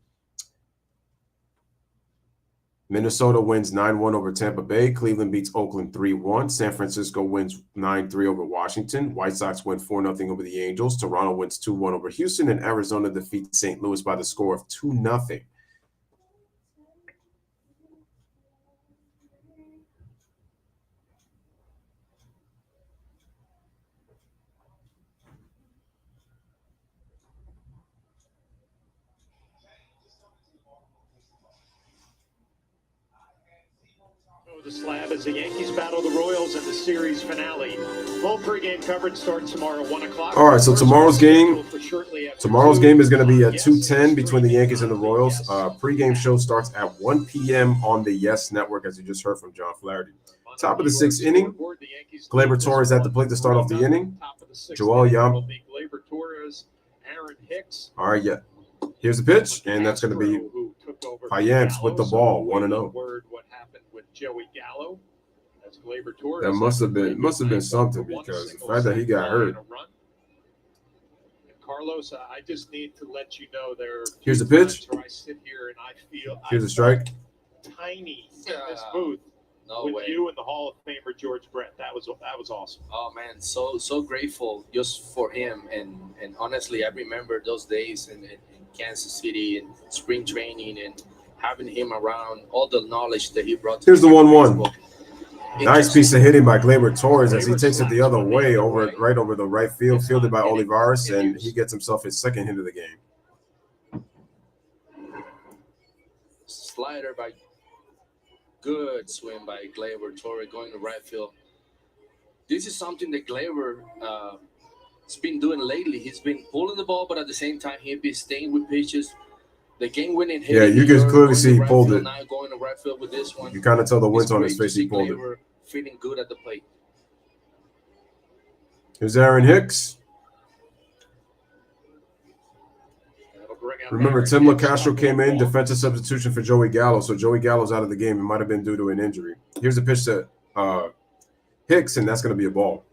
Minnesota wins 9-1 over Tampa Bay. Cleveland beats Oakland 3-1. San Francisco wins 9-3 over Washington. White Sox win 4-0 over the Angels. Toronto wins 2-1 over Houston. And Arizona defeats St. Louis by the score of 2-0. The slab as the Yankees battle the Royals in the series finale. Full pregame coverage starts tomorrow 1 o'clock. All right, so tomorrow's game is going to be at 2:10 between the Yankees and the Royals. Pregame show starts at 1 p.m. on the Yes Network, as you just heard from John Flaherty. Top of the 6th inning, Gleyber Torres at the plate to start off the inning. Joel Yam. All right, yeah. Here's the pitch, and that's going to be Payamps with the ball, 1-0. Joey Gallo, as Gleyber Torres. That must have been something, because the fact that he got hurt. And Carlos, I just need to let you know there. Here's the pitch. I sit here and I feel here's a strike. Tiny in this booth with you and the Hall of Famer George Brett. That was awesome. Oh man, so grateful just for him, and honestly, I remember those days in Kansas City and spring training and having him around, all the knowledge that he brought to Here's the 1-1. Nice piece of hitting by Gleyber Torres as he takes it the other way right over the right field, fielded by Olivares, and he gets himself his second hit of the game. Slider by good swing by Gleyber Torres going to right field. This is something that Gleyber has been doing lately. He's been pulling the ball, but at the same time he'll be staying with pitches. The game-winning hit. Yeah, you can clearly see he pulled it. Now going to right field with this one. You kind of tell the wind's on his face. He pulled it. Feeling good at the plate. Here's Aaron Hicks. Remember, Tim LaCastro came in, defensive substitution for Joey Gallo. So Joey Gallo's out of the game. It might have been due to an injury. Here's a pitch to Hicks, and that's going to be a ball.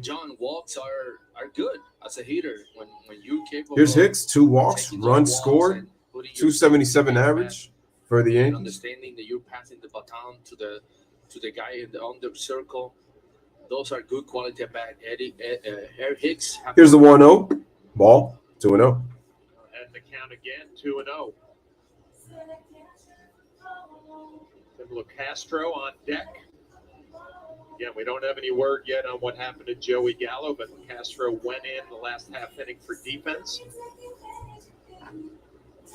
John, walks are good as a hitter when you capable. Here's Hicks, 2 walks, runs scored, 277 average for the Yankees. Understanding that you're passing the baton to the guy on the circle. Those are good quality at bat. Hicks. Here's the 1-0 ball, 2-0. And the count again, 2-0. Tim LaCastro on deck. Again, we don't have any word yet on what happened to Joey Gallo, but Castro went in the last half inning for defense.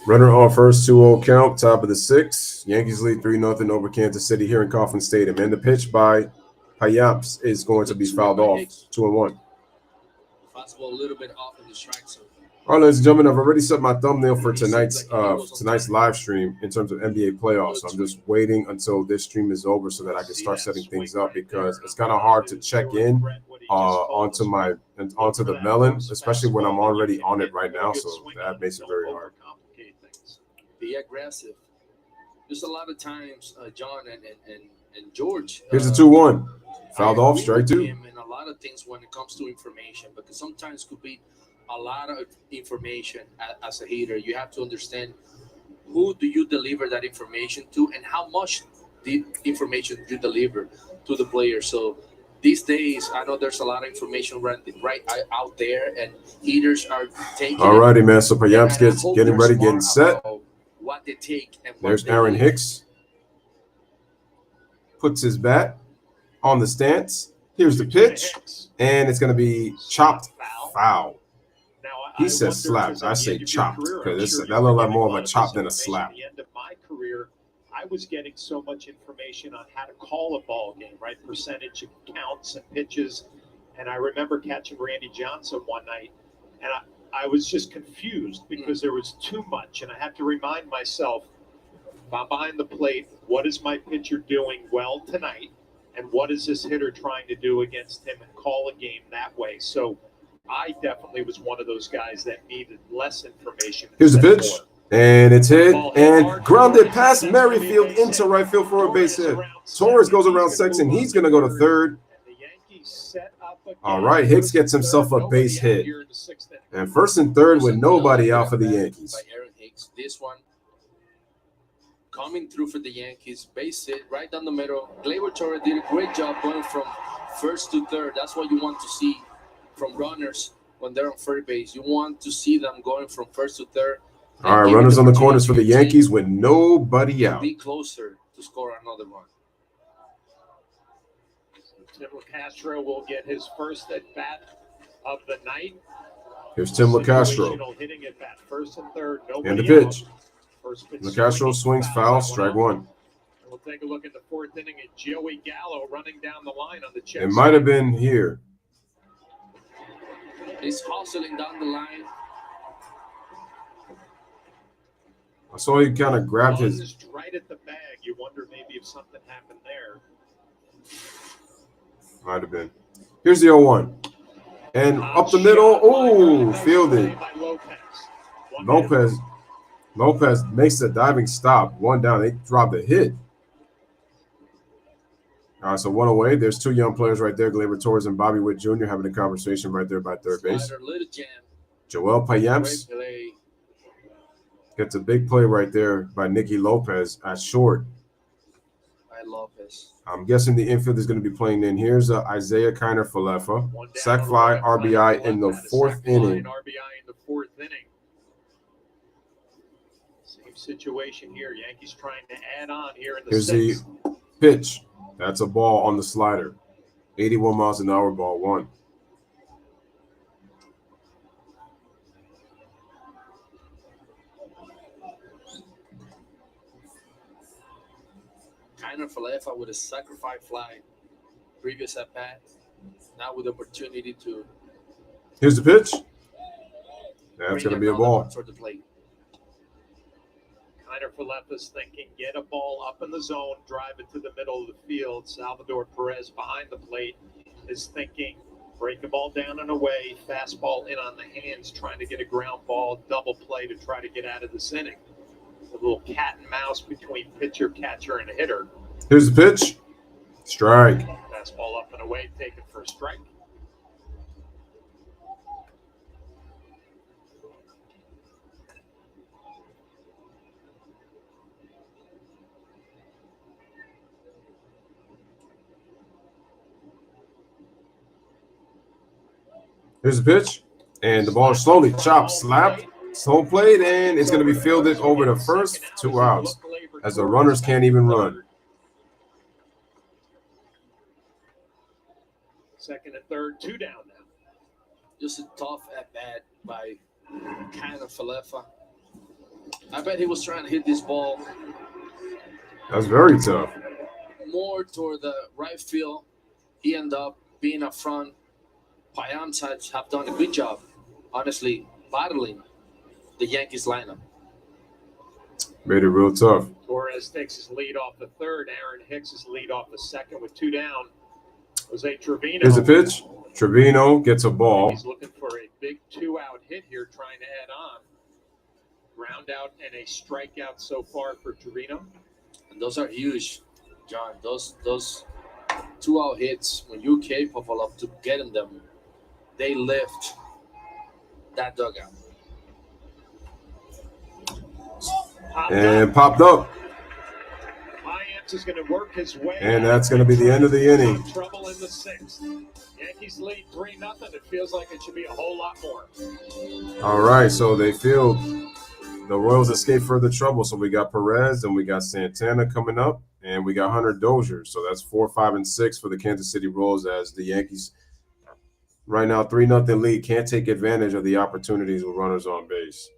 Runner on first, 2-0 count, top of the 6th. Yankees lead 3-0 over Kansas City here in Kauffman Stadium. And the pitch by Payamps is going to be fouled off, 2-1. Fastball a little bit off in the strike zone. All right, ladies and gentlemen, I've already set my thumbnail for tonight's live stream in terms of NBA playoffs. So I'm just waiting until this stream is over so that I can start setting things up, because it's kind of hard to check in onto the melon, especially when I'm already on it right now. So that makes it very hard. Be aggressive. There's a lot of times, John and George. Here's the 2-1. Fouled off, strike 2. And a lot of things when it comes to information, because sometimes could be a lot of information as a hitter. You have to understand who do you deliver that information to and how much the information you deliver to the player. So these days, I know there's a lot of information right out there, and hitters are taking. All righty, man. So Payamps getting ready, getting set. What they take and there's Aaron Hicks. puts his bat on the stance. Here's the pitch, and it's going to be chopped foul. He says slapped. I say chopped because that looks like more of a chop than a slap. At the end of my career, I was getting so much information on how to call a ball game, right? Percentage of counts and pitches. And I remember catching Randy Johnson one night, and I was just confused because there was too much. And I had to remind myself, if I'm behind the plate, what is my pitcher doing well tonight? And what is this hitter trying to do against him, and call a game that way? So I definitely was one of those guys that needed less information. Here's the pitch, and it's hit and grounded past Merrifield into right field for a base hit. Torres goes around second. He's going to go to third. All right, Hicks gets himself a base hit. And first and third with nobody out for the Yankees. By Aaron Hicks. This one coming through for the Yankees. Base hit right down the middle. Gleyber Torres did a great job going from first to third. That's what you want to see from runners when they're on third base. You want to see them going from first to third. All right, runners on the corners for the Yankees with nobody out. Be closer to score another run. Tim LaCastro will get his first at bat of the night. Here's Tim LaCastro. Hitting at bat first and third. And the pitch. LaCastro swings foul, strike one. We'll take a look at the fourth inning at Joey Gallo running down the line on the check. It might have been here. He's hustling down the line. I saw he kind of grabbed his. Just right at the bag. You wonder maybe if something happened there. Might have been. Here's the 0-1. And up the middle. Oh, fielded. Lopez makes the diving stop. One down. They dropped a hit. All right, so one away. There's two young players right there, Gleyber Torres and Bobby Witt Jr. having a conversation right there by third base. Joel Payamps gets a big play right there by Nicky Lopez at short. Lopez. I'm guessing the infield is going to be playing in. Here's Isaiah Kiner-Falefa. Sac fly, RBI in the fourth inning. Same situation here. Yankees trying to add on here in the Here's sixth. The pitch. That's a ball on the slider. 81 miles an hour, ball one. Kiner-Falefa with a sacrifice fly, previous at bat. Now with the opportunity to. Here's the pitch. That's going to be a ball. Kiner-Falefa's thinking, get a ball up in the zone, drive it to the middle of the field. Salvador Perez behind the plate is thinking, break the ball down and away, fastball in on the hands, trying to get a ground ball, double play to try to get out of this inning. A little cat and mouse between pitcher, catcher, and hitter. Here's the pitch. Strike. Fastball up and away, taken for a strike. Here's the pitch. And the ball is slowly chopped, slapped, slow played, and it's going to be fielded over the first 2 outs as the runners can't even run. Second and third, 2 down now. Just a tough at bat by Kiner-Falefa. I bet he was trying to hit this ball. That's very tough. More toward the right field. He ended up being up front. Payamps have done a good job, honestly, battling the Yankees lineup. Made it real tough. Torres takes his lead off the third. Aaron Hicks his lead off the second with 2 down. Jose Trevino. Here's the pitch. Trevino gets a ball. He's looking for a big 2-out hit here, trying to add on. Ground out and a strikeout so far for Trevino. And those are huge, John. Those 2-out hits, when you're capable of to getting them, they lift that dugout. And popped up. Payamps is going to work his way. And that's going to be the end of the inning. Trouble in the 6th. Yankees lead 3-0. It feels like it should be a whole lot more. All right, so they feel the Royals escape further trouble. So we got Perez and we got Santana coming up. And we got Hunter Dozier. So that's 4, 5, and 6 for the Kansas City Royals as the Yankees right now 3-0 lead. Can't take advantage of the opportunities with runners on base.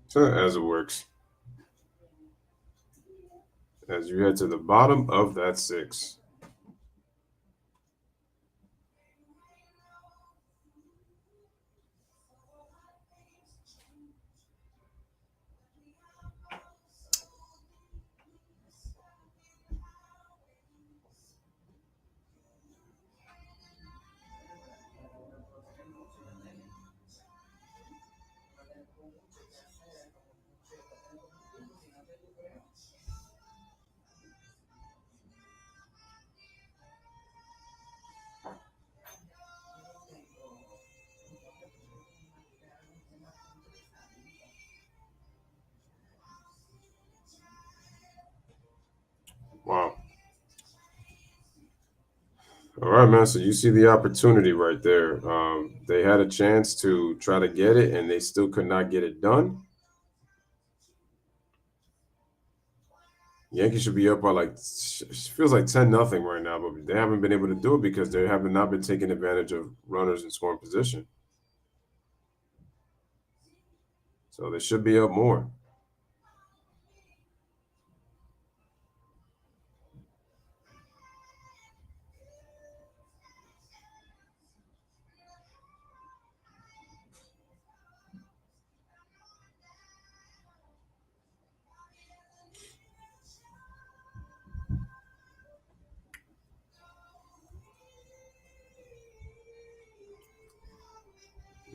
So as it works. As you head to the bottom of that 6. Wow. All right, man. So you see the opportunity right there. They had a chance to try to get it, and they still could not get it done. Yankees should be up by like, feels like 10-0 right now, but they haven't been able to do it because they have not been taking advantage of runners in scoring position. So they should be up more.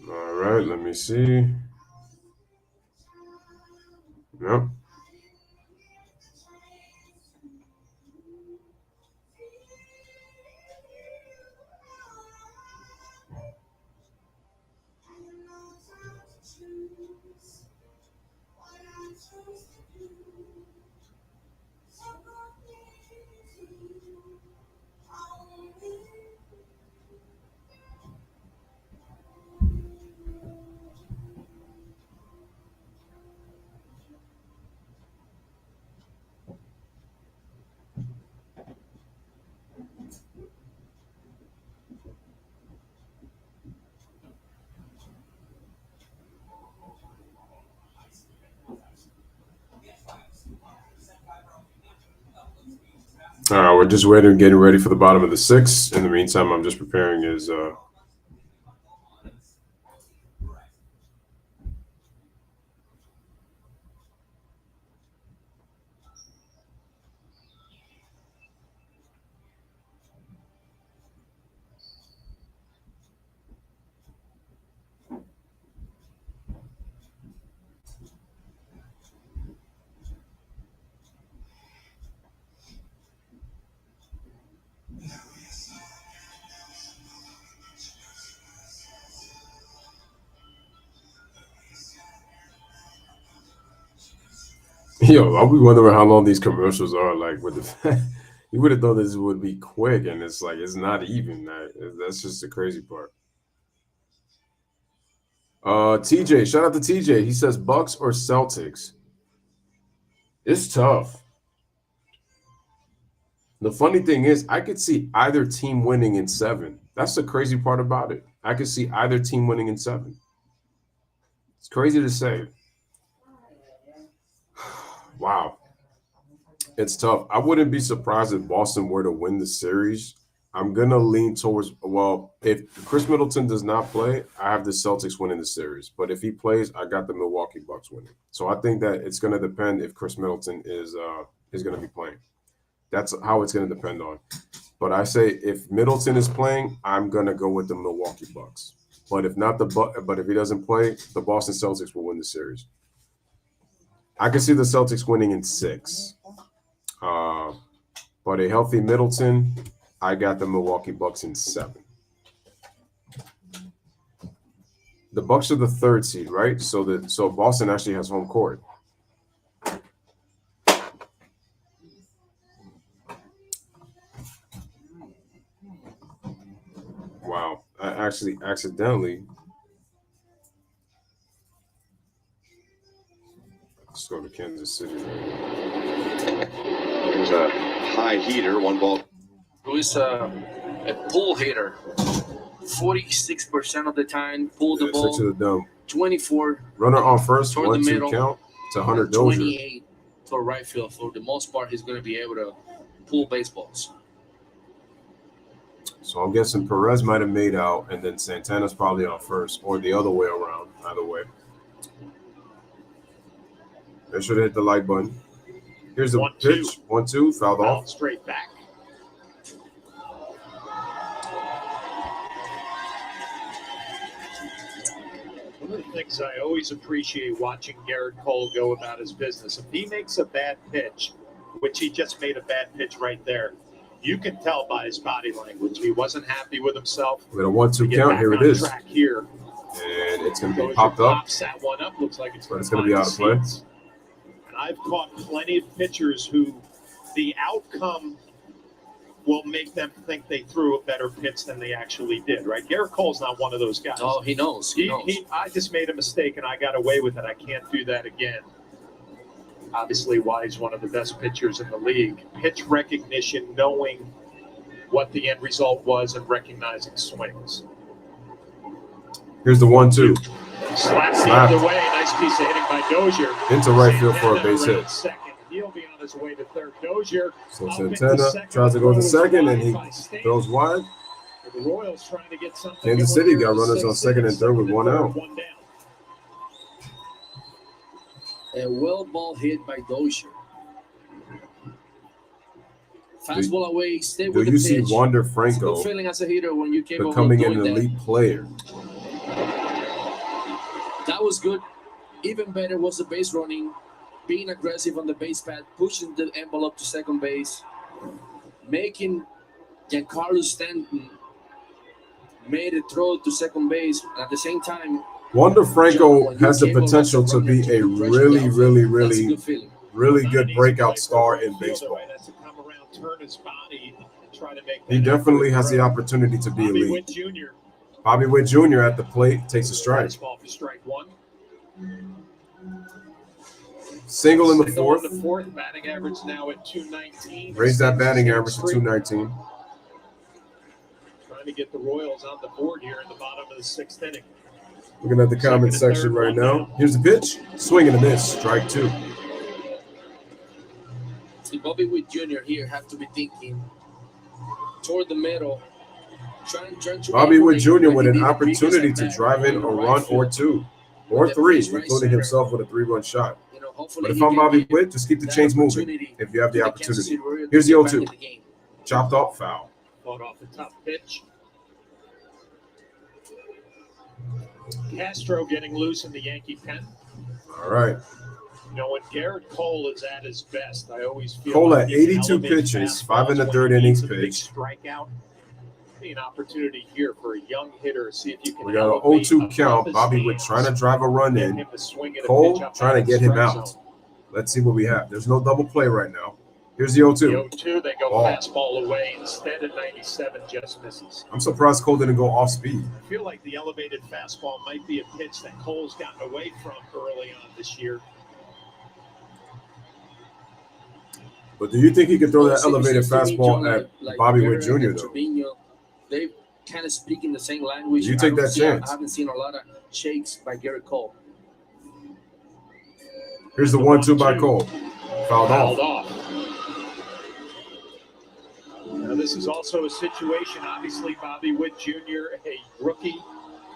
All right, let me see. Yep. All right, we're just waiting, getting ready for the bottom of the 6. In the meantime, I'm just preparing his. Yo, I'll be wondering how long these commercials are. Like, with the, you would have thought this would be quick, and it's like it's not even that. That's just the crazy part. TJ, shout out to TJ. He says Bucks or Celtics. It's tough. The funny thing is, I could see either team winning in 7. That's the crazy part about it. I could see either team winning in 7. It's crazy to say. Wow. It's tough. I wouldn't be surprised if Boston were to win the series. I'm going to lean towards, well, if Chris Middleton does not play, I have the Celtics winning the series. But if he plays, I got the Milwaukee Bucks winning. So I think that it's going to depend if Chris Middleton is going to be playing. That's how it's going to depend on. But I say if Middleton is playing, I'm going to go with the Milwaukee Bucks. But if not but if he doesn't play, the Boston Celtics will win the series. I can see the Celtics winning in 6. But a healthy Middleton, I got the Milwaukee Bucks in 7. The Bucks are the 3rd seed, right? So Boston actually has home court. actually accidentally. Let's go to Kansas City. There's a high heater, one ball. Who is a pull hitter? 46% of the time, pull the ball. To the dome. 24. Runner on first, toward 1-2 the middle, count to Hunter Dozier. 28 for right field. For the most part, he's going to be able to pull baseballs. So I'm guessing Perez might have made out, and then Santana's probably on first, or the other way around. Either way. They should have hit the like button. Here's the 1-2. pitch. 1-2, fouled off. Straight back. One of the things I always appreciate watching Garrett Cole go about his business, if he makes a bad pitch, which he just made a bad pitch right there, you can tell by his body language. He wasn't happy with himself. With a 1-2 count, here it is. Track here. And it's going to be popped up. Pops that one up. Looks like it's going to be out of play. And I've caught plenty of pitchers who the outcome will make them think they threw a better pitch than they actually did, right? Garrett Cole's not one of those guys. Oh, he knows. He knows. I just made a mistake and I got away with it. I can't do that again. Obviously, why he's one of the best pitchers in the league. Pitch recognition, knowing what the end result was and recognizing swings. Here's the 1-2. Slaps the other way. Nice piece of hitting by Dozier. Into right field for a base hit. Second. He'll be on his way to third. Dozier. So Santana tries to go to second, and he throws wide. The Royals trying to get something. Kansas City got runners on second and third with 1 out. A well ball hit by Dozier. Fastball away, stay with the pitch. Do you see Wander Franco good feeling as a hitter when you came becoming an elite player? That was good. Even better was the base running, being aggressive on the base pad, pushing the envelope to second base, making Giancarlo Stanton made a throw to second base. At the same time, Wander Franco has the potential to be a really good breakout star in baseball. He definitely has the opportunity to be elite. Bobby Witt Jr. at the plate takes a strike. Single in the fourth. Batting average now at 219. Raise that batting average to 219. Trying to get the Royals on the board here in the bottom of the sixth inning. Looking at the comment section right now. Here's the pitch. Swing and a miss. Strike 2. See, Bobby Witt Jr. here have to be thinking toward the middle. Trying to Bobby Witt Jr. with an opportunity to drive in a run or two or three, including himself with a 3-run shot. But if I'm Bobby Witt, just keep the chains moving if you have the opportunity. Here's the 0-2. Chopped off, foul. Fought off the top pitch. Castro getting loose in the Yankee pen. All right. You know, when Garrett Cole is at his best, I always feel Cole like at 82 pitches, 5 in the third innings pitched. Strikeout. Be an opportunity here for a young hitter. See if you can. We got an 0-2 count. Bobby Witt trying to drive a run in. Cole trying to get him out. Let's see what we have. There's no double play right now. Here's the 0-2. The 0-2, they go fastball away instead of 97, just misses. I'm surprised Cole didn't go off speed. I feel like the elevated fastball might be a pitch that Cole's gotten away from early on this year. But do you think he could throw that elevated fastball at Bobby Witt Jr. though? They kind of speak in the same language. You take that chance. I haven't seen a lot of shakes by Garrett Cole. Here's the 1-2 by Cole. Fouled off. Now, this is also a situation, obviously, Bobby Witt Jr., a rookie.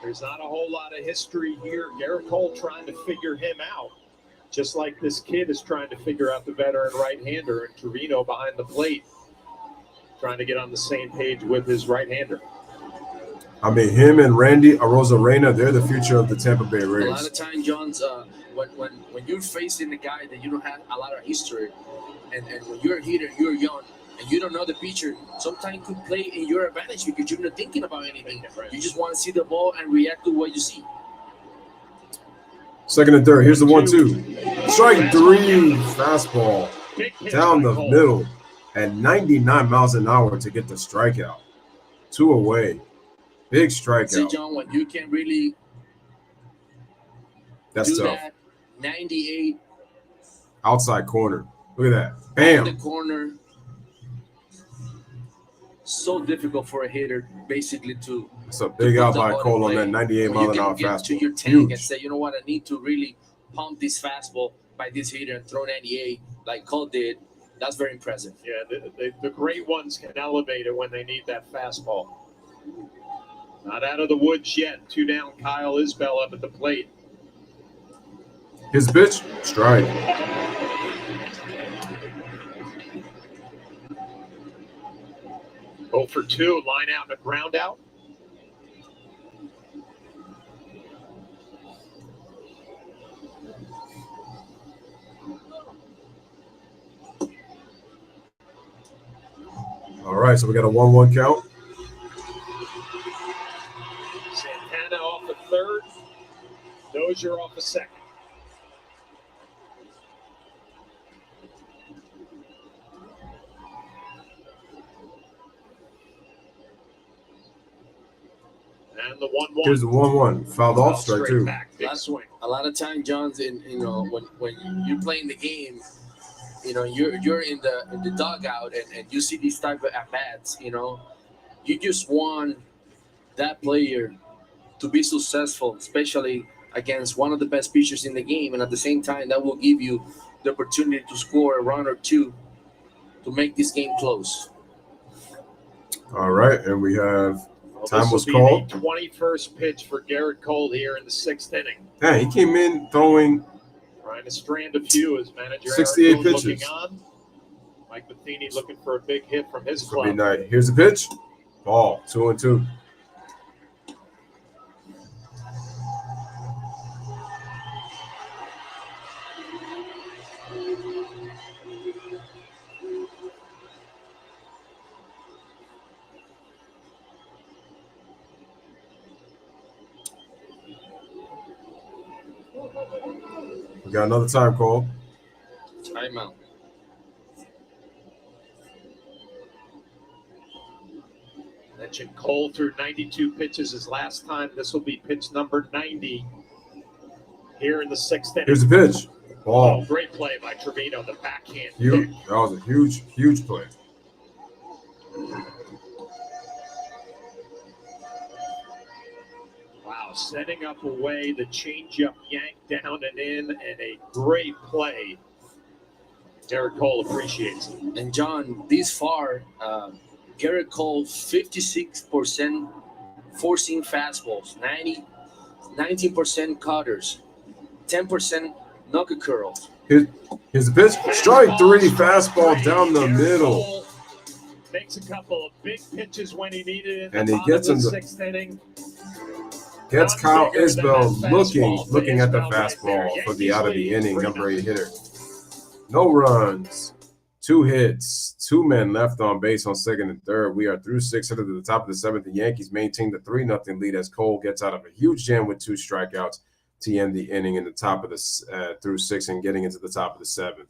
There's not a whole lot of history here. Garrett Cole trying to figure him out, just like this kid is trying to figure out the veteran right-hander and Trevino behind the plate, trying to get on the same page with his right-hander. I mean, him and Randy Arozarena, they're the future of the Tampa Bay Rays. A lot of time, Johns, when you're facing a guy that you don't have a lot of history, and when you're a hitter, you're young, and you don't know the pitcher, sometimes could play in your advantage because you're not thinking about anything. You just want to see the ball and react to what you see. Second and third. Here's the 1-2. Strike 3. Fastball down the middle at 99 miles an hour to get the strikeout. 2 away. Big See, strikeout. John, when you can really That's do tough. that, 98 Outside corner. Look at that. on the Bam. corner. So difficult for a hitter, basically, to That's a big put out the by ball in Cole on play. that 98 When mile you an hour can get to fastball. your tank and Huge. say, you know what, I need to really pump this fastball by this hitter and throw 98 like Cole did. That's very impressive. Yeah, the great ones can elevate it when they need that fastball. Not out of the woods yet. 2 down, Kyle Isbell up at the plate. His pitch, strike. Oh for 2, line out and a ground out. All right, so we got a 1-1 count. Santana off the third. Dozier off the second. And the 1-1. Here's the 1-1. Fouled off, strike 2. Back, big swing. A lot of time, John's in when you're playing the game, you're in the dugout and you see these type of at bats, you just want that player to be successful, especially against one of the best pitchers in the game, and at the same time that will give you the opportunity to score a run or two to make this game close. All right, and we have time was The called. 21st pitch for Garrett Cole here in the 6th inning. Dang, he came in throwing Trying to strand a few as manager 68 Eric Boone pitches. looking on. Mike Matheny looking for a big hit from his for club. midnight. Here's the pitch. Ball, 2-2. We got another time call. Timeout. Mentioned Cole threw 92 pitches his last time. This will be pitch number 90 here in the 6th inning. Here's the pitch. Ball. Oh, great play by Trevino, the backhand. Huge. That was a huge, huge play. Wow, setting up away the changeup yanked down and in, and a great play. Garrett Cole appreciates it. And John, this far, Garrett Cole 56% forcing fastballs, 19% cutters, 10% knuckle curls. Here's the pitch. Strike 3, fastball down the middle. Cole makes a couple of big pitches when he needed it. And he gets him the the 6th inning. Gets Kyle Isbell looking at the Isbell right there. fastball for the out of the Yankees inning, lead number 8 hitter. No runs, 2 hits, 2 men left on base on second and third. We are through 6 to the top of the 7th. The Yankees maintain the 3-0 lead as Cole gets out of a huge jam with 2 strikeouts to end the inning in the top of the through 6 and getting into the top of the 7th.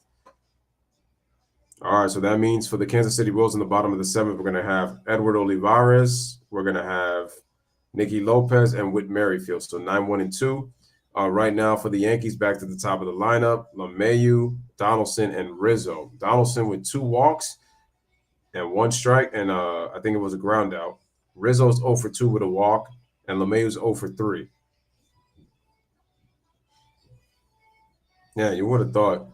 All right, so that means for the Kansas City Royals in the bottom of the 7th, we're going to have Edward Olivares. We're going to have Nicky Lopez and Whit Merrifield. So 9-1-2. Right now for the Yankees, back to the top of the lineup, LeMahieu, Donaldson, and Rizzo. Donaldson with 2 walks and 1 strike, and I think it was a ground out. Rizzo's 0 for 2 with a walk, and LeMahieu's 0 for 3. Yeah, you would have thought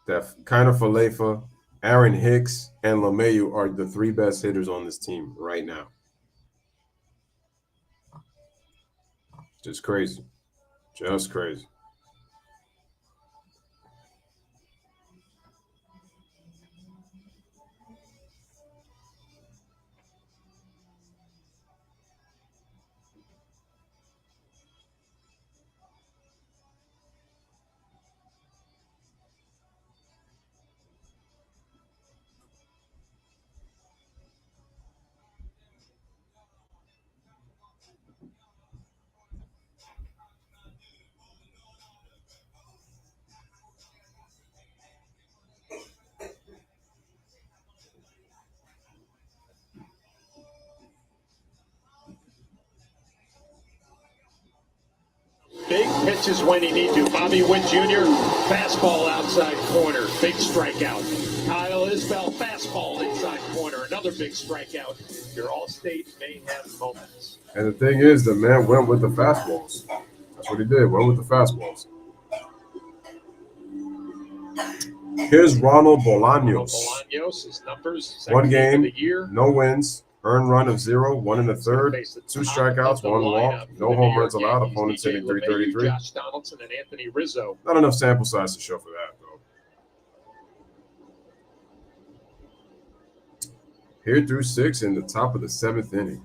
that Kiner Falefa, Aaron Hicks, and LeMahieu are the 3 best hitters on this team right now. Just crazy. Just crazy. big pitches when he needs to. Bobby Witt Jr., fastball outside corner, big strikeout. Kyle Isbell, fastball inside corner, another big strikeout. Your All-State may have moments. And the thing is, the man went with the fastballs. That's what he did, went with the fastballs. Here's Ronald Bolaños. Bolaños, his numbers, 1 game, of the year. no wins, earned run of 0, 1 in the third, 2 strikeouts, 1 walk, no home runs allowed, opponents hitting .333. Josh Donaldson and Anthony Rizzo. Not enough sample size to show for that, though. Here through 6 in the top of the 7th inning.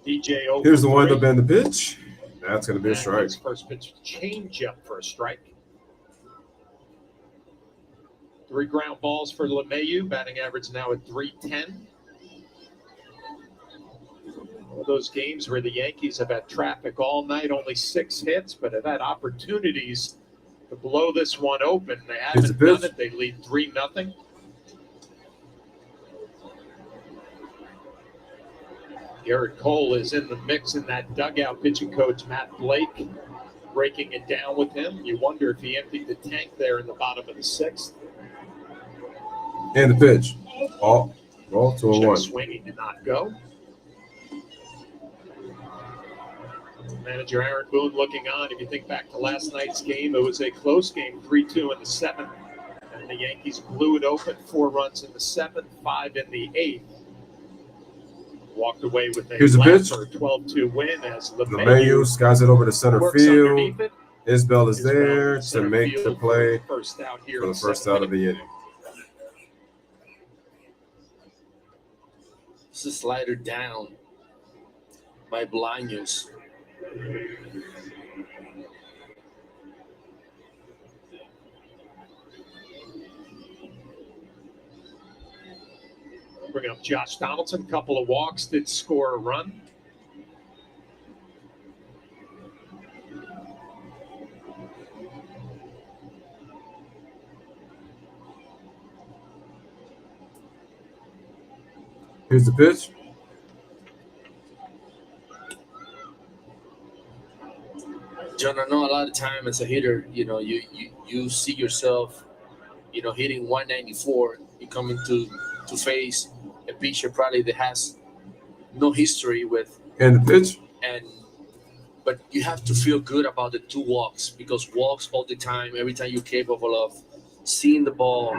DJ Here's the wind up and the pitch. That's going to be a strike. First pitch, change up for a strike. 3 ground balls for LeMahieu. Batting average now at .310. One of those games where the Yankees have had traffic all night, only 6 hits, but have had opportunities to blow this one open. They haven't done it. They lead 3-0. Garrett Cole is in the mix in that dugout. Pitching coach Matt Blake breaking it down with him. You wonder if he emptied the tank there in the bottom of the 6th. And the pitch. Ball 2-1. Swinging did not go. Manager Aaron Boone looking on. If you think back to last night's game, it was a close game, 3-2 in the 7th. And the Yankees blew it open, 4 runs in the 7th, 5 in the 8th. Walked away with a 12-2 win as LeMahieu skies it over to center field. Isbell is there to make the play for the first out of the inning. This is a slider down by Bolaños. Bringing up Josh Donaldson, couple of walks, did score a run. Here's the pitch. John, I know a lot of time as a hitter, you see yourself, hitting 194. You come into face a pitcher probably that has no history with. And the pitch. But you have to feel good about the 2 walks, because walks all the time, every time you're capable of seeing the ball,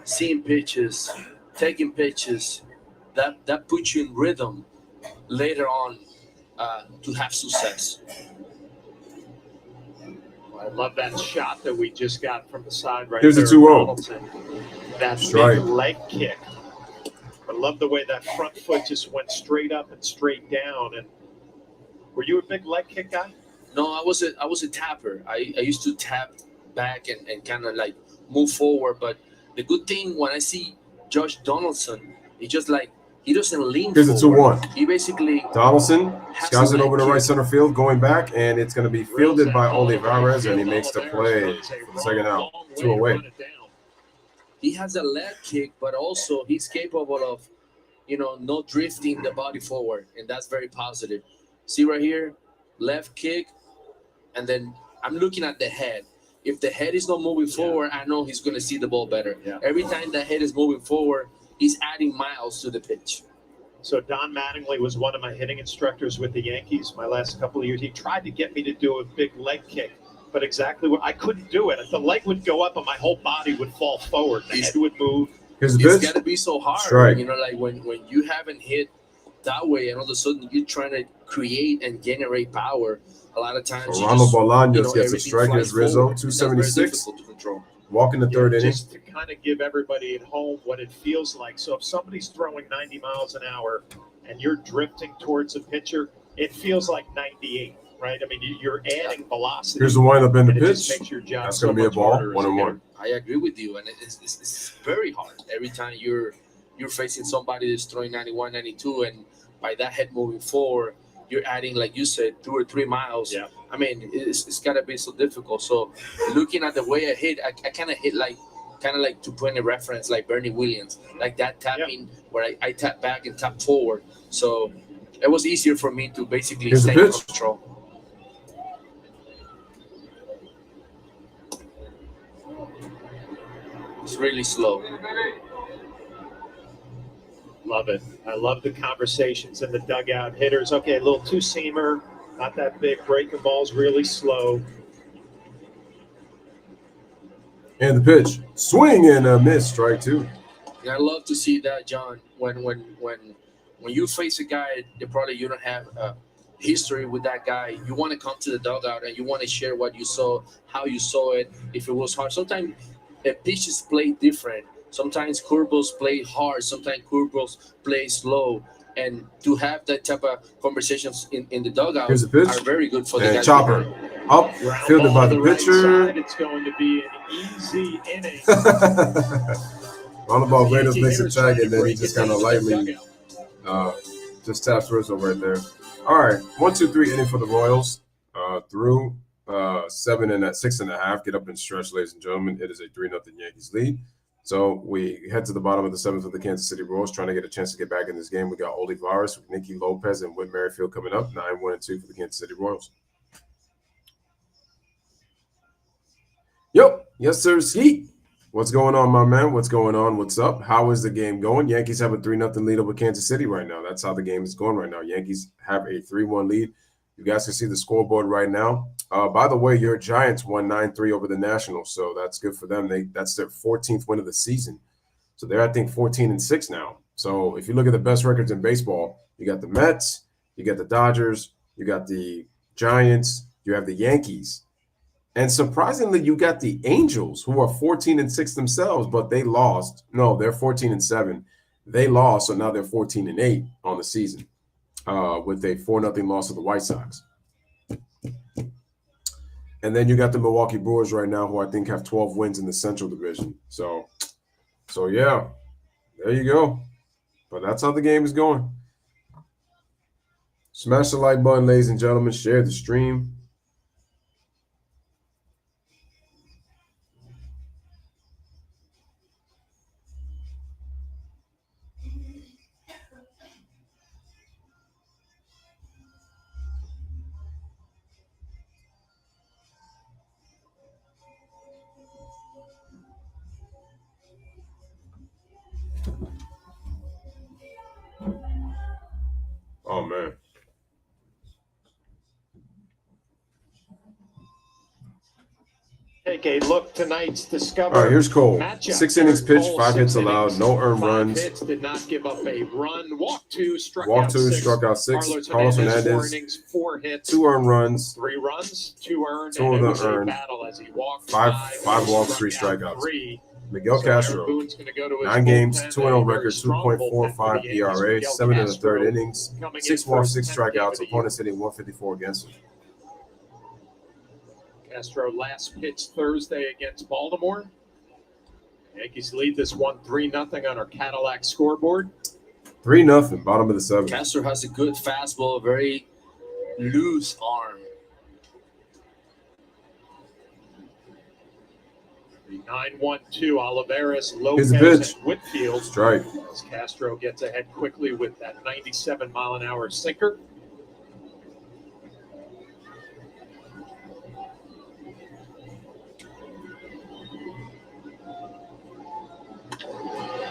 seeing pitches, taking pitches, that puts you in rhythm later on to have success. I love that shot that we just got from the side right there. Here's the 2-0. That big leg kick. I love the way that front foot just went straight up and straight down. And were you a big leg kick guy? No, I was a tapper. I used to tap back and kind of like move forward. But the good thing when I see Josh Donaldson, he just he doesn't lean forward. Here's the 2-1. He basically Donaldson skies it over to right center field, going back, and it's going to be fielded by Olivares, and he makes the play for the second out. 2 away. He has a leg kick, but also he's capable of, not drifting the body forward, and that's very positive. See right here, left kick, and then I'm looking at the head. If the head is not moving forward, I know he's going to see the ball better. Yeah. Every time the head is moving forward, he's adding miles to the pitch. So Don Mattingly was one of my hitting instructors with the Yankees my last couple of years. He tried to get me to do a big leg kick, but exactly what I couldn't do it. The leg would go up and my whole body would fall forward. The head would move. Here's the pitch. It's got to be so hard. Strike. Like when you haven't hit that way and all of a sudden you're trying to create and generate power, a lot of times so Ronald Bolaños gets a strike. Here's Rizzo, 276. Walk in the 3rd inning. Just to kind of give everybody at home what it feels like. So if somebody's throwing 90 miles an hour and you're drifting towards a pitcher, it feels like 98, right? I mean, you're adding velocity. Here's the windup and the pitch. It just makes your job That's going to be a ball, 1-1. I agree with you, and it's very hard. Every time you're facing somebody that's throwing 91, 92, and by that head moving forward, you're adding, like you said, 2 or 3 miles. Yeah. I mean, it's got to be so difficult. So looking at the way I hit, I kind of hit like kind of like to point a reference like Bernie Williams, like that tapping where I tap back and tap forward. So it was easier for me to basically stay in control. It's really slow. Love it. I love the conversations in the dugout. Hitters, okay, a little two-seamer, not that big. Breaking balls really slow. And the pitch, swing and a miss, strike two. And I love to see that, John. When you face a guy that probably you don't have history with that guy, you want to come to the dugout and you want to share what you saw, how you saw it, if it was hard. Sometimes pitches play different. Sometimes curveballs play hard. Sometimes curveballs play slow. And to have that type of conversations in the dugout are very good for the guys. Chopper up, fielded by the pitcher. Right, it's going to be an easy inning. On the ball, Reynolds makes a tag, and then he just kind of lightly just taps Rizzo right there. All right, 1-2-3 inning for the Royals. Through 7 and at 6.5. Get up and stretch, ladies and gentlemen. It is a 3-0 Yankees lead. So we head to the bottom of the 7th with the Kansas City Royals, trying to get a chance to get back in this game. We got Olivares, Nicky Lopez, and Whit Merrifield coming up. 9-1-2 for the Kansas City Royals. Yo, yes, sir, Skeet. What's going on, my man? What's going on? What's up? How is the game going? Yankees have a 3-0 lead over Kansas City right now. That's how the game is going right now. Yankees have a 3-1 lead. You guys can see the scoreboard right now. By the way, your Giants won 9-3 over the Nationals, so that's good for them. That's their 14th win of the season. So they're, I think, 14-6 now. So if you look at the best records in baseball, you got the Mets, you got the Dodgers, you got the Giants, you have the Yankees. And surprisingly, you got the Angels, who are 14-6 themselves, but they lost. No, they're 14-7. They lost, so now they're 14-8 on the season with a 4-0 loss to the White Sox. And then you got the Milwaukee Brewers right now, who I think have 12 wins in the Central Division. So yeah, there you go. But that's how the game is going. Smash the like button, ladies and gentlemen. Share the stream. Oh, man. Take a look tonight's Discover. All right, here's Cole. Matchup. 6 innings pitched, 5 hits allowed, no earned 5 runs. hits, did not give up a run. Walk 2, struck out 6. Carlos Hernandez, 4 innings, 4 hits, 2 earned runs. 3 runs, 2 earned, 2 and of it them was a earned. battle as he walked 5 walks, 3 strikeouts. 3. Miguel Castro, 9 games, 2-0 record, 2.45 ERA, 7 in the third innings, 6 walks, 6 strikeouts. Opponents hitting 154 against him. Castro last pitch Thursday against Baltimore. Yankees lead this one 3-0 on our Cadillac scoreboard. 3-0, bottom of the 7th. Castro has a good fastball, very loose arm. The 9-1-2, Olivares, Lopez, and Whitfield. Strike. As Castro gets ahead quickly with that 97-mile-an-hour sinker.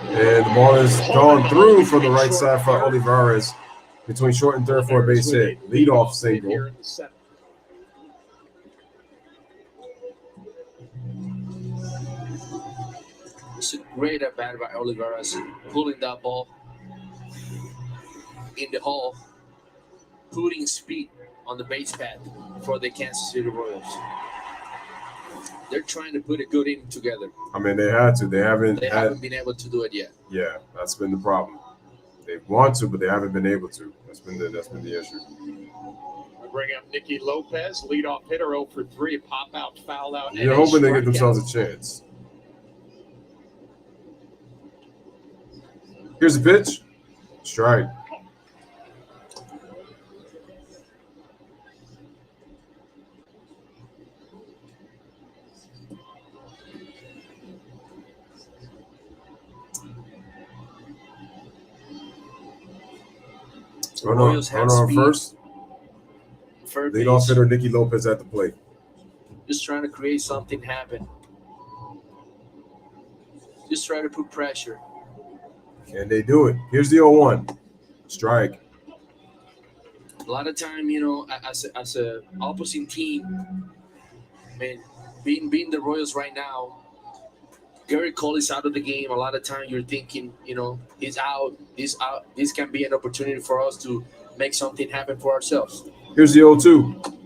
And the ball is gone through from the right side for Olivares between short and third for a base hit. Leadoff single. It's a great at bat by Olivares, pulling that ball in the hole, putting speed on the base pad for the Kansas City Royals. They're trying to put a good inning together. I mean, they had to. They haven't been able to do it yet. Yeah, that's been the problem. They want to, but they haven't been able to. That's been the issue. We bring up Nicky Lopez, leadoff hitter, 0 for 3, pop out, foul out. You're hoping they get themselves a chance. Here's the pitch. Strike. Royals have on speed. first. Third Lead off base. hitter Nicky Lopez at the plate. Just trying to create something happen. Just try to put pressure. Can they do it? Here's the 0-1. Strike. A lot of time, as a opposing team, I mean, being the Royals right now, Gary Cole is out of the game. A lot of time you're thinking, he's out. This can be an opportunity for us to make something happen for ourselves. Here's the 0-2.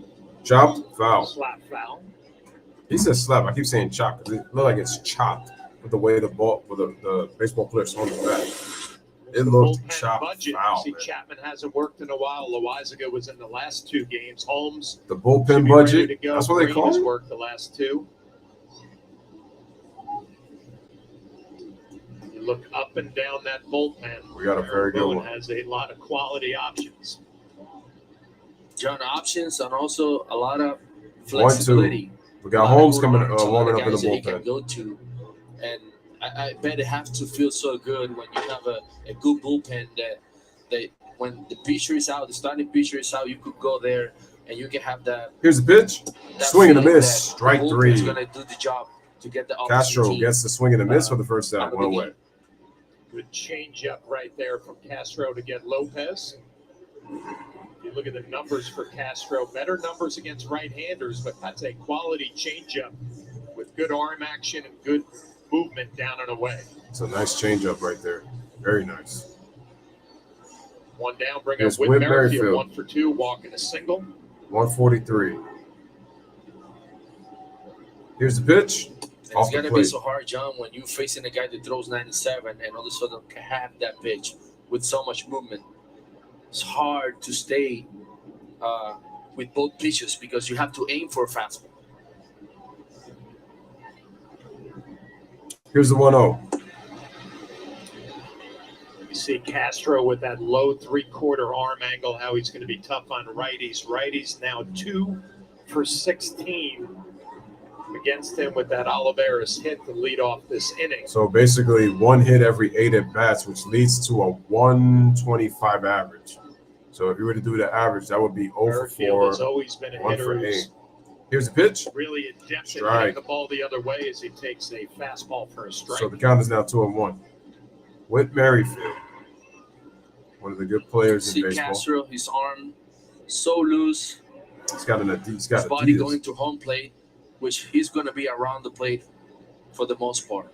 Chopped, foul. Slap foul. He said slap. I keep saying chop because it looks like it's chopped with the way the baseball player swung his bat. It looked chopped, foul. See, Chapman hasn't worked in a while. Loizaga was in the last 2 games. Holmes. The bullpen budget. That's what they call it. it. Worked the last 2. You look up and down that bullpen. We got a very good one. Has a lot of quality options. John, options and also a lot of flexibility. 1-2. We got Holmes coming warming up in the bullpen. He can bullpen. go to, and I bet it has to feel so good when you have a good bullpen that when the pitcher is out, the starting pitcher is out, you could go there and you can have that. Here's the pitch. Swing and a miss. Strike 3. He's going to do the job to get the Castro team, gets the swing and a miss for the first out. One away. Good change up right there from Castro to get Lopez. You look at the numbers for Castro, better numbers against right-handers, but that's a quality changeup with good arm action and good movement down and away. It's a nice changeup right there. Very nice. One down, bring Here's up Whit Whit Merrifield. Merrifield. 1 for 2, walking a single. 143. Here's the pitch. It's got to be so hard, John, when you're facing a guy that throws 97 and all of a sudden can have that pitch with so much movement. It's hard to stay with both pitches because you have to aim for a fastball. Here's the 1-0. You see Castro with that low 3/4 arm angle, how he's going to be tough on righties. Righties now 2 for 16 against him with that Olivares hit to lead off this inning. So basically 1 hit every 8 at-bats, which leads to a 125 average. So if you were to do the average, that would be 0 for 4. Has always been a 1 hitter for 8. who's Here's the pitch. really adept at Strike. hitting the ball the other way as he takes a fastball for a strike. So the count is now 2-1. Whit Merrifield, one of the good players in baseball. Castro, his arm so loose. He's got his body going to home plate, which he's going to be around the plate for the most part.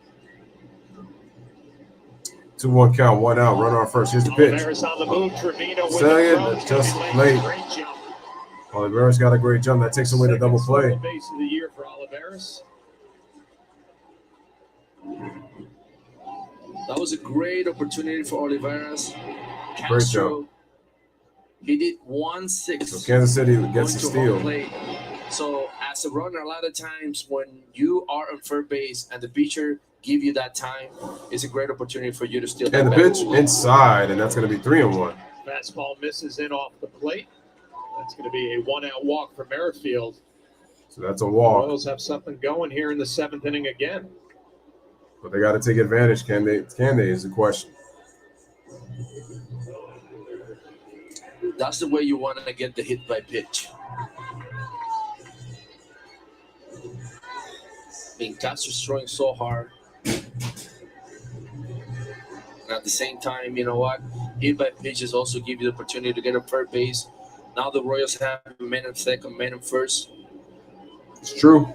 2-1 count, 1 out, runner on first. Here's the pitch. Olivares on the move. Trevino with Second, just late. Great jump. Olivares got a great jump. That takes away the double play. Second base of the year for Olivares. That was a great opportunity for Olivares. Great job. He did 1-6. So Kansas City gets the steal. So as a runner, a lot of times when you are on third base and the pitcher give you that time, it's a great opportunity for you to steal. And the pitch inside, and that's going to be 3-1. Fastball misses in off the plate. That's going to be a 1-out walk for Merrifield. So that's a walk. The Royals have something going here in the 7th inning again. But they got to take advantage. Can they? Can they is the question. That's the way you want to get the hit by pitch. I mean, Castro's throwing so hard. And at the same time, you know what? Hit by pitches also give you the opportunity to get a third base. Now the Royals have a man in second, man in first. It's true.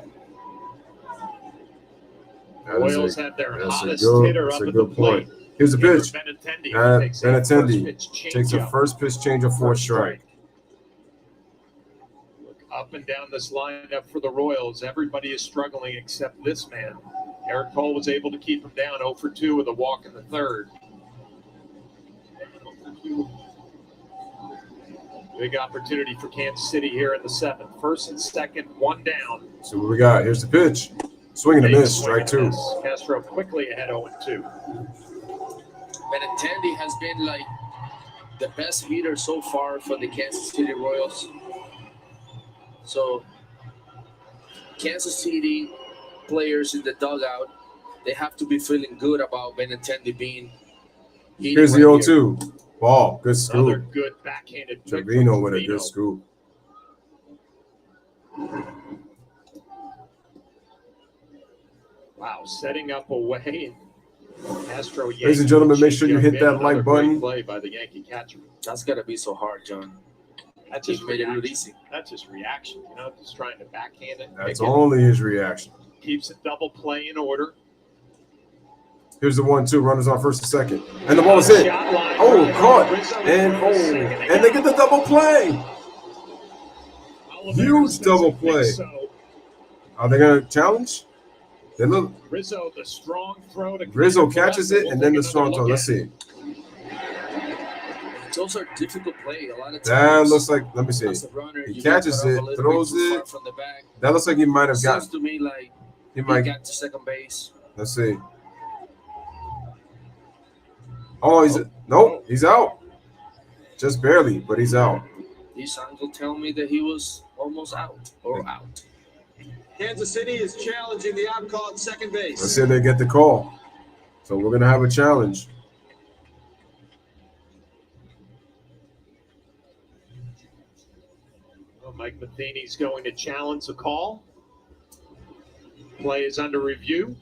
The Royals have their hottest hitter up at the plate. Here's the pitch. Benintendi takes a first pitch change of 4 strike. Look up and down this lineup for the Royals. Everybody is struggling except this man. Eric Cole was able to keep him down 0 for 2 with a walk in the 3rd. Big opportunity for Kansas City here in the 7th. First and second, 1 down. So what we got? Here's the pitch. Swing and a miss, strike 2. Castro quickly ahead 0-2. Benintendi has been like the best hitter so far for the Kansas City Royals. So Kansas City players in the dugout, they have to be feeling good about Benintendi being. Here's the 0-2. ball. Good Another scoop. good backhanded pick Trevino from with a Trevino. good scoop. Wow, setting up away. Astro Ladies and gentlemen, make sure you hit that like button. Play by the Yankee catcher. That's gotta be so hard, John. That's He his made it look reaction. easy. That's his reaction. You know, just trying to backhand it. That's pick it. only his reaction. Keeps a double play in order. Here's the 1-2. Runners on first and second. And the ball is hit. Oh, caught. And they get the double play. Huge double play. Are they going to challenge? They look. Rizzo, the strong throw to Rizzo catches it, and then the strong throw. Let's see. Those are difficult play. A lot of times. That looks like, let me see. Runner, he catches it, throws it. From the back. That looks like he might have gotten. Seems to me like he might got to second base. Let's see. Oh, he's out. Just barely, but he's out. These uncle tell me that he was almost out or out. Kansas City is challenging the out call at second base. Let's see if they get the call. So we're gonna have a challenge. Well, Mike Matheny's going to challenge the call. Play is under review.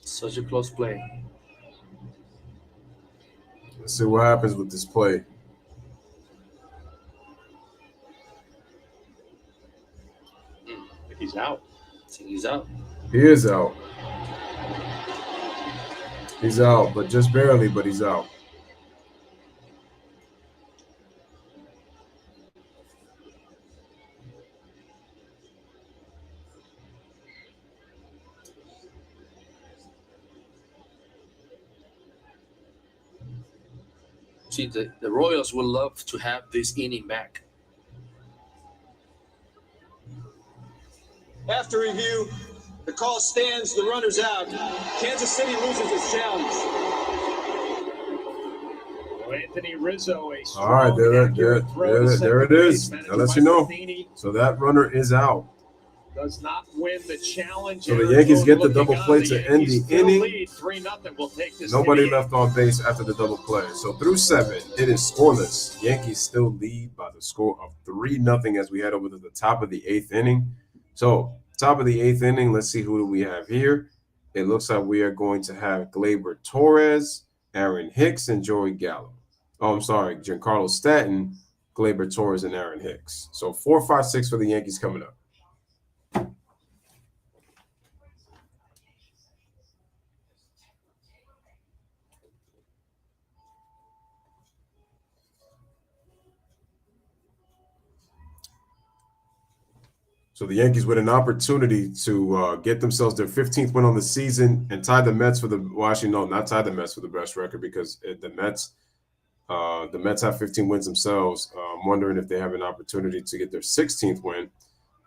Such a close play. Let's see what happens with this play. He's out. He's out. He is out. He's out, but just barely, but he's out. See, the Royals would love to have this inning back. After review, the call stands, the runner's out. Kansas City loses its challenge. Well, Anthony Rizzo, a strong, all right, there it is. Base, I'll let you know. So that runner is out. Does not win the challenge. So the Yankees get the double play to end the inning. Lead 3-0. We'll take this. Nobody left on base after the double play. So through 7, it is scoreless. Yankees still lead by the score of 3-0 as we head over to the top of the 8th inning. So top of the 8th inning, let's see who do we have here. It looks like we are going to have Gleyber Torres, Aaron Hicks, and Joey Gallo. Oh, I'm sorry, Giancarlo Stanton, Gleyber Torres, and Aaron Hicks. So 4, 5, 6 for the Yankees coming up. So the Yankees with an opportunity to get themselves their 15th win on the season and tie the Mets for the – well, actually, no, not tie the Mets for the best record because the Mets have 15 wins themselves. I'm wondering if they have an opportunity to get their 16th win.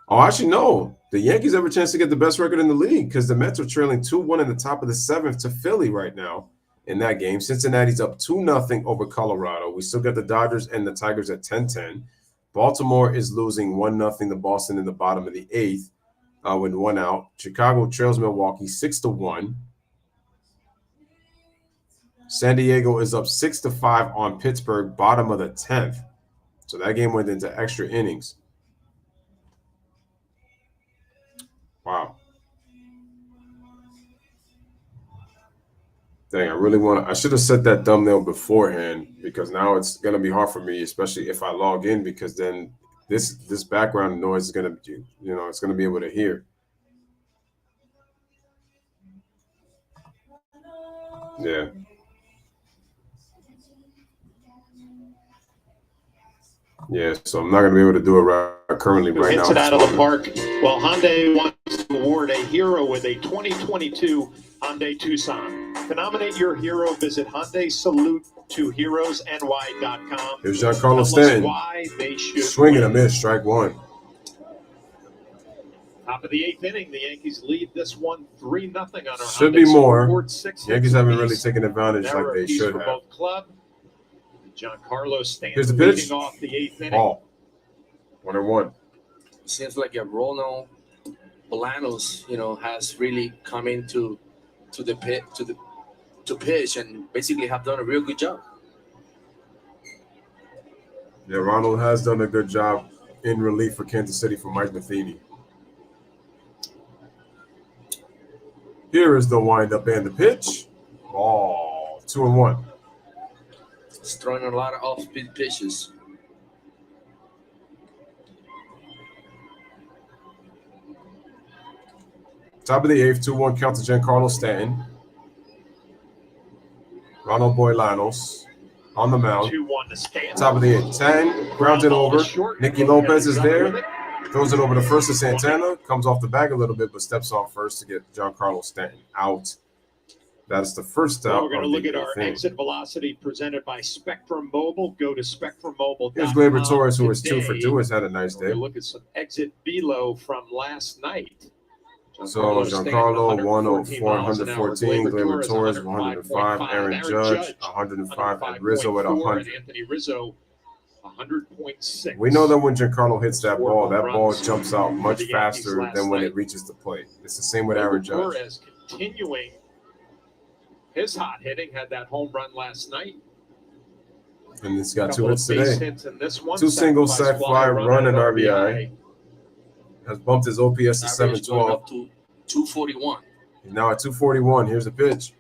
Oh, actually, no. The Yankees have a chance to get the best record in the league because the Mets are trailing 2-1 in the top of the 7th to Philly right now in that game. Cincinnati's up 2-0 over Colorado. We still got the Dodgers and the Tigers at 10-10. Baltimore is losing 1-0 to Boston in the bottom of the 8th with 1 out. Chicago trails Milwaukee 6-1. San Diego is up 6-5 on Pittsburgh, bottom of the 10th. So that game went into extra innings. Wow. Dang, I should have set that thumbnail beforehand because now it's going to be hard for me, especially if I log in, because then this background noise is going to, it's going to be able to hear. Yeah. Yeah, so I'm not going to be able to do it currently right now. Hits it out of the park. Well, Hyundai wants to award a hero with a 2022 Hyundai Tucson. To nominate your hero, visit Hyundai Salute to heroesny.com. Here's Giancarlo Stanton. Why they should swing and a miss, strike 1. Top of the 8th inning, the Yankees lead this one 3-0 on our should Hyundai be more. Yankees haven't really taken advantage like they should have. Both club. Giancarlo Stanton Here's the pitch. leading off the 8th inning. Ball. 1-1. Seems like Ronald Bolanos, has really come into the pit to pitch and basically have done a real good job. Yeah, Ronald has done a good job in relief for Kansas City for Mike Matheny. Here is the windup and the pitch. Ball 2-1. He's throwing a lot of off-speed pitches. Top of the eighth, 2-1 count to Giancarlo Stanton. Ronald Boylanos on the mound. 2-1 to Stanton. Top of the eighth, 10, grounded over. Nicky Lopez is there. Throws it over to first to Santana. Comes off the bag a little bit, but steps on first to get Giancarlo Stanton out. That's the first out. We're going to look at our exit velocity presented by Spectrum Mobile. Go to SpectrumMobile.com. Here's Gleyber Torres, who was 2 for 2, has had a nice day. We'll look at some exit velo from last night. So Giancarlo 104, 114, Gleyber Torres 105, Aaron Judge 105, and Rizzo at 100. Anthony Rizzo 100.6. We know that when Giancarlo hits that ball jumps out much faster than when it reaches the plate. It's the same with Aaron Judge. Torres continuing his hot hitting, had that home run last night. And he's got 2 hits today. Hits in this one. 2 singles, sack fly, run, and RBI. Has bumped his OPS to 712. Up to 241. He's now at 241. Here's the pitch.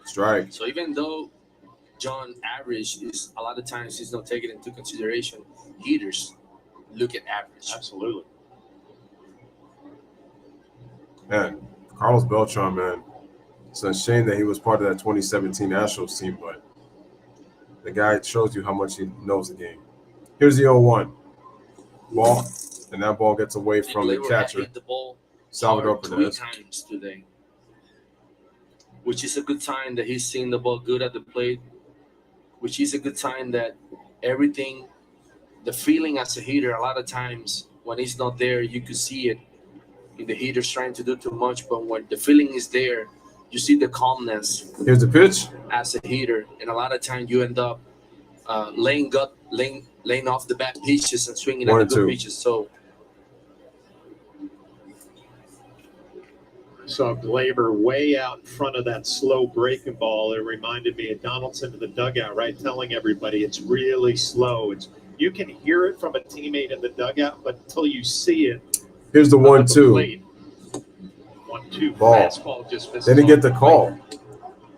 Strike. So even though John average is a lot of times he's not taking into consideration, hitters look at average. Absolutely. Man, Carlos Beltran, man. It's a shame that he was part of that 2017 Astros team, but the guy shows you how much he knows the game. Here's the 0-1. Ball, and that ball gets away from the catcher. Hit the ball Salvador 3 Perez. times today, which is a good sign that he's seeing the ball good at the plate, which is a good sign that everything, the feeling as a hitter, a lot of times when he's not there, you could see it in the hitters trying to do too much, but when the feeling is there, you see the calmness. Here's the pitch. As a hitter, and a lot of times you end up laying off the bad pitches and swinging at the good pitches. So saw Gleyber way out in front of that slow breaking ball. It reminded me of Donaldson to the dugout, right? Telling everybody it's really slow. You can hear it from a teammate in the dugout, but until you see it. Here's the 1-2. 1-2 ball. Fastball just misses. Didn't get the call.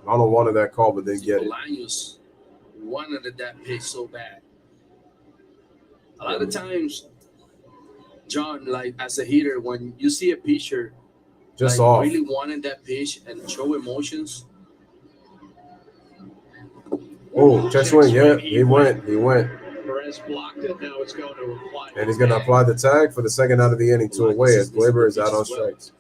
Ronald wanted that call, but didn't get it. Bolaños wanted that pitch so bad. A lot of times, John, like as a hitter, when you see a pitcher just off, really wanted that pitch and show emotions. Oh, check swing. Yeah, he went. Perez blocked it. Now it's going to apply. And he's going to apply the tag for the second out of the inning to away as Gleyber is out on strikes.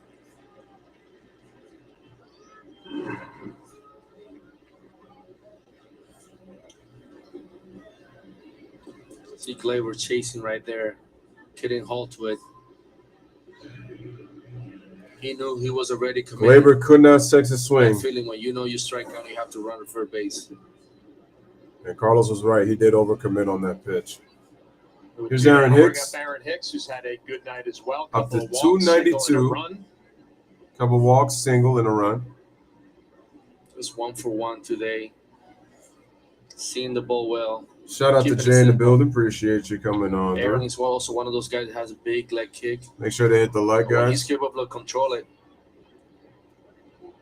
See Gleyber chasing right there, couldn't halt to it. He knew he was already committed. Gleyber could not sex his swing. That feeling when you know you strike out, you have to run to third base. And Carlos was right. He did overcommit on that pitch. Here's Aaron Hicks. Aaron Hicks, who's had a good night as well. Up to 292. Couple walks, single, and a run. Just 1 for 1 today. Seeing the ball well. Shout out to Jay in the building. Appreciate you coming on. Aaron is also one of those guys that has a big leg kick. Make sure they hit the leg, guys. When he's capable of control it,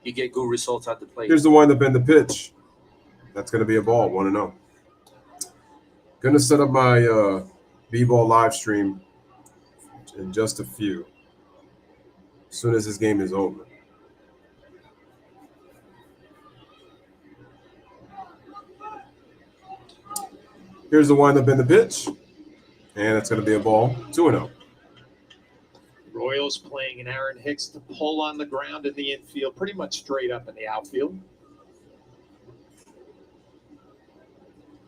you get good results at the plate. Here's the windup and the pitch. That's going to be a ball, 1-0. Going to set up my B-ball live stream in just a few. As soon as this game is over. Here's the windup and the pitch. And it's going to be a ball, 2-0. Royals playing an Aaron Hicks to pull on the ground in the infield, pretty much straight up in the outfield.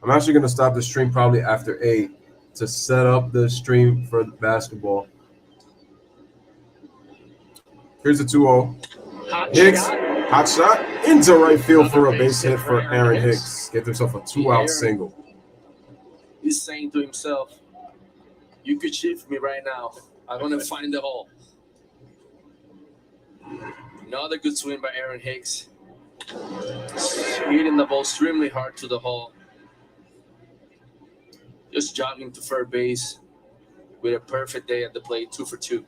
I'm actually going to stop the stream probably after 8 to set up the stream for the basketball. Here's the 2-0. Hicks, hot shot into right field for a base hit for Aaron Hicks. Get himself a 2-out single. He's saying to himself, you could shift me right now. I'm going to find the hole. Another good swing by Aaron Hicks. Hitting the ball extremely hard to the hole. Just jogging to third base with a perfect day at the plate, 2 for 2.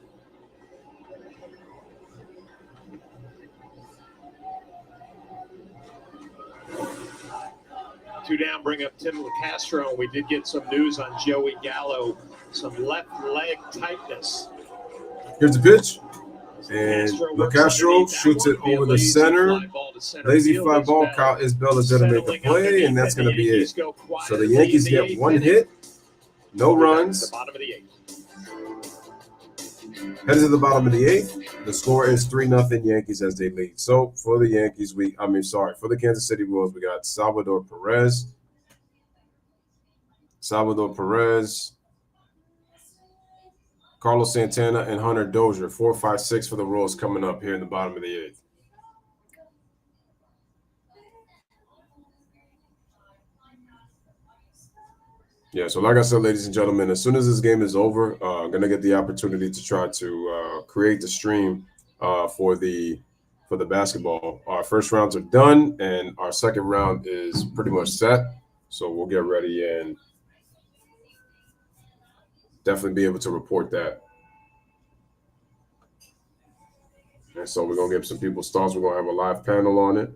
Two down, bring up Tim LeCastro, and we did get some news on Joey Gallo, some left leg tightness. Here's the pitch. And LeCastro shoots it over the center. Lazy fly ball. Kyle Isbell is going to make a play, and that's going to be it. So the Yankees get one hit, no runs. Headed to the bottom of the 8th. The score is 3-0 Yankees as they lead. So for the Yankees, for the Kansas City Royals, we got Salvador Perez, Carlos Santana, and Hunter Dozier. 4, 5, 6 for the Royals coming up here in the bottom of the 8th. Yeah, so like I said, ladies and gentlemen, as soon as this game is over, I'm going to get the opportunity to try to create the stream for the basketball. Our first rounds are done, and our second round is pretty much set. So we'll get ready and definitely be able to report that. And so we're going to give some people's thoughts. We're going to have a live panel on it.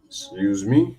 Excuse me.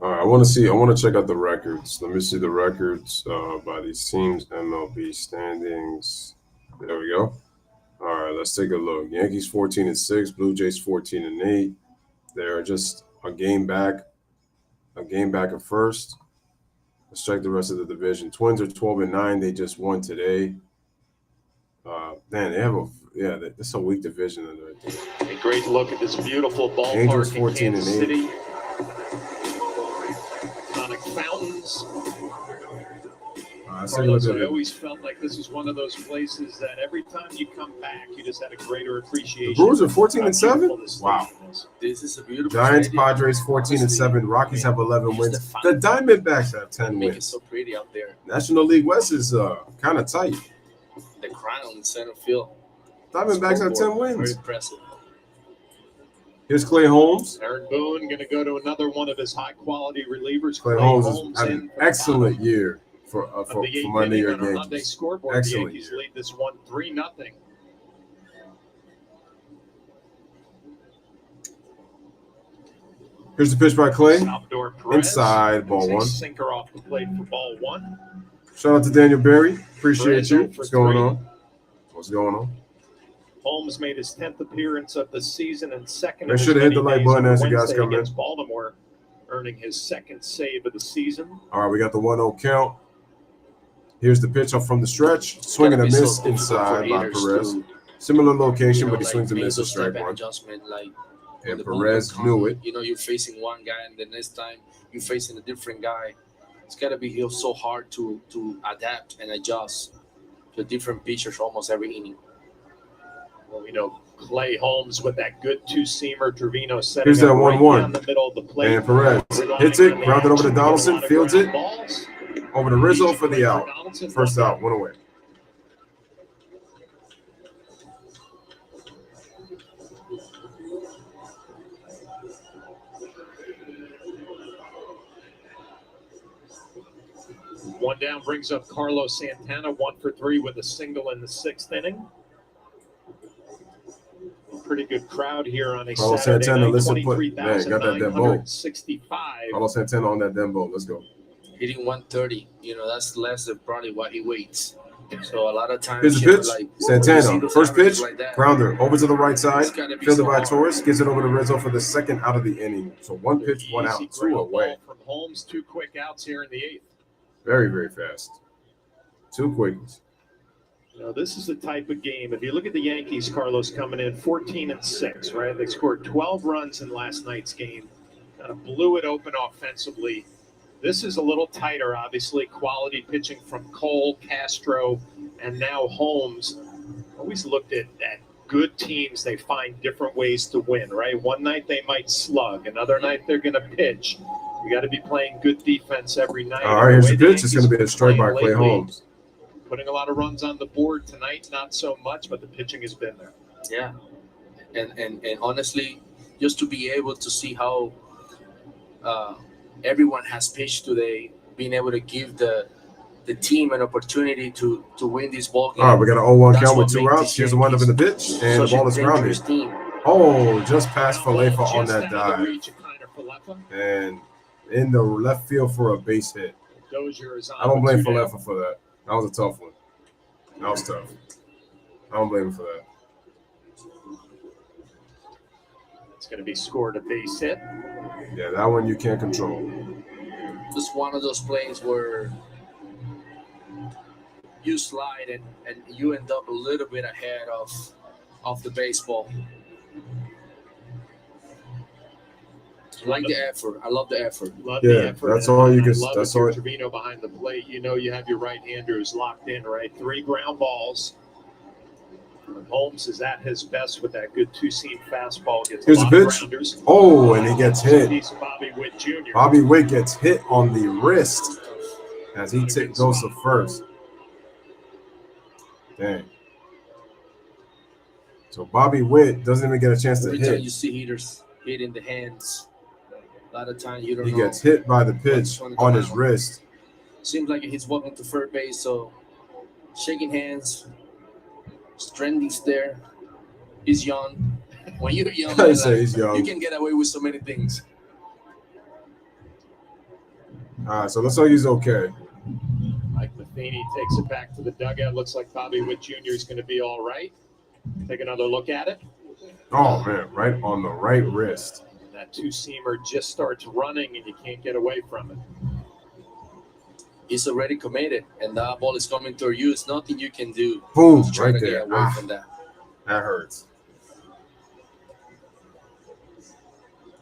All right, I want to check out the records. Let me see the records by these teams, MLB standings. There we go. All right, let's take a look. Yankees 14-6, Blue Jays 14-8. They're just a game back at first. Let's check the rest of the division. Twins are 12-9. They just won today. It's a weak division right there. A great look at this beautiful ballpark Angels in Kansas 14-8. City. Fountains. Carlos, I always felt like this was one of those places that every time you come back, you just had a greater appreciation. The Brewers are 14-7. Wow, this is a beautiful. Giants, stadium. Padres 14-7. Rockies have 11 wins. The Diamondbacks have 10 Make it wins. so pretty out there. National League West is kind of tight. The crown in center field. Diamondbacks have 10 wins. Very impressive. Here's Clay Holmes. Aaron Boone going to go to another one of his high-quality relievers. Clay Holmes has had an excellent year for my New York Yankees. Scoreboard, Excellent the Yankees year. lead this one 3-0. Here's the pitch by Clay. Salvador Perez. Inside, ball one. Sinker off the plate for ball one. Shout out to Daniel Berry. Appreciate Perez you. 0 for What's going 3. on? What's going on? Holmes made his 10th appearance of the season and second. They should have hit the like button as you guys come in. Against Baltimore, earning his second save of the season. All right, we got the 1-0 count. Here's the pitch up from the stretch. Swing and a miss inside by Perez. Similar location, but he swings and misses strike one. Adjustment, And Perez knew it. You're facing one guy, and the next time you're facing a different guy. It's got to be so hard to adapt and adjust to different pitchers almost every inning. Well, Clay Holmes with that good two-seamer. Trevino setting Here's that up right 1-1. down the middle of the plate. And Perez hits it, grounded over to Donaldson, fields it, over to Rizzo for the out. First out, one away. One down brings up Carlos Santana, 1 for 3 with a single in the 6th inning. Pretty good crowd here on a Carlos Saturday Santana, night. listen, got that Dembo. 23,965. Carlos Santana on that Dembo. Let's go. Hitting 130, that's less than probably what he weighs. So a lot of times, here's the pitch. Santana, first pitch, grounder over to the right side, fielded by Torres, gets it over to Rizzo for the second out of the inning. So one pitch, one out, 2 away. From Holmes, 2 quick outs here in the 8th. Very, very fast. 2 quickies. This is the type of game. If you look at the Yankees, Carlos, coming in 14-6, right? They scored 12 runs in last night's game kind of blew it open offensively. This is a little tighter, obviously. Quality pitching from Cole, Castro, and now Holmes. Always looked at good teams. They find different ways to win, right? One night they might slug. Another night they're going to pitch. You got to be playing good defense every night. All right, here's the pitch. It's going to be a strike by Clay Holmes. Putting a lot of runs on the board tonight, not so much, but the pitching has been there. Yeah. And honestly, just to be able to see how everyone has pitched today, being able to give the team an opportunity to win this ball game. All right, we got an 0-1 count with 2 outs. Here's the windup in the pitch, and the ball is grounded. Oh, just past Falefa on that dive. And in the left field for a base hit. I don't blame Falefa for that. That was a tough one. That was tough. I don't blame him for that. It's going to be scored a base hit. Yeah, that one you can't control. Just one of those plays where you slide and you end up a little bit ahead of the baseball. I like the effort. I love the effort. Love the effort. That's all you can. That's all. Trevino behind the plate. You know you have your right-hander who's locked in, right? 3 ground balls. Holmes is at his best with that good 2-seam fastball. Gets Here's a pitch. Grounders. Oh, and he gets hit. Bobby Witt Jr. Bobby Witt gets hit on the wrist as he goes to first. Dang. So Bobby Witt doesn't even get a chance to hit. Every time you see hitters hitting the hands, a lot of times you don't know. He gets hit by the pitch on his wrist. Seems like he's walking to third base, so shaking hands. Stranding's there. He's young. When you're young, he's young. You can get away with so many things. All right, so let's all use okay. Mike Matheny takes it back to the dugout. Looks like Bobby Witt Jr. is going to be all right. Take another look at it. Oh, man, right on the right wrist. That 2-seamer just starts running, and you can't get away from it. He's already committed, and that ball is coming toward you. It's nothing you can do. Boom, to try right to there. Get away from that. That hurts.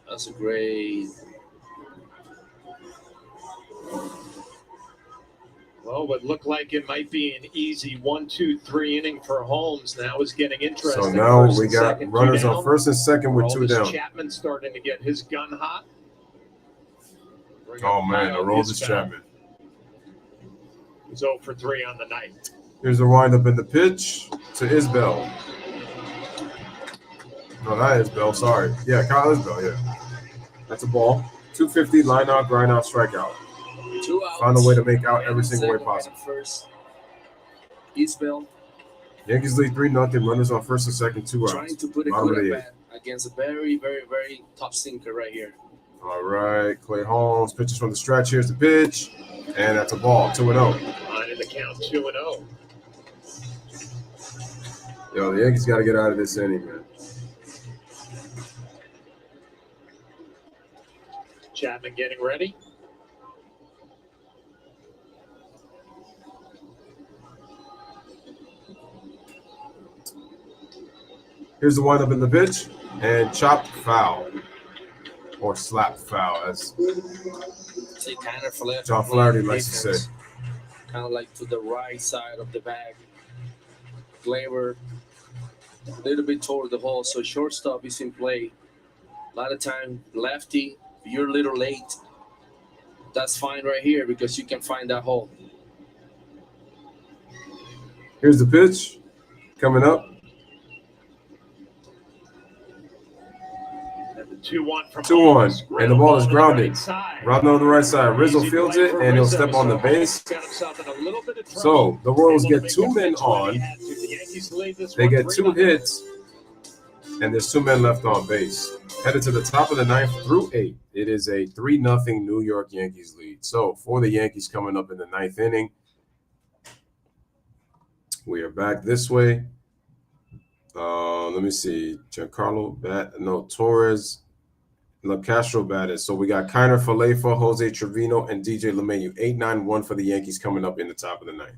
That's a great. Well, what looked like it might be an easy 1-2-3 inning for Holmes now is getting interesting. So now we got runners on first and second with 2 down. Chapman starting to get his gun hot. Oh, man, Aroldis Chapman. He's 0 for 3 on the night. Here's a windup in the pitch to Isbell. No, not Isbell. Sorry. Yeah, Kyle Isbell. Yeah, that's a ball. 250 line out, grind out, strikeout. 2 outs. Find a way to make out every single way possible. First, Isbell. Yankees lead 3-0. Runners on first and second, 2 outs. Trying to put a good at bat against a very, very, very top sinker right here. All right, Clay Holmes pitches from the stretch. Here's the pitch, and that's a ball. 2-0. Line in the count, 2-0. Yo, the Yankees got to get out of this inning, man. Chapman getting ready. Here's the windup in the pitch, and chopped foul. Or slap foul, as kind of Flaherty, John Flaherty likes to say. Kind of like to the right side of the bag. Gleyber a little bit toward the hole, so shortstop is in play. A lot of time, lefty, if you're a little late, that's fine right here because you can find that hole. Here's the pitch coming up. 2-1 from 2-1, and the ball is grounded. Rounded on the right side. Rizzo fields it, and he'll step on the base. So the Royals get 2 men on. They get 2 hits, and there's 2 men left on base. Headed to the top of the 9th through 8. It is a 3-0 New York Yankees lead. So for the Yankees coming up in the 9th inning, we are back this way. Let me see. Torres. Castro batted. So we got Kiner Falefa, Jose Trevino, and DJ LeMahieu. 8-9-1 for the Yankees coming up in the top of the 9th.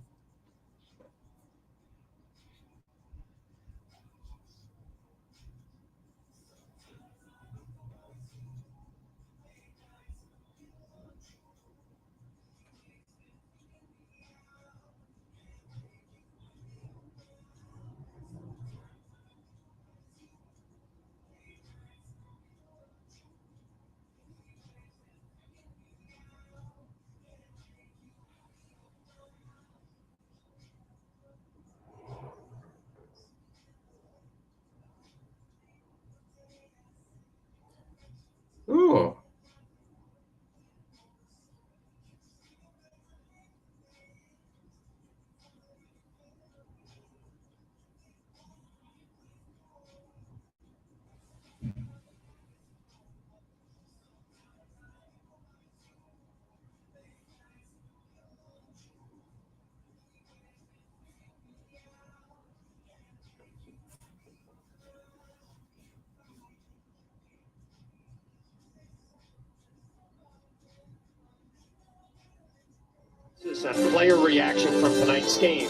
and player reaction from tonight's game.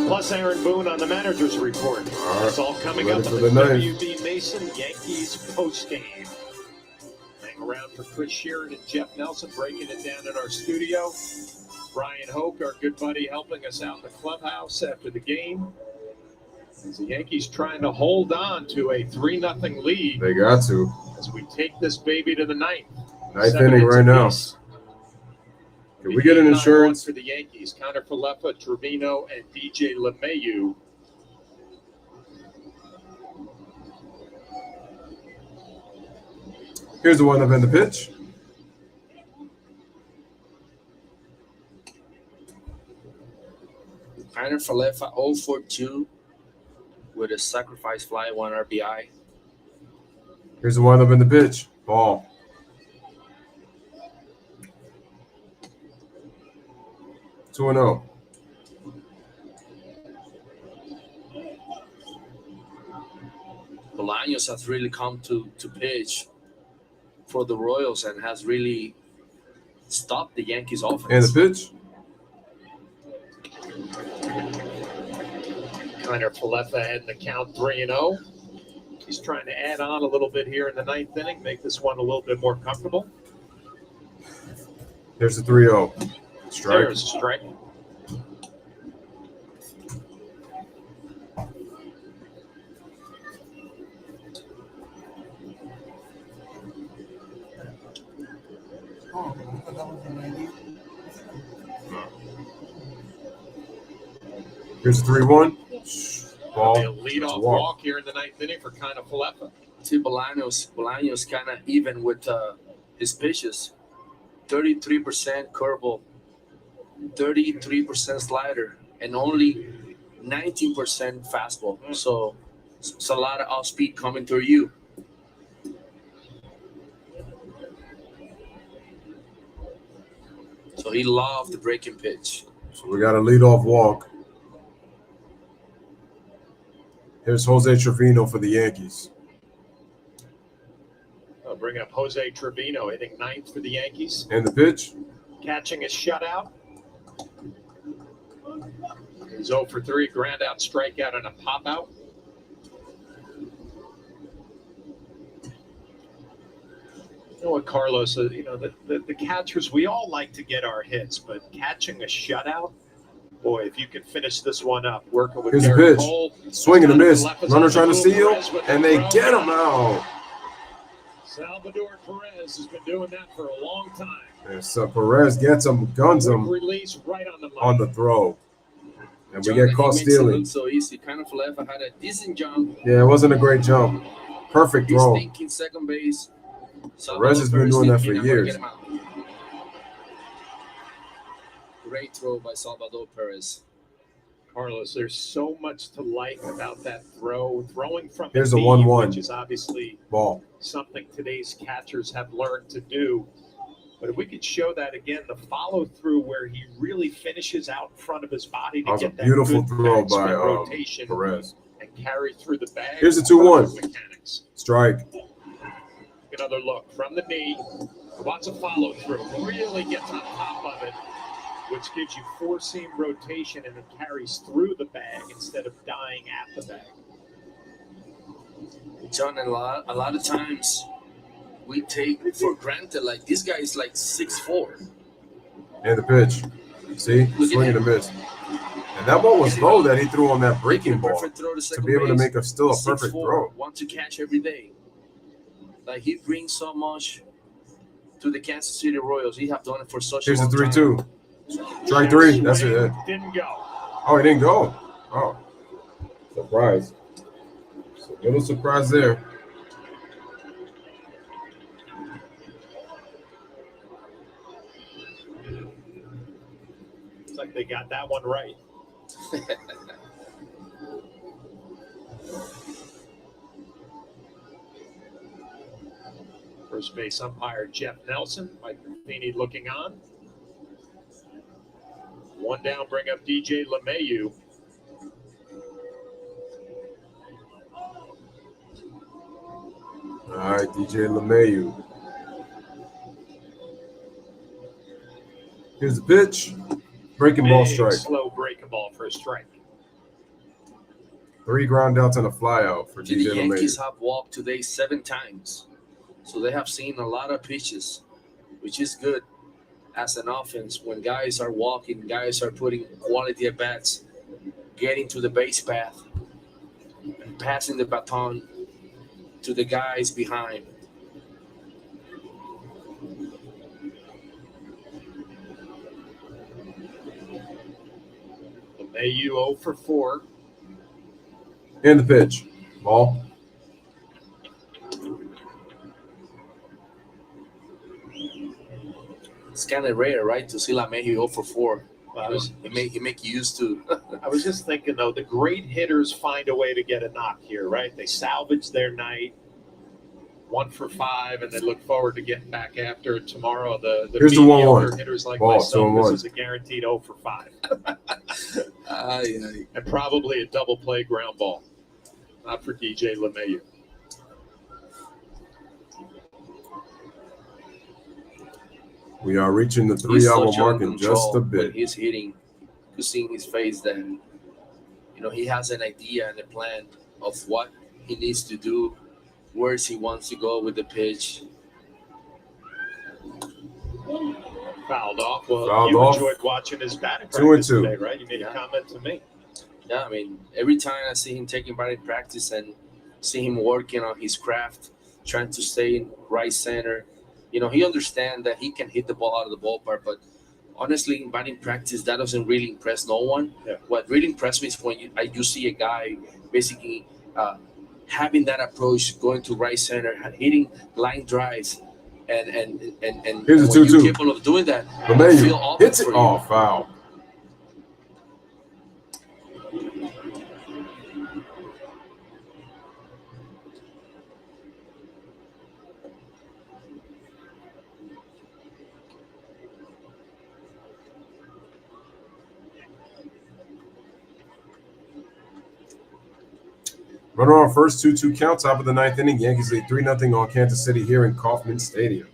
Plus Aaron Boone on the manager's report. That's all coming up on the WB Mason Yankees postgame. Hang around for Chris Sheeran and Jeff Nelson breaking it down in our studio. Brian Hoke, our good buddy, helping us out in the clubhouse after the game. As the Yankees trying to hold on to a 3-0 lead. They got to. As we take this baby to the ninth. Ninth inning right now. Can we get an insurance? For the Yankees, Connor Falefa, Trevino, and DJ LeMahieu. Here's the one up in the pitch. Connor Falefa 0 for 2 with a sacrifice fly, 1 RBI. Here's the one up in the pitch. Ball. Two and 0. Bolaños has really come to pitch for the Royals and has really stopped the Yankees offense. And the pitch. Connor Falefa heading the count 3-0. He's trying to add on a little bit here in the ninth inning, make this one a little bit more comfortable. There's the 3-0. Strike. There's a strike. Here's the 3-1. Ball. A leadoff walk here in the ninth inning for Connor Falefa. See, Bolaños kind of even with his pitches. 33% curveball, 33% slider, and only 19% fastball. So it's a lot of off speed coming through you. So he loved the breaking pitch. So we got a leadoff walk. Here's Jose Trevino for the Yankees. I'll bring up Jose Trevino hitting ninth for the Yankees. And the pitch. Catching a shutout. He's 0 for 3, ground out, strikeout, and a pop out. You know what, Carlos, the catchers, we all like to get our hits, but catching a shutout, boy, if you can finish this one up, working with Here's Garrett the pitch. Cole. Swing and a miss. Runner trying to steal, and they get him out. Salvador Perez has been doing that for a long time. And so Perez gets him, guns him Release right on the throw. And we John, get caught he makes it stealing. look so easy. Kind of Falefa had a decent jump. Yeah, it wasn't a great jump. Perfect He's throw. thinking second base. Perez has been doing that for years. Great throw by Salvador Perez. Carlos, there's so much to like about that throw. Throwing from Here's the a knee, 1-1. which is obviously Ball. something today's catchers have learned to do. But if we could show that again, the follow through where he really finishes out in front of his body to That was get a that beautiful good throw backspin by rotation Perez. and carry through the bag. Here's the 2-1. Mechanics. Strike. Another look from the knee. Lots of follow through. Really gets on top of it, which gives you four-seam rotation and it carries through the bag instead of dying at the bag. John, a lot of times we take for granted, like this guy is like 6'4". And the pitch. See? Swing and a miss. And that ball was low that he threw on that breaking ball to be able to make still a perfect throw. Want to catch every day. Like he brings so much to the Kansas City Royals. He have done it for such a long time. Here's the 3-2. Strike three. That's it. Didn't go. Oh, he didn't go. Oh. Surprise. So a little surprise there. Looks like they got that one right. First base umpire Jeff Nelson, Mike Matheny looking on. One down, bring up DJ LeMahieu. All right, DJ LeMahieu. Here's the pitch. Breaking ball Big, strike. slow breaking ball for a strike. 3 ground outs and a fly out for The DJ Yankees LeMahieu. have walked today 7 times. So they have seen a lot of pitches, which is good as an offense. When guys are walking, guys are putting quality at bats, getting to the base path, and passing the baton to the guys behind. LeMahieu 0 for 4. And the pitch. Ball. It's kind of rare, right, to see LeMahieu 0 for 4. Well, It make you used to. I was just thinking, though, the great hitters find a way to get a knock here, right? They salvage their night, 1 for 5, and they look forward to getting back after it tomorrow. The Here's the mediocre 1-1. hitters like Ball, myself, 2-1. this is a guaranteed 0 for 5. And probably a double play ground ball. Not for DJ LeMahieu. We are reaching the He's 3-hour so mark in in just a control when bit. he's hitting. You see in his face that he has an idea and a plan of what he needs to do, where he wants to go with the pitch. Fouled off. Well, Fouled you off. enjoyed watching his batting 2 and practice 2. today, right? You made a comment to me. Yeah, I mean, every time I see him taking batting practice and see him working on his craft, trying to stay in right center, he understands that he can hit the ball out of the ballpark, but honestly, in batting practice, that doesn't really impress no one. Yeah. What really impressed me is when you see a guy basically having that approach, going to right center, hitting line drives, and Here's a when 2-2. you're capable of doing that, you feel LeMahieu open hits it. for you. Oh, foul. Runner on first, 2-2 count, top of the 9th inning. Yankees lead 3-0 on Kansas City here in Kauffman Stadium.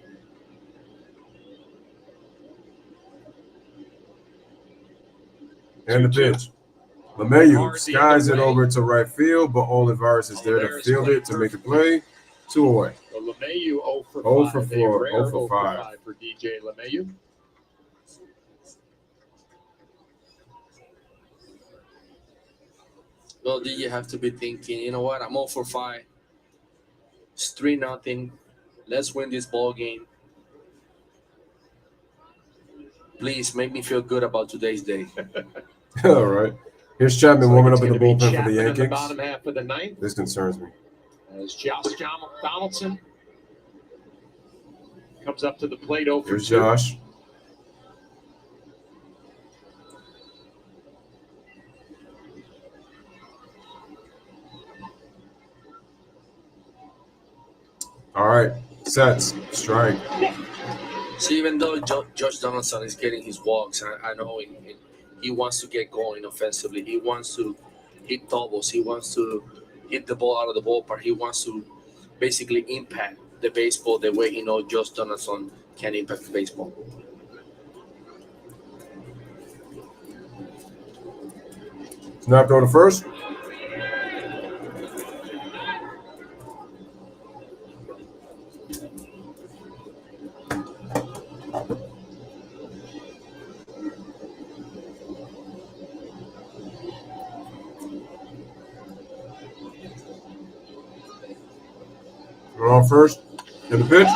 And the pitch. LeMahieu skies it over to right field, but Olivares is there to field it to make the play. 2 away. Well, LeMahieu 0 for 5. 0 for 4, A rare 0 for 5. for DJ LeMahieu. Well, do you have to be thinking, you know what? I'm 0 for 5. It's 3-0. Let's win this ball game. Please make me feel good about today's day. All right. Here's Chapman warming up in the bullpen for the Chapman in Yankees. the bottom half of the 9th. This concerns me. As Josh Donaldson comes up to the plate 0 for 2. Here's Josh. All right. Sets. Strike. So even though Josh Donaldson is getting his walks, I know he wants to get going offensively. He wants to hit doubles. He wants to hit the ball out of the ballpark. He wants to basically impact the baseball the way he knows Josh Donaldson can impact the baseball. Snap throw to first. On first, and the pitch.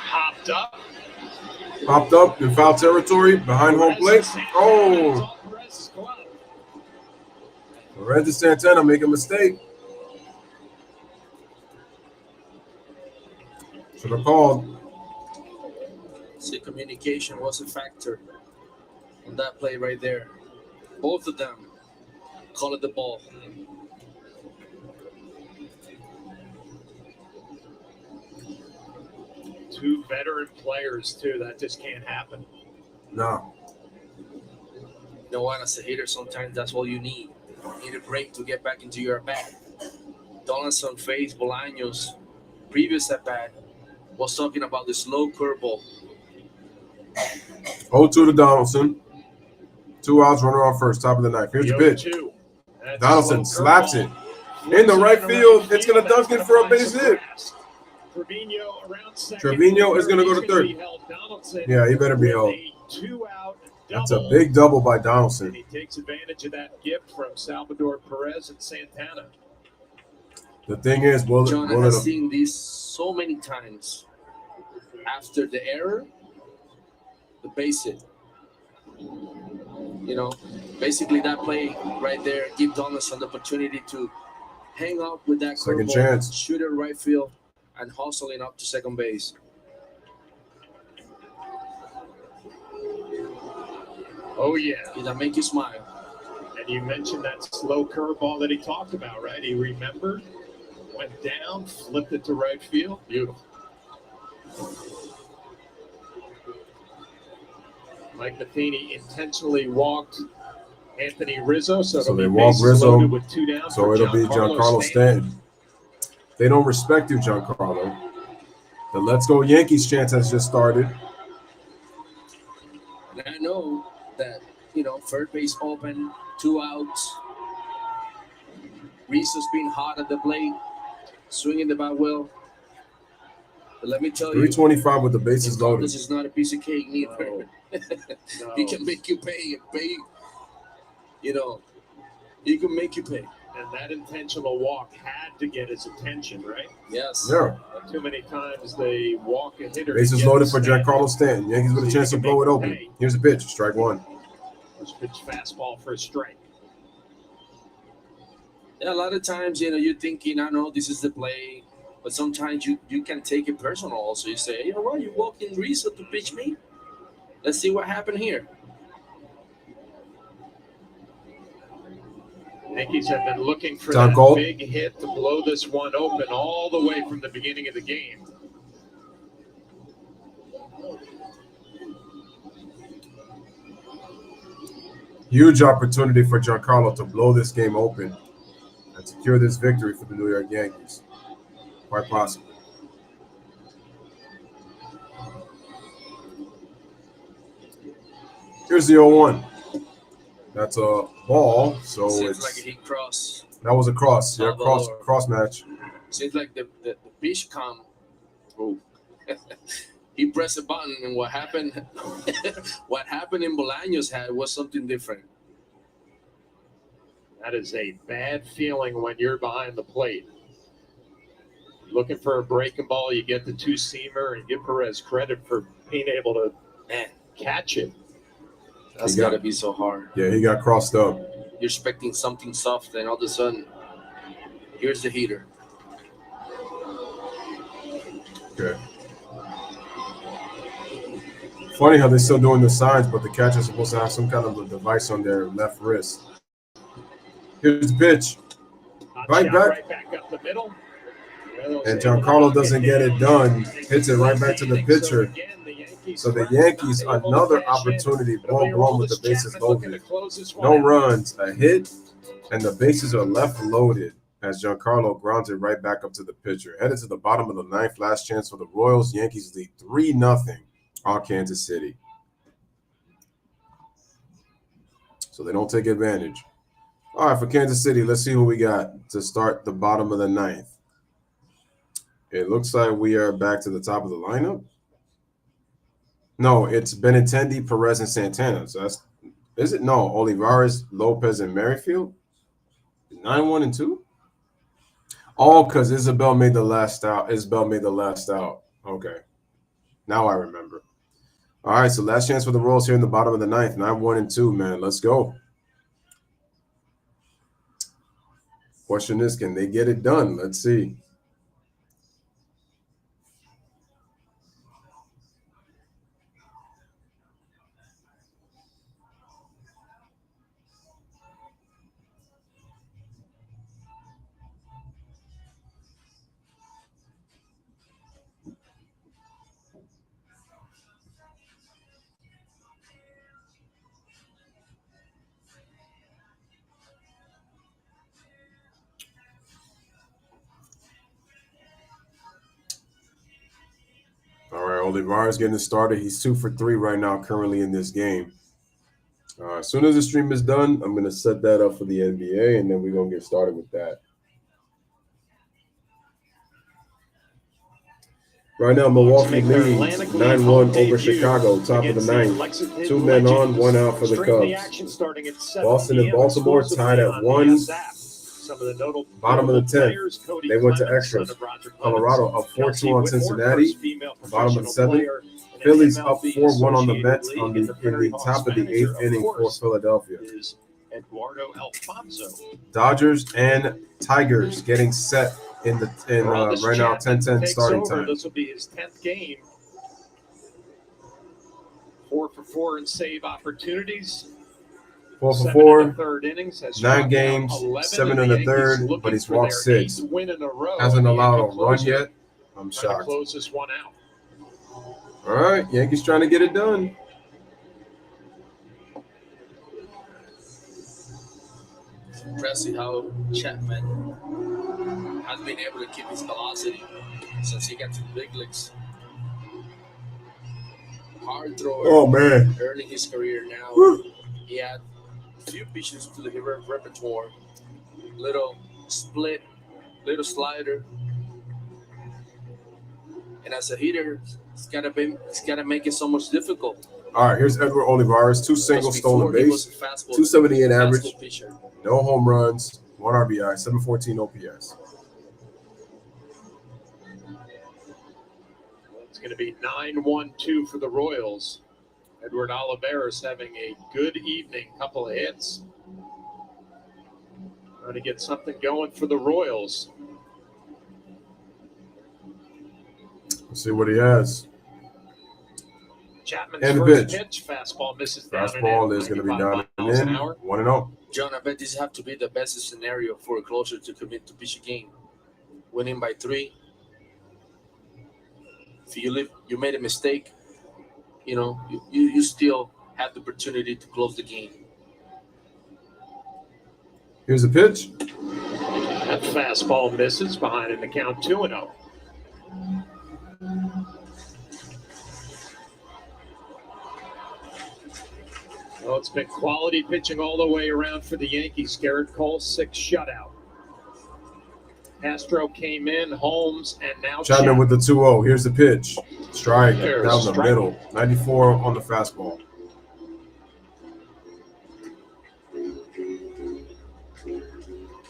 Hopped up. Popped up in foul territory behind home plate. Oh! Perez to Santana make a mistake. Should have called. See, communication was a factor on that play right there. Both of them call it the ball. Two veteran players, too. That just can't happen. No. You know what? As a hitter, sometimes that's all you need. You need a break to get back into your bat. Donaldson faced Bolaños previous at bat was talking about the slow curveball. 0-2 to Donaldson. 2 outs, runner on first, top of the ninth. Here's the pitch. 0-2. That's Donaldson slow slaps it. curveball. In the right field, it's going to dunk That's it for a gonna base find some hit. grass. Trevino around second. Trevino is going to go to He's gonna third. be held. Donaldson Yeah, he better be with held. a 2-out That's a double. big double by And Donaldson. he takes advantage of that gift from Salvador Perez and Santana. The thing is, John, I have seen this so many times. After the error, the base hit. You know, basically that play right there give Donaldson the opportunity to hang up with that Second curveball, chance. shoot it right field, and hustling up to second base. Oh, yeah. Did that make you smile? And you mentioned that slow curveball that he talked about, right? He remembered, went down, flipped it to right field. Beautiful. Mike Matheny intentionally walked Anthony Rizzo, so they it'll be walk bases Rizzo, loaded with 2 down. so it'll be Giancarlo Stanton. They don't respect you, Giancarlo. The Let's Go Yankees chance has just started. And I know that, you know, third base open, 2 outs. Rizzo's been hot at the plate, swinging the bat well. But let me tell you, 325 with the bases loaded. This is not a piece of cake neither. No. He can make you pay and pay. You know, he can make you pay. And that intentional walk had to get his attention, right? Yes. Yeah. Too many times they walk a hitter. Bases loaded for Giancarlo Stanton. Yankees with a chance to blow it open. Here's a pitch, strike one. First pitch fastball for a strike. Yeah, a lot of times, you know, you're thinking, I know this is the play, but sometimes you can take it personal also. You say, you know what, you walk in Rizzo to pitch me? Let's see what happened here. Yankees have been looking for Tom that Cole. big hit to blow this one open all the way from the beginning of the game. Huge opportunity for Giancarlo to blow this game open and secure this victory for the New York Yankees. Quite possible. Here's the 0-1. That's a ball, so Seems it's like a hit cross. that was a cross. Yeah, Salvador. cross match. Seems like the pitch come. Oh. He pressed a button, and what happened? What happened in Bolaños' head was something different. That is a bad feeling when you're behind the plate. Looking for a breaking ball, you get the 2-seamer, and give Perez credit for being able to catch it. That's got to be so hard. Yeah, he got crossed up. You're expecting something soft, and all of a sudden, here's the heater. Okay. Funny how they're still doing the signs, but the catcher's supposed to have some kind of a device on their left wrist. Here's the pitch. Right back up the middle. And Giancarlo doesn't get it done. Hits it right back to the pitcher. So the Yankees, another opportunity, ball blown with the bases loaded. No runs, a hit, and the bases are left loaded as Giancarlo grounds it right back up to the pitcher. Headed to the bottom of the ninth, last chance for the Royals. Yankees lead 3-0 on Kansas City. So they don't take advantage. All right, for Kansas City, let's see who we got to start the bottom of the ninth. It looks like we are back to the top of the lineup. No, it's Benintendi, Perez, and Santana. So that's, is it? No, Olivares, Lopez, and Merrifield. 9-1 and 2. Oh, because Isabel made the last out. Okay, now I remember. All right, so last chance for the Royals here in the bottom of the ninth. 9-1 and 2, man. Let's go. Question is, can they get it done? Let's see. All right, Olivares getting started. He's 2 for 3 right now, currently in this game. All right, as soon as the stream is done, I'm going to set that up for the NBA, and then we're going to get started with that. Right now, Milwaukee leads 9-1 over Chicago, top of the ninth. 2 men on, 1 out for the Cubs. Boston and Baltimore tied at 1. Bottom of the 10th, they went to extras. Colorado up 4-2 on Cincinnati. Bottom of the 7th, Phillies up 4-1 on the Mets in the top of the 8th inning for Philadelphia. Dodgers and Tigers getting set in right now 10-10 starting time. This will be his 10th game. 4 for 4 in save opportunities. 4 for 4, third innings, 9 games, 7 in the third, but he's walked 6. Hasn't allowed a run yet. I'm shocked. Close this one out. All right, Yankees trying to get it done. It's impressive how Chapman has been able to keep his velocity since he got to the big leagues. Hard thrower. Oh, man. Early in his career now. Woo. He had a few pitches to the repertoire. Little split, little slider. And as a hitter, it's gotta make it so much difficult. All right, here's Edward Olivares, 2 singles, stolen base, 278 average, no home runs, 1 RBI, 714 OPS. It's going to be 9-1-2 for the Royals. Edward Olivares having a good evening, couple of hits. Trying to get something going for the Royals. Let's see what he has. Chapman's and the first pitch. Fastball misses down. Fastball is going to be down and in. 1-0. John, I bet this have to be the best scenario for a closer to commit to pitch a game. Winning by 3. If you made a mistake, you still have the opportunity to close the game. Here's a pitch. That fastball misses behind in the count 2-0. Well, it's been quality pitching all the way around for the Yankees. Garrett Cole, 6 shutout. Castro came in, Holmes, and now Chapman with the 2-0. Here's the pitch. Strike There's down the strike. middle. 94 on the fastball.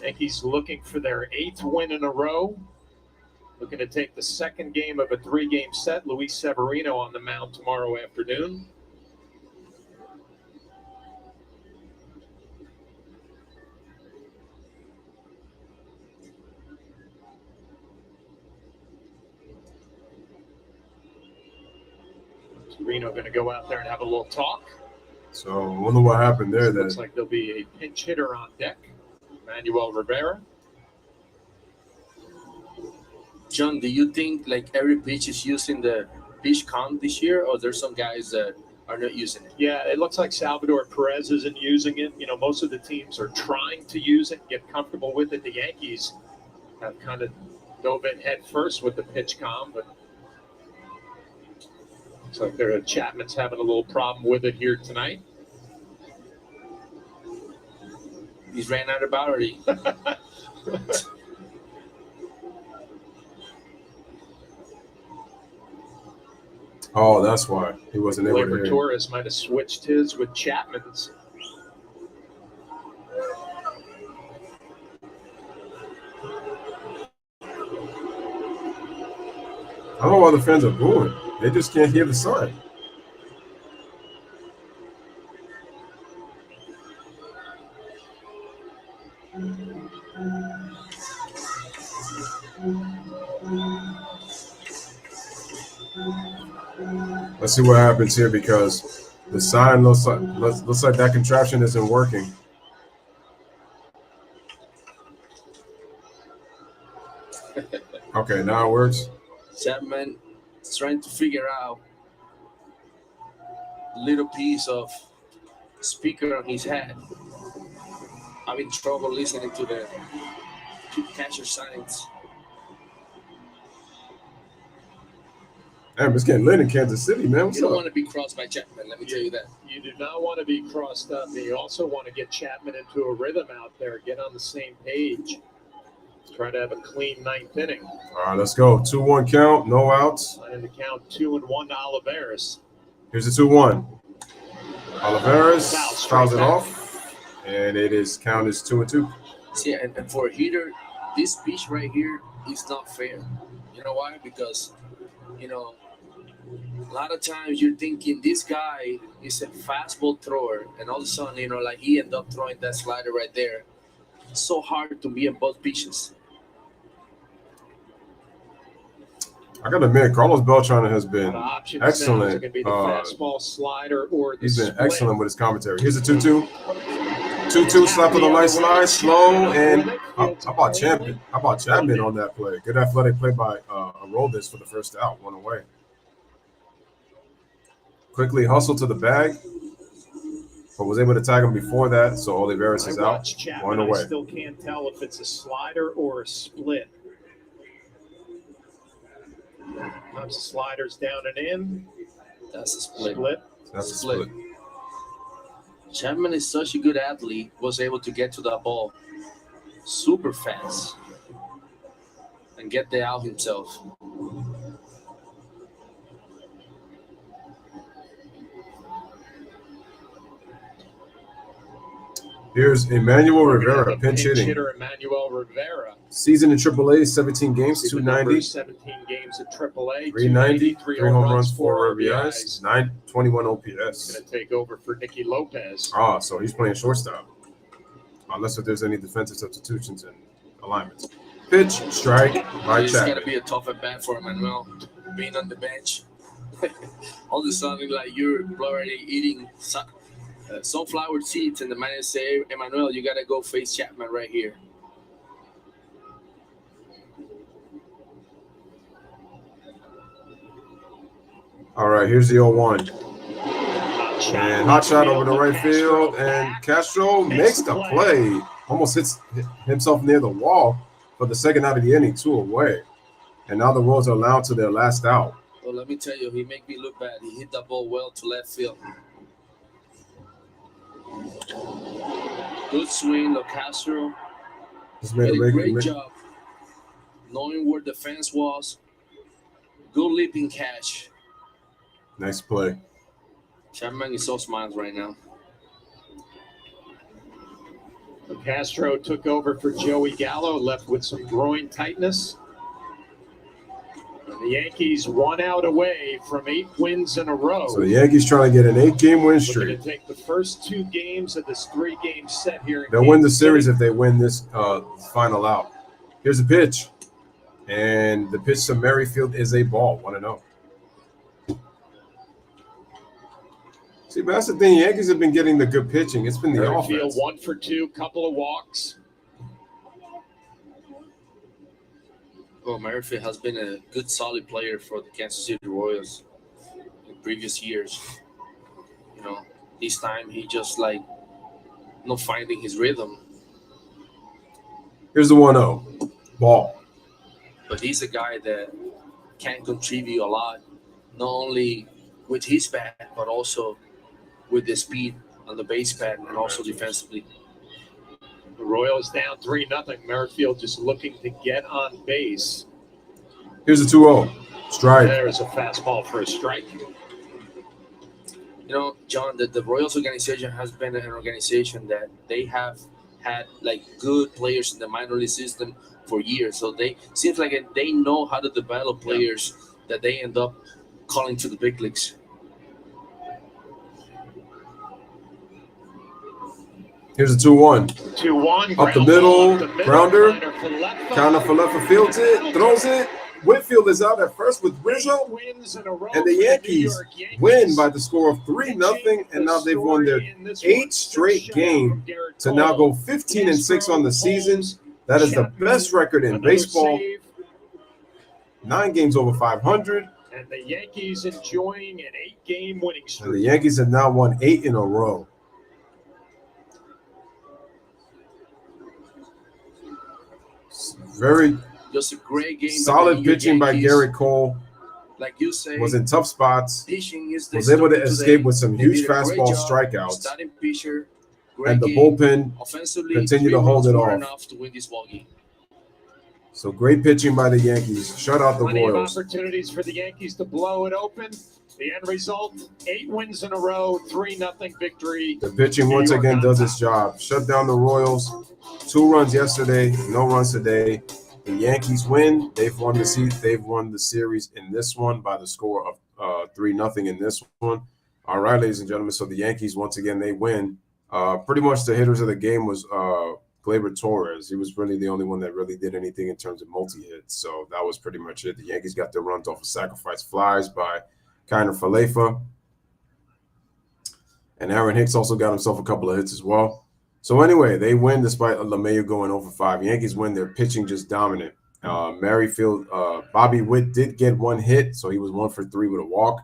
Yankees looking for their 8th win in a row. Looking to take the second game of a 3-game set. Luis Severino on the mound tomorrow afternoon. Severino going to go out there and have a little talk. So I wonder what happened there. Looks like there'll be a pinch hitter on deck. Manuel Rivera. John, do you think like every pitch is using the pitch count this year, or there's some guys that are not using it? Yeah, it looks like Salvador Perez isn't using it. Most of the teams are trying to use it, get comfortable with it. The Yankees have kind of dove in head first with the pitch com, but looks like Chapman's having a little problem with it here tonight. He's ran out of battery. Oh, that's why he wasn't able to hear. Torres might have switched his with Chapman's. I don't know why the fans are booing. They just can't hear the sign. Let's see what happens here because the sign looks like that contraption isn't working. Okay, now it works. Chapman is trying to figure out a little piece of speaker on his head. Having trouble listening to the catcher signs. Damn, it's getting lit in Kansas City, man. What's You don't up? want to be crossed by Chapman, let me tell you that. You do not want to be crossed up. You also want to get Chapman into a rhythm out there, get on the same page. Try to have a clean ninth inning. All right, let's go. 2-1 count, no outs. In the count 2-1 to Olivares. Here's the 2-1. Olivares fouls it off, and it is count is 2-2. See, and for a hitter, this pitch right here is not fair. You know why? Because, you know, a lot of times you're thinking this guy is a fastball thrower, and all of a sudden, you know, like he ended up throwing that slider right there. It's so hard to be in both pitches. I got to admit, Carlos Beltran has been excellent. excellent. Be the fastball slider or the He's been split. excellent with his commentary. Here's a 2-2. 2-2 slap with a light slide, slow, and how about Chapman? How about Chapman on that play? Good athletic play by Aroldis for the first out, one away. Quickly hustled to the bag, but was able to tag him before that, so Olivares is out, Chapman, one away. I still can't tell if it's a slider or a split. Sometimes the slider's down and in. That's a split. That's a split. Chapman is such a good athlete, was able to get to that ball super fast and get the out himself. Here's Emmanuel Rivera, pinch hitting. Hitter Emmanuel Rivera. Season in AAA, 17 games, 290. 17 games at AAA, 390, 3 3 home runs, 4 4 RBIs, 921 OPS. Going to take over for Nicky Lopez. Ah, so he's playing shortstop. Unless if there's any defensive substitutions and alignments. Pitch, strike, by It's got to Chapman. be a tough at bat for Emmanuel, being on the bench. All of a sudden, like you're already eating sunflower seeds, and the man say, Emmanuel, you got to go face Chapman right here. All right, here's the 0-1. And hot shot over the right field, and Castro makes the play. Almost hits himself near the wall for the second out of the inning, 2 away. And now the Royals are allowed to their last out. Well, let me tell you, he make me look bad. He hit that ball well to left field. Good swing, Castro. He's made Did a a great job knowing where the fence was. Good leaping catch. Nice play. Chapman is so smiles right now. Castro took over for Joey Gallo, left with some groin tightness. And the Yankees 1 out away from 8 wins in a row. So the Yankees trying to get an 8-game win Looking streak. to take the first 2 games of this 3-game set here. They'll win the series if they win this final out. Here's a pitch. And the pitch to Merrifield is a ball, 1-0. See, but that's the thing. Yankees have been getting the good pitching. It's been the Merrifield offense. 1 for 2, couple of walks. Well, Merrifield has been a good, solid player for the Kansas City Royals in previous years. You know, this time he just not finding his rhythm. Here's the 1-0. Ball. But he's a guy that can contribute a lot, not only with his bat, but also with the speed on the base pad and also defensively. The Royals down 3-0. Merrifield just looking to get on base. Here's a 2-0. Strike. There's a fastball for a strike. You know, John, the Royals organization has been an organization that they have had good players in the minor league system for years. So they seems like they know how to develop players that they end up calling to the big leagues. Here's a 2-1. 2-1. Up the middle, grounder. Counter for left field, fields it, throws it. Whitfield is out at first with Rizzo. And the Yankees win by the score of 3-0. And now they've won their 8th straight game to now go 15-6 on the season. That is the best record in baseball. 9 games over 500. And the Yankees enjoying an 8-game winning streak. And the Yankees have now won 8 in a row. Very just a great game. solid pitching by Garrett Cole. like you say, was in tough spots, pitching is the was able to story escape today. with some They huge did a great fastball job. strikeouts, Starting pitcher, great and the game. bullpen Offensively, continued 3 to hold runs it were off. enough to win this ball game. So great pitching by the Yankees. Shut out the Plenty of Royals. opportunities for the Yankees to blow it open. The end result, 8 wins in a row, 3-0 victory. The pitching once again does its job. Shut down the Royals. 2 runs yesterday, no runs today. The Yankees win. They've won the series in this one by the score of 3-0 in this one. All right, ladies and gentlemen. So the Yankees once again they win. Pretty much the hitters of the game was Gleyber Torres. He was really the only one that really did anything in terms of multi-hits. So that was pretty much it. The Yankees got their runs off of sacrifice flies by Kiner Falefa. And Aaron Hicks also got himself a couple of hits as well. So anyway, they win despite LeMahieu going over 5. Yankees win. Their pitching just dominant. Merrifield, Bobby Witt did get 1 hit, so he was 1 for 3 with a walk.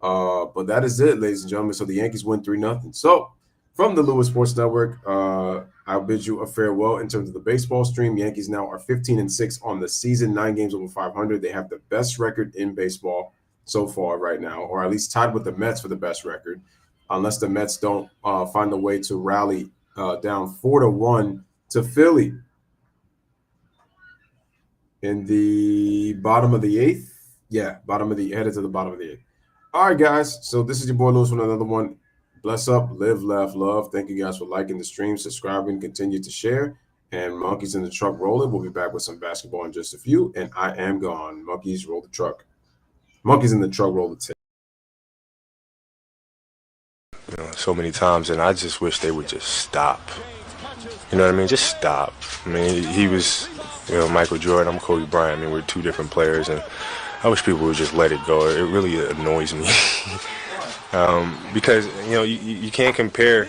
But that is it, ladies and gentlemen. So the Yankees win 3-0. So from the Lewis Sports Network, I'll bid you a farewell in terms of the baseball stream. Yankees now are 15-6 on the season, 9 games over 500. They have the best record in baseball so far right now, or at least tied with the Mets for the best record, unless the Mets don't find a way to rally down 4-1 to Philly in the bottom of the 8th. Yeah, headed to the bottom of the 8th. All right, guys. So this is your boy Lewis with another one. Bless up, live, laugh, love. Thank you guys for liking the stream, subscribing, continue to share. And Monkeys in the Truck rolling. We'll be back with some basketball in just a few. And I am gone. Monkeys roll the truck. Monkeys in the truck roll the tape. So many times, and I just wish they would just stop. You know what I mean? Just stop. I mean, he was, Michael Jordan. I'm Kobe Bryant. I mean, we're 2 different players, and I wish people would just let it go. It really annoys me because you can't compare